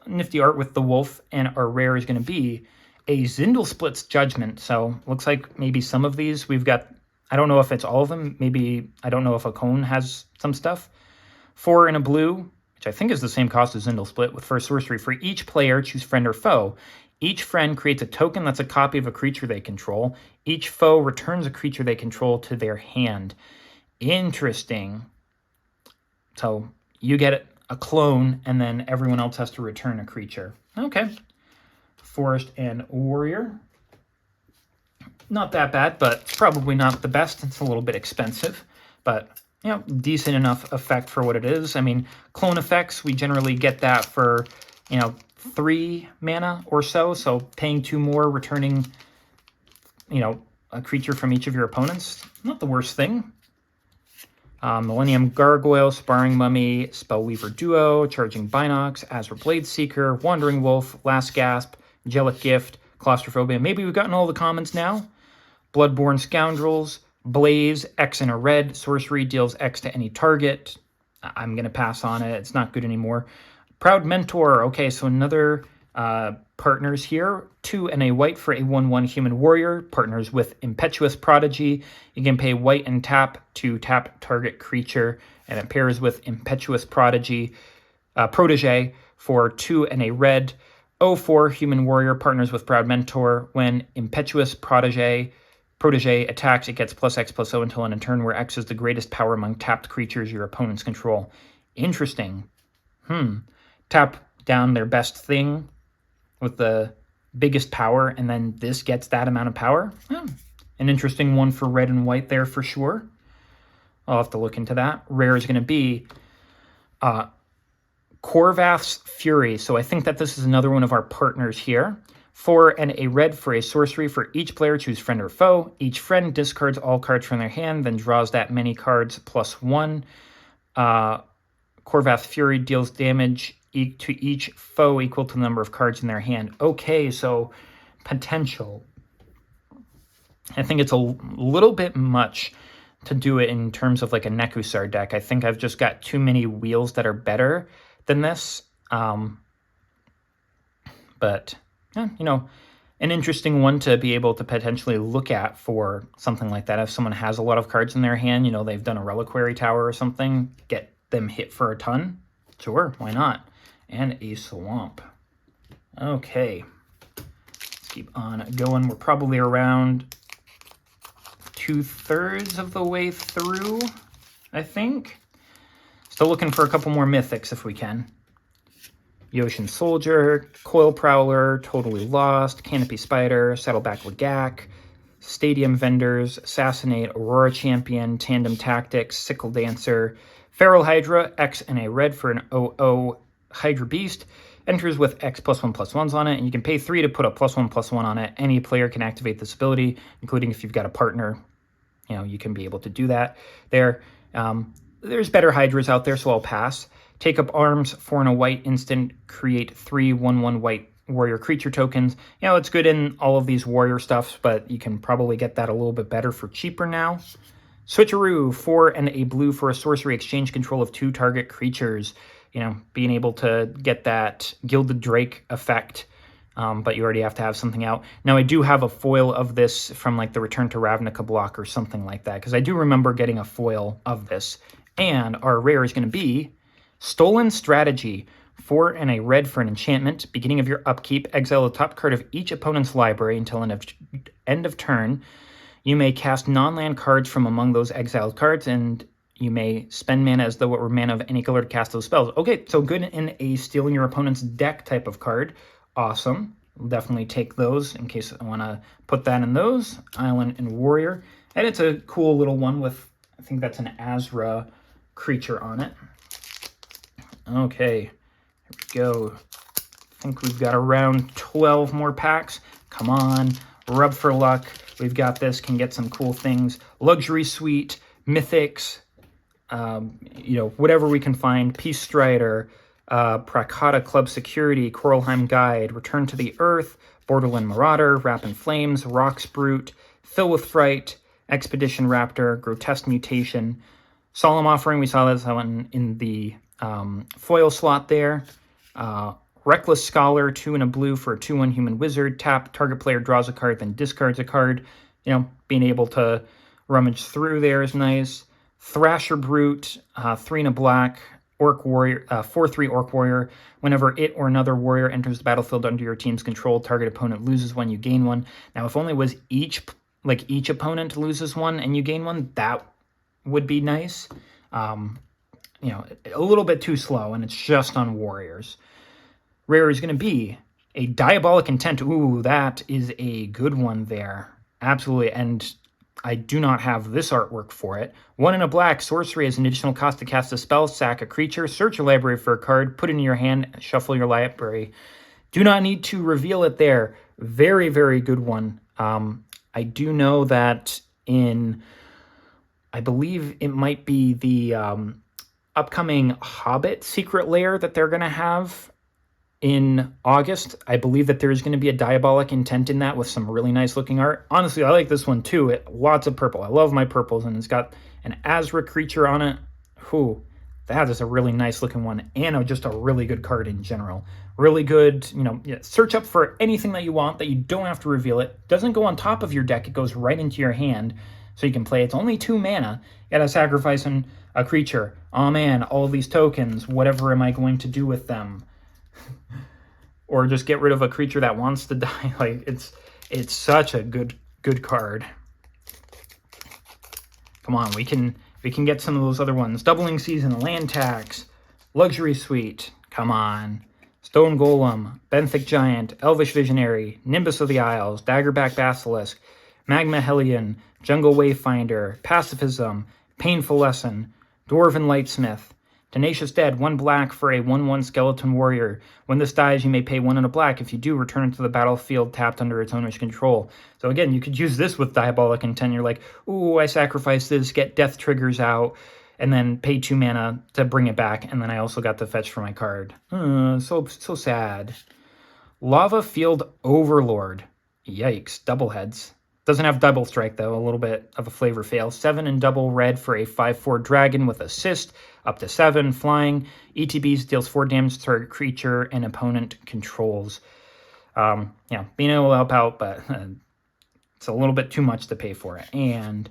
Speaker 1: Nifty art with the wolf, and our rare is going to be a Zindlesplit's Judgment. So looks like maybe some of these we've got. I don't know if it's all of them. Maybe, I don't know if a cone has some stuff. 4 and a blue, which I think is the same cost as Zindlesplit, with first sorcery. For each player, choose friend or foe. Each friend creates a token that's a copy of a creature they control. Each foe returns a creature they control to their hand. Interesting. So you get a clone, and then everyone else has to return a creature. Okay. Forest and Warrior. Not that bad, but it's probably not the best. It's a little bit expensive, but decent enough effect for what it is. I mean, clone effects, we generally get that for 3 mana or so. So paying 2 more, returning a creature from each of your opponents, not the worst thing. Millennium Gargoyle, Sparring Mummy, Spellweaver Duo, Charging Binox, Azure Blade Seeker, Wandering Wolf, Last Gasp, Angelic Gift, Claustrophobia. Maybe we've gotten all the commons now. Bloodborne Scoundrels, Blaze, X in a red. Sorcery deals X to any target. I'm going to pass on it. It's not good anymore. Proud Mentor. Okay, so another partners here. 2 and a white for a 1/1 human warrior. Partners with Impetuous Prodigy. You can pay white and tap to tap target creature, and it pairs with Impetuous Protege for 2 and a red. 0/4 human warrior, partners with Proud Mentor. When Impetuous Protege attacks, it gets +X/+0 until end of turn, where X is the greatest power among tapped creatures your opponents control. Interesting. Tap down their best thing with the biggest power, and then this gets that amount of power. An interesting one for red and white there for sure. I'll have to look into that. Rare is going to be Korvath's Fury. So I think that this is another one of our partners here. 4 and a red for a sorcery. For each player, choose friend or foe. Each friend discards all cards from their hand, then draws that many cards +1. Korvath's Fury deals damage to each foe equal to the number of cards in their hand. Okay, so potential. I think it's a little bit much to do it in terms of like a Nekusar deck. I think I've just got too many wheels that are better than this. But, an interesting one to be able to potentially look at for something like that. If someone has a lot of cards in their hand, they've done a Reliquary Tower or something, get them hit for a ton. Sure, why not? And a Swamp. Okay. Let's keep on going. We're probably around 2/3 of the way through, I think. Still looking for a couple more mythics if we can. Yotian Soldier, Coil Prowler, Totally Lost, Canopy Spider, Saddleback Lagak, Stadium Vendors, Assassinate, Aurora Champion, Tandem Tactics, Sickle Dancer, Feral Hydra, X and a red for an 0/0 Hydra Beast. Enters with X +1/+1s on it, and you can pay 3 to put a +1/+1 on it. Any player can activate this ability, including if you've got a partner. You know, you can be able to do that there. There's better Hydras out there, so I'll pass. Take up arms, 4 and a white instant, create 3 1/1 white warrior creature tokens. You know, it's good in all of these warrior stuffs, but you can probably get that a little bit better for cheaper now. Switcheroo, 4 and a blue for a sorcery, exchange control of 2 target creatures. You know, being able to get that Gilded Drake effect, but you already have to have something out. Now, I do have a foil of this from like the Return to Ravnica block or something like that, because I do remember getting a foil of this. And our rare is going to be Stolen Strategy, 4 and a red for an enchantment. Beginning of your upkeep, exile the top card of each opponent's library until end of turn. You may cast non-land cards from among those exiled cards, and you may spend mana as though it were mana of any color to cast those spells. Okay, so good in a stealing your opponent's deck type of card. Awesome. We'll definitely take those in case I want to put that in those. Island and Warrior. And it's a cool little one with, I think that's an Azra creature on it. Okay, here we go. I think we've got around 12 more packs. Come on, rub for luck. We've got this, can get some cool things. Luxury Suite, Mythics, you know, whatever we can find. Peace Strider, Prakata Club Security, Coralheim Guide, Return to the Earth, Borderland Marauder, Wrap in Flames, Rock's Brute, Fill with Fright, Expedition Raptor, Grotesque Mutation, Solemn Offering. We saw this one in the foil slot there. Reckless Scholar, 2 and a blue for a 2/1 human wizard. Tap, target player draws a card, then discards a card. You know, being able to rummage through there is nice. Thrasher Brute, 3 and a black, Orc Warrior, 4/3 Orc Warrior. Whenever it or another warrior enters the battlefield under your team's control, target opponent loses 1, you gain 1. Now, if only was each opponent loses 1 and you gain 1, that would be nice. You know, a little bit too slow, and it's just on warriors. Rare is going to be a Diabolic Intent. Ooh, that is a good one there. Absolutely, and I do not have this artwork for it. 1 and a black, sorcery has an additional cost to cast a spell, sack a creature, search your library for a card, put it in your hand, shuffle your library. Do not need to reveal it there. Very, very good one. I do know that in, I believe it might be the upcoming Hobbit Secret Lair that they're going to have in August. I believe that there's going to be a Diabolic Intent in that with some really nice looking art. Honestly, I like this one too. Lots of purple. I love my purples, and it's got an Azra creature on it. Whew, that is a really nice looking one, and just a really good card in general. Really good, you know, search up for anything that you want that you don't have to reveal it. Doesn't go on top of your deck, it goes right into your hand, so you can play. It's only 2 mana. You gotta sacrifice a creature. Oh man, all these tokens, whatever am I going to do with them? Or just get rid of a creature that wants to die. Like, it's such a good card. Come on, we can get some of those other ones. Doubling Season, Land Tax, Luxury Suite. Come on. Stone Golem, Benthic Giant, Elvish Visionary, Nimbus of the Isles, Daggerback Basilisk, Magma Hellion, Jungle Wayfinder, Pacifism, Painful Lesson, Dwarven Lightsmith, Tenacious Dead, 1 black for a 1/1 Skeleton Warrior. When this dies, you may pay 1 and a black. If you do, return it to the battlefield tapped under its owner's control. So again, you could use this with Diabolic Intent. You're like, ooh, I sacrifice this, get death triggers out, and then pay 2 mana to bring it back, and then I also got to fetch for my card. So sad. Lava Field Overlord. Yikes, double heads. Doesn't have double strike, though. A little bit of a flavor fail. 7 and double red for a 5/4 dragon with assist. Up to 7, flying. ETBs deals 4 damage to target creature and opponent controls. Yeah, being able to help out, but it's a little bit too much to pay for it. And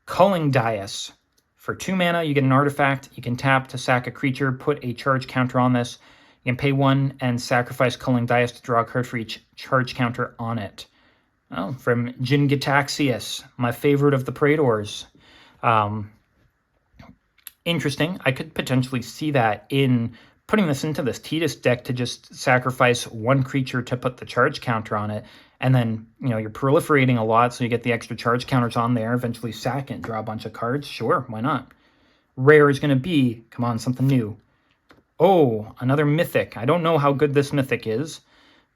Speaker 1: Culling Dais. For 2 mana, you get an artifact. You can tap to sack a creature, put a charge counter on this. You can pay 1 and sacrifice Culling Dice to draw a card for each charge counter on it. Oh, from Jingataxius, my favorite of the Praetors. Interesting. I could potentially see that in putting this into this Tidus deck to just sacrifice 1 creature to put the charge counter on it. And then, you're proliferating a lot, so you get the extra charge counters on there, eventually sack it and draw a bunch of cards. Sure, why not? Rare is going to be, come on, something new. Oh, another mythic. I don't know how good this mythic is.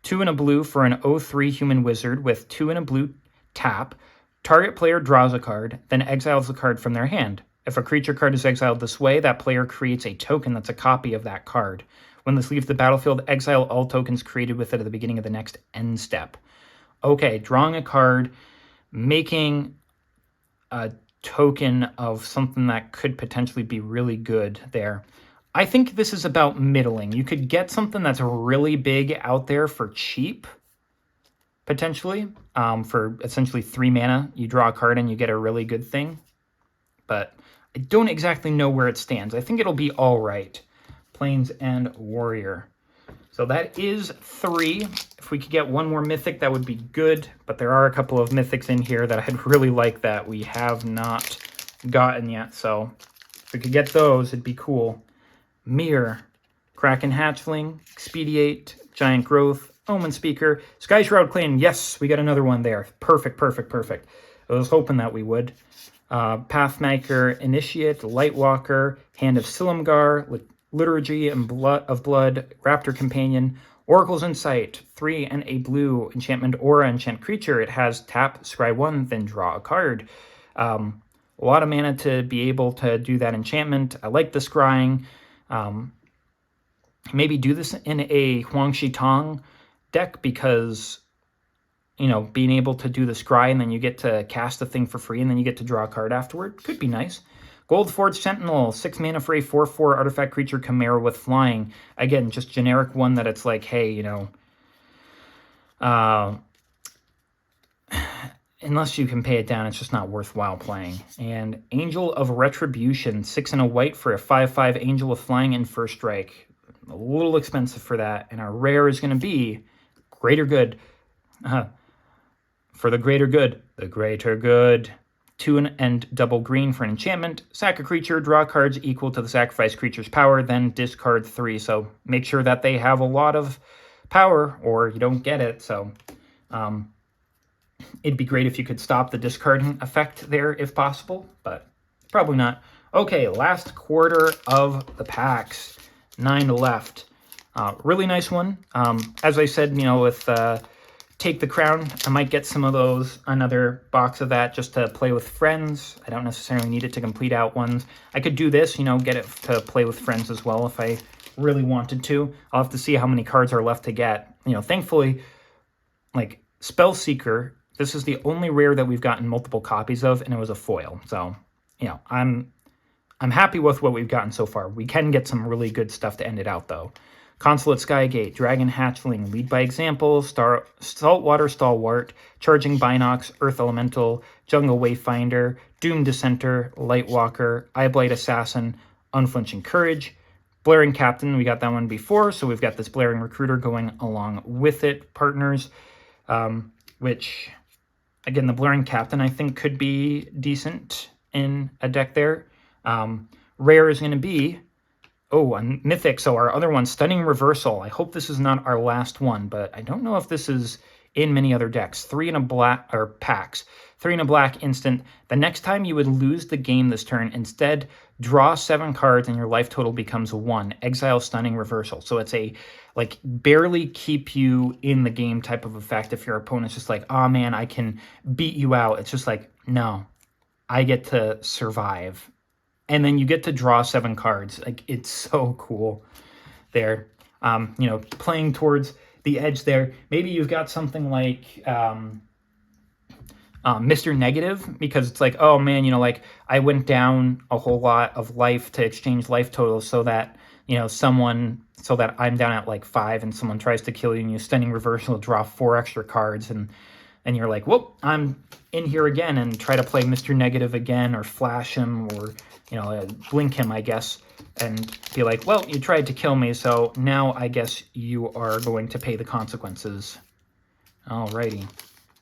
Speaker 1: 2 and a blue for an 0/3 human wizard with 2 and a blue tap. Target player draws a card, then exiles the card from their hand. If a creature card is exiled this way, that player creates a token that's a copy of that card. When this leaves the battlefield, exile all tokens created with it at the beginning of the next end step. Okay, drawing a card, making a token of something that could potentially be really good there. I think this is about middling. You could get something that's really big out there for cheap, potentially. For essentially 3 mana, you draw a card and you get a really good thing. But I don't exactly know where it stands. I think it'll be all right. Plains and Warrior. So that is 3. If we could get 1 more Mythic, that would be good. But there are a couple of Mythics in here that I'd really like that we have not gotten yet. So if we could get those, it'd be cool. Mirror, Kraken Hatchling, Expediate, Giant Growth, Omen Speaker, Sky Shroud Clan. Yes, we got another one there. Perfect, perfect, perfect. I was hoping that we would. Pathmaker, Initiate, Lightwalker, Hand of Silumgar, Liturgy and of Blood, Raptor Companion, Oracle's Insight, 3 and a blue, enchantment aura, enchant creature. It has tap, scry 1, then draw a card. A lot of mana to be able to do that enchantment. I like the scrying. Maybe do this in a Huang Shi Tong deck because, being able to do the scry and then you get to cast the thing for free and then you get to draw a card afterward could be nice. Goldforge Sentinel, 6 mana for a 4/4 artifact creature chimera with flying. Again, just generic one that it's like, hey, unless you can pay it down, it's just not worthwhile playing. And Angel of Retribution, 6 and a white for a 5/5 angel with flying and first strike. A little expensive for that. And our rare is going to be Greater Good. For the greater good, the greater good. 2 and double green for an enchantment. Sack a creature, draw cards equal to the sacrifice creature's power, then discard 3. So make sure that they have a lot of power or you don't get it. So it'd be great if you could stop the discarding effect there if possible, but probably not. Okay, last quarter of the packs. 9 left. Really nice one. As I said, with Take the Crown, I might get some of those, another box of that just to play with friends. I don't necessarily need it to complete out ones. I could do this, get it to play with friends as well if I really wanted to. I'll have to see how many cards are left to get. Thankfully, like Spellseeker, this is the only rare that we've gotten multiple copies of, and it was a foil. So, I'm happy with what we've gotten so far. We can get some really good stuff to end it out, though. Consulate Skygate, Dragon Hatchling, Lead by Example, Saltwater Stalwart, Charging Binox, Earth Elemental, Jungle Wayfinder, Doom Dissenter, Lightwalker, Eyeblight Assassin, Unflinching Courage, Blaring Captain. We got that one before, so we've got this Blaring Recruiter going along with it, partners, which, again, the Blaring Captain I think could be decent in a deck there. Rare is going to be... Oh, and Mythic, so our other one, Stunning Reversal. I hope this is not our last one, but I don't know if this is in many other decks. 3 in a black, or packs. 3 in a black instant. The next time you would lose the game this turn, instead, draw 7 cards and your life total becomes 1. Exile Stunning Reversal. So it's a, barely keep you in the game type of effect if your opponent's just like, oh man, I can beat you out. It's just like, no, I get to survive. And then you get to draw 7 cards. It's so cool there. Playing towards the edge there. Maybe you've got something like Mr. Negative, because it's like, oh man, I went down a whole lot of life to exchange life totals so that, so that I'm down at 5 and someone tries to kill you and you Stunning Reversal, draw 4 extra cards. And and you're like, whoop, I'm in here again, and try to play Mr. Negative again, or flash him, or, you know, blink him, I guess, and be like, well, you tried to kill me, so now I guess you are going to pay the consequences. Alrighty.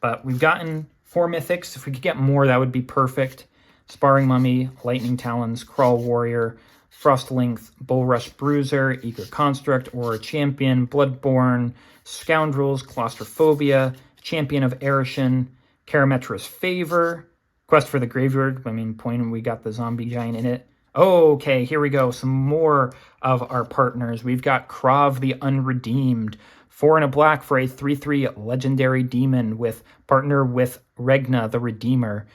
Speaker 1: But we've gotten 4 mythics. If we could get more, that would be perfect. Sparring Mummy, Lightning Talons, Crawl Warrior, Frost Length, Bullrush Bruiser, Eager Construct, Aura Champion, Bloodborne, Scoundrels, Claustrophobia, Champion of Erishin, Karametra's Favor, Quest for the Graveyard. I mean, point, we got the Zombie Giant in it. Okay, here we go. Some more of our partners. We've got Krav the Unredeemed. 4 and a black for a 3/3 Legendary Demon with partner with Regna the Redeemer.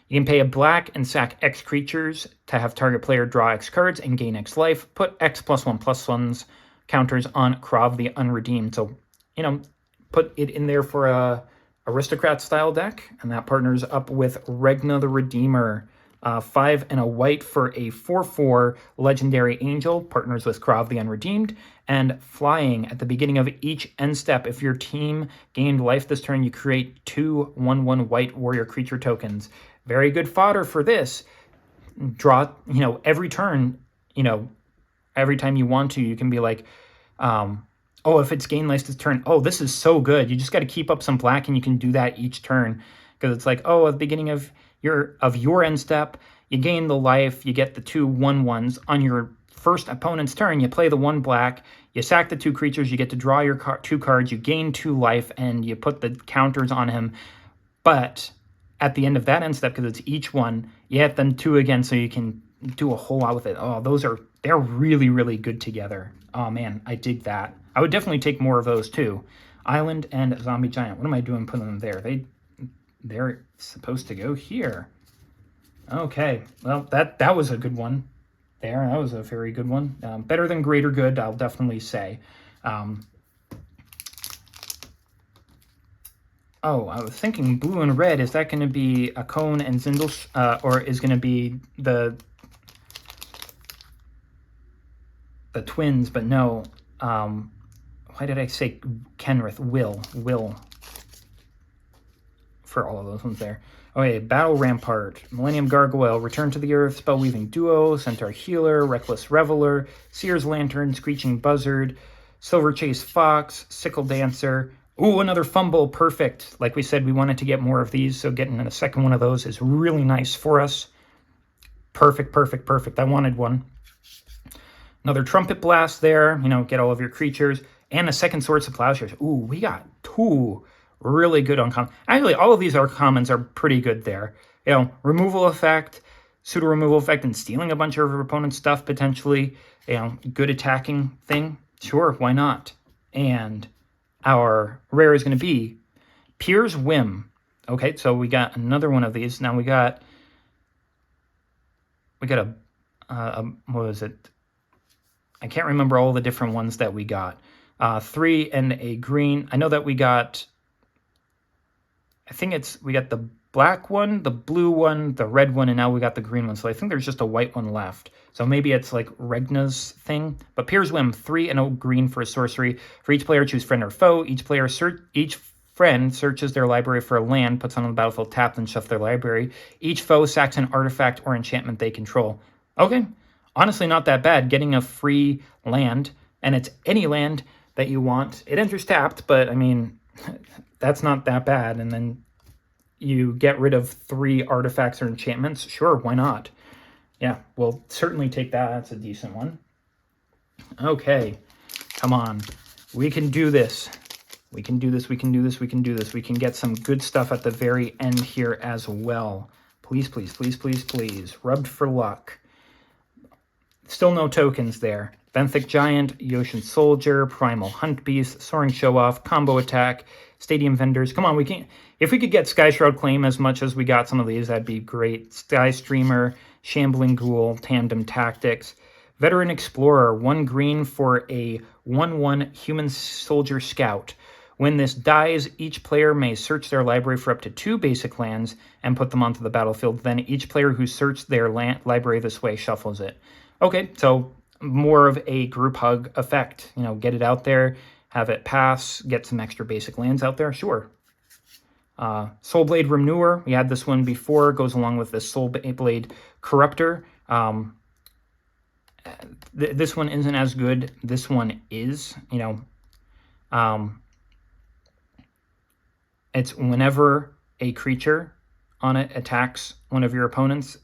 Speaker 1: You can pay a black and sack X creatures to have target player draw X cards and gain X life. Put X +1/+1s counters on Krav the Unredeemed. So, you know, put it in there for a Aristocrat style deck, and that partners up with Regna the Redeemer. 5 and a white for a 4/4 Legendary Angel, partners with Krav the Unredeemed, and flying at the beginning of each end step. If your team gained life this turn, you create 2 1/1 white warrior creature tokens. Very good fodder for this. Draw, you know, every turn, you know, every time you want to, you can be like, oh, if it's gain life this turn, oh, this is so good. You just got to keep up some black, and you can do that each turn. Because it's like, oh, at the beginning of your end step, you gain the life, you get the 2 1/1s. On your first opponent's turn, you play the 1 black, you sack the 2 creatures, you get to draw your 2 cards, you gain 2 life, and you put the counters on him. But at the end of that end step, because it's each one, you hit them 2 again, so you can do a whole lot with it. Oh, they're really, really good together. Oh man, I dig that. I would definitely take more of those too. Island and Zombie Giant. What am I doing putting them there? They're supposed to go here. Okay, well, that was a good one there. That was a very good one. Better than Greater Good, I'll definitely say. Oh, I was thinking blue and red. Is that going to be a Cone and Zindel, or is going to be the twins? But no. Why did I say Kenrith? Will for all of those ones there. Okay, Battle Rampart, Millennium Gargoyle, Return to the Earth, Spellweaving Duo, Centaur Healer, Reckless Reveler, Seer's Lantern, Screeching Buzzard, Silver Chase Fox, Sickle Dancer. Ooh, another fumble, perfect. Like we said, we wanted to get more of these, so getting a second one of those is really nice for us. Perfect, perfect, perfect. I wanted one. Another Trumpet Blast there, you know, get all of your creatures, and a second Swords to Plowshares. Ooh, we got 2 really good uncommon. Actually, all of these uncommons are pretty good there. You know, removal effect, pseudo removal effect, and stealing a bunch of your opponent's stuff potentially. You know, good attacking thing. Sure, why not? And our rare is going to be Pier's Whim. Okay, so we got another one of these. Now we got a what was it? I can't remember all the different ones that we got. 3 and a green. I know that we got, we got the black one, the blue one, the red one, and now we got the green one. So I think there's just a white one left. So maybe it's like Regna's thing. But Pier's Whim, 3 and a green for a sorcery. For each player, choose friend or foe. Each friend searches their library for a land, puts on the battlefield tapped, and shuffles their library. Each foe sacks an artifact or enchantment they control. Okay, honestly not that bad. Getting a free land, and it's any land that you want. It enters tapped, but I mean, that's not that bad. And then you get rid of 3 artifacts or enchantments. Sure, why not? Yeah, we'll certainly take that. That's a decent one. Okay, come on. We can do this. We can do this, we can do this, we can do this. We can get some good stuff at the very end here as well. Please, please, please, please, please. Rubbed for luck. Still no tokens there. Benthic Giant, Yotian Soldier, Primal Hunt Beast, Soaring Show-Off, Combo Attack, Stadium Vendors. Come on, we can. If we could get Sky Shroud Claim as much as we got some of these, that'd be great. Sky Streamer, Shambling Ghoul, Tandem Tactics, Veteran Explorer, 1 green for a 1/1 Human Soldier Scout. When this dies, each player may search their library for up to 2 basic lands and put them onto the battlefield. Then each player who searched their library this way shuffles it. Okay, so more of a group hug effect. You know, get it out there, have it pass, get some extra basic lands out there. Sure. Soulblade Renewer, we had this one before, goes along with this Soulblade Corruptor. This one isn't as good. This one is, it's whenever a creature on it attacks one of your opponents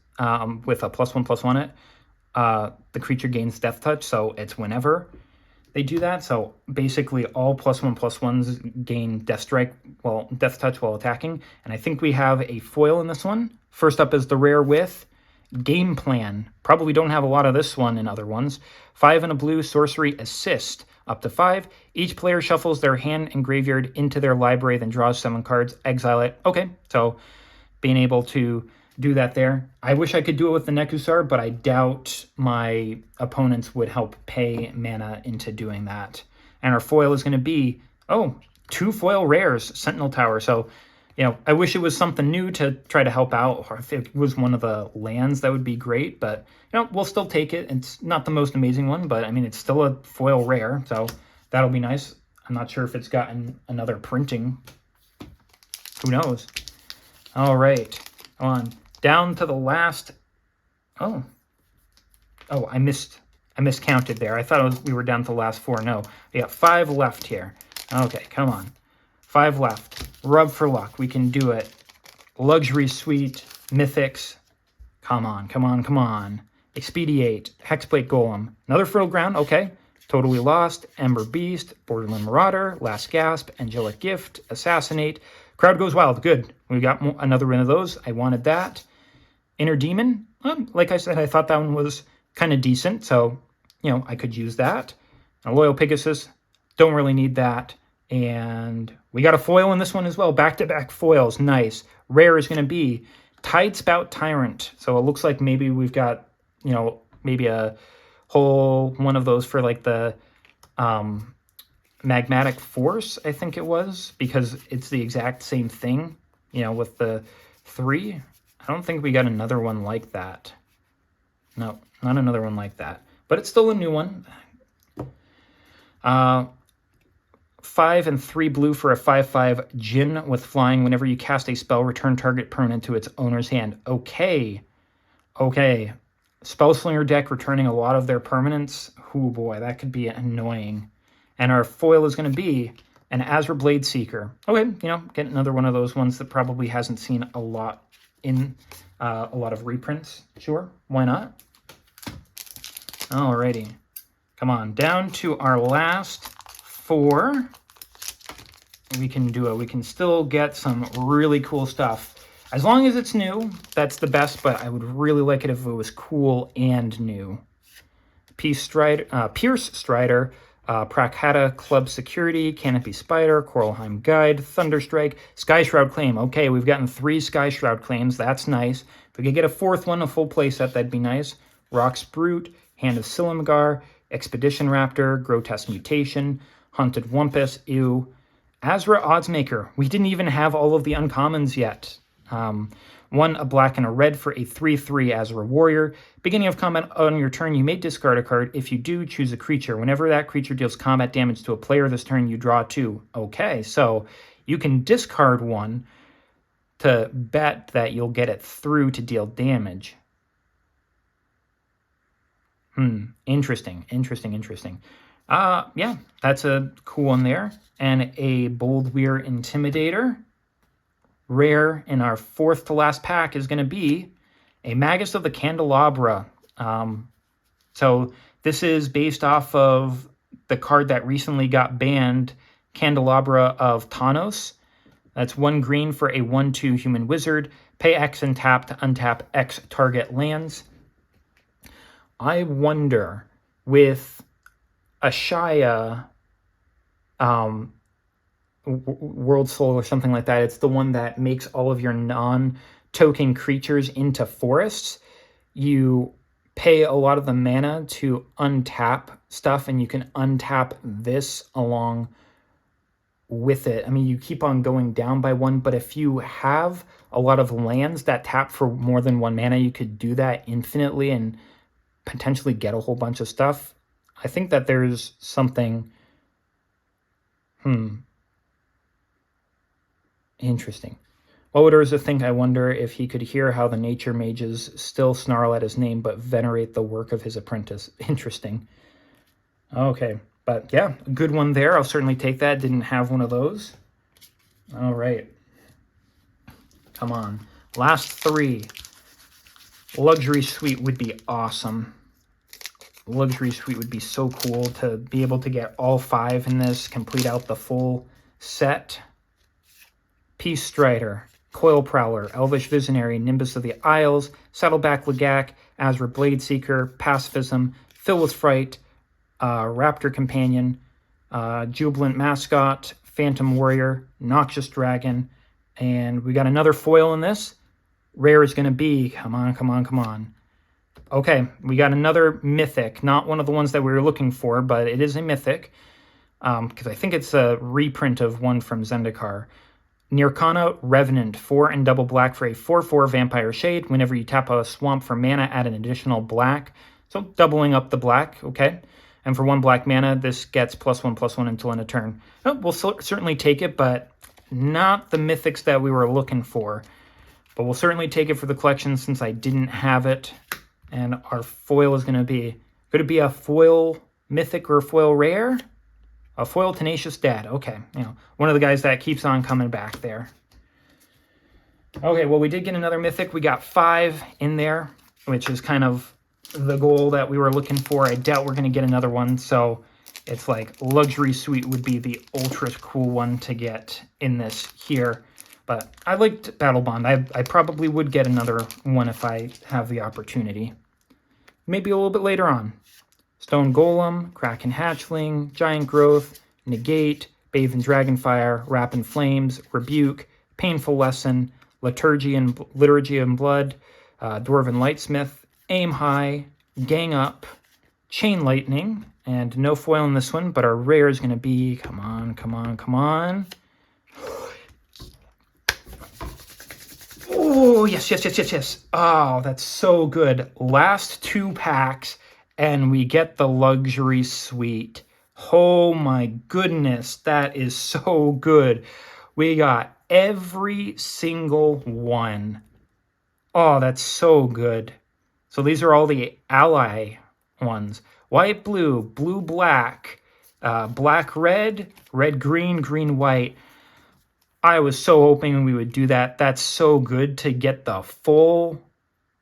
Speaker 1: with a +1/+1 on it, the creature gains Death Touch, so it's whenever they do that. So basically all +1/+1s gain Death Touch while attacking. And I think we have a foil in this one. First up is the rare with Game Plan. Probably don't have a lot of this one in other ones. 5 and a blue, sorcery assist, up to 5. Each player shuffles their hand and graveyard into their library, then draws 7 cards, exile it. Okay, so being able to do that there. I wish I could do it with the Nekusar, but I doubt my opponents would help pay mana into doing that. And our foil is going to be, 2 foil rares, Sentinel Tower. So, I wish it was something new to try to help out, or if it was one of the lands, that would be great. But, we'll still take it. It's not the most amazing one, but, it's still a foil rare, so that'll be nice. I'm not sure if it's gotten another printing. Who knows? All right, on. Down to the last. I miscounted there. I thought we were down to the last 4. No, we got 5 left here. Okay, come on. 5 left. Rub for luck. We can do it. Luxury Suite, Mythics. Come on, come on, come on. Expediate, Hexplate Golem. Another Fertile Ground, okay. Totally Lost, Ember Beast, Borderland Marauder, Last Gasp, Angelic Gift, Assassinate. Crowd Goes Wild, good. We got another one of those. I wanted that. Inner Demon, like I said, I thought that one was kind of decent, so, I could use that. A Loyal Pegasus, don't really need that. And we got a foil in this one as well. Back-to-back foils, nice. Rare is going to be Tidespout Tyrant. So it looks like maybe we've got, maybe a whole one of those for like the Magmatic Force, I think it was, because it's the exact same thing, with the 3. I don't think we got another one like that. No, not another one like that. But it's still a new one. 5 and 3 blue for a 5/5 Djinn with flying. Whenever you cast a spell, return target permanent to its owner's hand. Okay. Spellslinger deck returning a lot of their permanents. Oh boy, that could be annoying. And our foil is going to be an Azure Blade Seeker. Okay, get another one of those ones that probably hasn't seen a lot in a lot of reprints. Sure, why not? Alrighty. Come on, down to our last 4. We can do it. We can still get some really cool stuff. As long as it's new, that's the best, but I would really like it if it was cool and new. Pierce Strider, Prakhata Club Security, Canopy Spider, Coralheim Guide, Thunderstrike, Sky Shroud Claim. Okay, we've gotten 3 Sky Shroud Claims. That's nice. If we could get a 4th one, a full playset, that'd be nice. Rock's Brute, Hand of Silumgar, Expedition Raptor, Grotesque Mutation, Hunted Wumpus, ew. Azra Oddsmaker. We didn't even have all of the uncommons yet. 1, a black and a red for a 3/3 Azra Warrior. Beginning of combat on your turn, you may discard a card. If you do, choose a creature. Whenever that creature deals combat damage to a player this turn, you draw 2. Okay, so you can discard 1 to bet that you'll get it through to deal damage. Interesting. Yeah, that's a cool one there. And a Bold Weir Intimidator. Rare in our 4th to last pack is going to be a Magus of the Candelabra. So this is based off of the card that recently got banned, Candelabra of Thanos. That's 1 green for a 1/2 human wizard. Pay X and tap to untap X target lands. I wonder, with Ashaya, World Soul or something like that, it's the one that makes all of your non-token creatures into forests. You pay a lot of the mana to untap stuff, and you can untap this along with it. You keep on going down by 1, but if you have a lot of lands that tap for more than 1 mana, you could do that infinitely and potentially get a whole bunch of stuff. I think that there's something Interesting. What would Urza think? I wonder if he could hear how the nature mages still snarl at his name but venerate the work of his apprentice. Interesting. Okay, but yeah, a good one there. I'll certainly take that. Didn't have one of those. All right. Come on. Last 3. Luxury Suite would be awesome. Luxury Suite would be so cool to be able to get all 5 in this, complete out the full set. Peace Strider, Coil Prowler, Elvish Visionary, Nimbus of the Isles, Saddleback Lagak, Azra Bladeseeker, Pacifism, Fill with Fright, Raptor Companion, Jubilant Mascot, Phantom Warrior, Noxious Dragon, and we got another foil in this. Rare is going to be, come on, come on, come on. Okay, we got another Mythic, not one of the ones that we were looking for, but it is a Mythic, because I think it's a reprint of one from Zendikar. Nirkana Revenant, 4 and double black for a 4/4 Vampire Shade. Whenever you tap a swamp for mana, add an additional black. So doubling up the black, okay? And for 1 black mana, this gets +1/+1 until end of turn. Oh, we'll certainly take it, but not the Mythics that we were looking for. But we'll certainly take it for the collection since I didn't have it. And our foil is going to be, could it be a foil Mythic or a foil Rare? A foil Tenacious Dad. Okay, one of the guys that keeps on coming back there. Okay, well, we did get another Mythic. We got 5 in there, which is kind of the goal that we were looking for. I doubt we're going to get another one, so it's like Luxury Suite would be the ultra cool one to get in this here. But I liked Battlebond. I probably would get another one if I have the opportunity. Maybe a little bit later on. Stone Golem, Kraken Hatchling, Giant Growth, Negate, Bathe in Dragonfire, Wrap in Flames, Rebuke, Painful Lesson, Liturgy and Blood, Dwarven Lightsmith, Aim High, Gang Up, Chain Lightning, and no foil in this one, but our rare is going to be, come on, come on, come on. Oh, yes, yes, yes, yes, yes. Oh, that's so good. Last 2 packs. And we get the Luxury Suite. Oh my goodness, that is so good. We got every single one. Oh, that's so good. So these are all the ally ones. White, blue, blue, black, black, red, red, green, green, white. I was so hoping we would do that. That's so good to get the full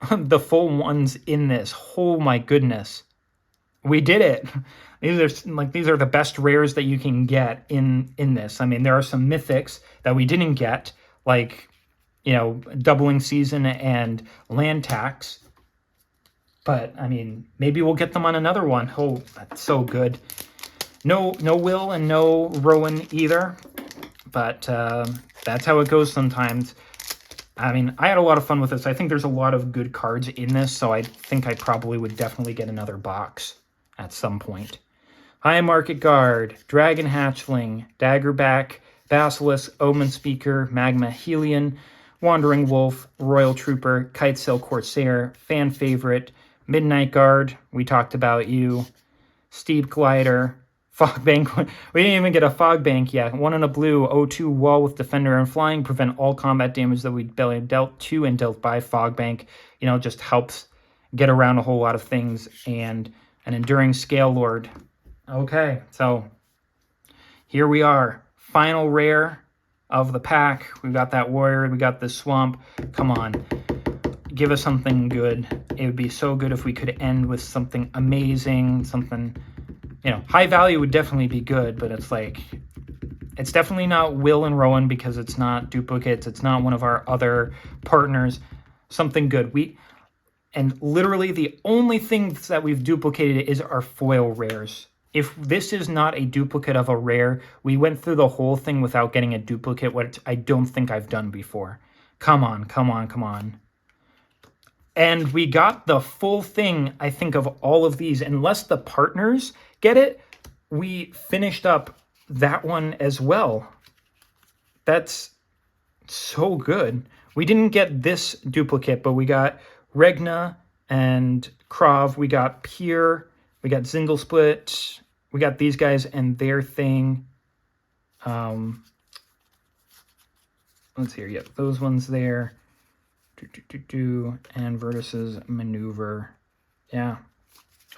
Speaker 1: ones in this. Oh my goodness. We did it. These are the best rares that you can get in this. I mean, there are some mythics that we didn't get, like, Doubling Season and Land Tax. But I mean, maybe we'll get them on another one. Oh, that's so good. No Will and no Rowan either. But that's how it goes sometimes. I mean, I had a lot of fun with this. I think there's a lot of good cards in this, so I think I probably would definitely get another box at some point. High Market Guard, Dragon Hatchling, Daggerback, Basilisk, Omen Speaker, Magma Helion, Wandering Wolf, Royal Trooper, Kitesail Corsair, Fan Favorite, Midnight Guard, we talked about you, Steep Glider, Fog Bank. We didn't even get a Fog Bank yet. 1 in a blue, 0/2 Wall with Defender and Flying. Prevent all combat damage that we dealt to and dealt by Fog Bank. Just helps get around a whole lot of things. And an Enduring Scale Lord. Okay, so here we are. Final rare of the pack. We got that Warrior. We got this Swamp. Come on. Give us something good. It would be so good if we could end with something amazing, something... high value would definitely be good, but it's definitely not Will and Rowan because it's not duplicates. It's not one of our other partners. Something good. And literally the only things that we've duplicated is our foil rares. If this is not a duplicate of a rare, we went through the whole thing without getting a duplicate, which I don't think I've done before. Come on, come on, come on. And we got the full thing, I think, of all of these. Unless the partners get it, we finished up that one as well. That's so good. We didn't get this duplicate, but we got Regna and Krav. We got Pier. We got Zingle Split. We got these guys and their thing. let's see here. Yep, those ones there. And Vertices Maneuver. Yeah.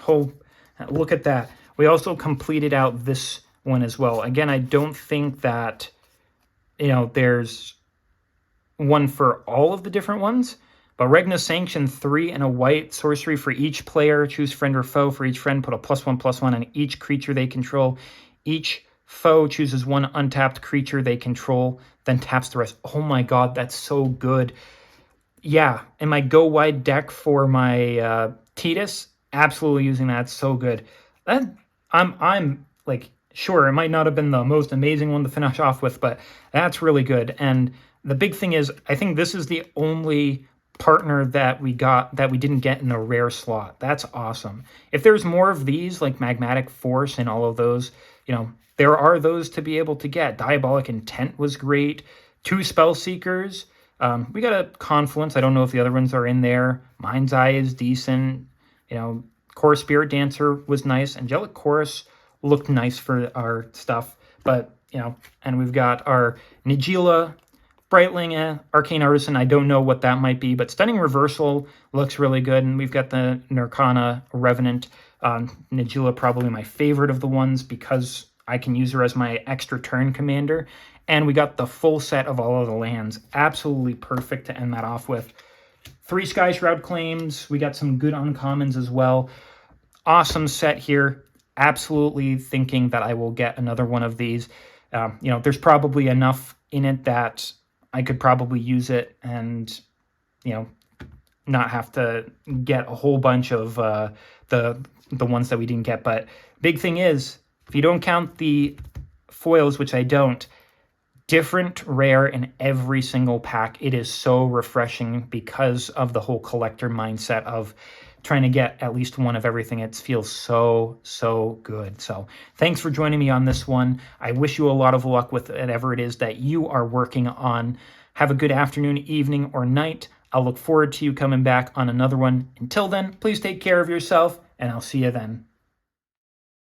Speaker 1: Look at that. We also completed out this one as well. Again, I don't think that, there's one for all of the different ones, but Regna Sanction, 3 and a white sorcery for each player. Choose friend or foe. For each friend, put a +1/+1 on each creature they control. Each foe chooses one untapped creature they control, then taps the rest. Oh my god, that's so good. Yeah, in my go wide deck for my Tidus, absolutely using that. It's so good. I'm like, sure, it might not have been the most amazing one to finish off with, but that's really good. And the big thing is, I think this is the only partner that we didn't get in the rare slot. That's awesome. If there's more of these, like Magmatic Force and all of those, there are those to be able to get. Diabolic Intent was great. 2 Spell Seekers. We got a Confluence. I don't know if the other ones are in there. Mind's Eye is decent. Core Spirit Dancer was nice. Angelic Chorus looked nice for our stuff. But, and we've got our Nigila, Brightling, Arcane Artisan. I don't know what that might be, but Stunning Reversal looks really good. And we've got the Nirkana Revenant. Nigila probably my favorite of the ones because I can use her as my extra turn commander. And we got the full set of all of the lands. Absolutely perfect to end that off with. 3 Sky Shroud Claims. We got some good uncommons as well. Awesome set here. Absolutely thinking that I will get another one of these. There's probably enough in it that I could probably use it and, not have to get a whole bunch of the ones that we didn't get. But big thing is, if you don't count the foils, which I don't, different rare in every single pack. It is so refreshing because of the whole collector mindset of trying to get at least one of everything. It feels so good. So thanks for joining me on this one. I wish you a lot of luck with whatever it is that you are working on. Have a good afternoon, evening, or night. I'll look forward to you coming back on another one. Until then, please take care of yourself, and I'll see you then.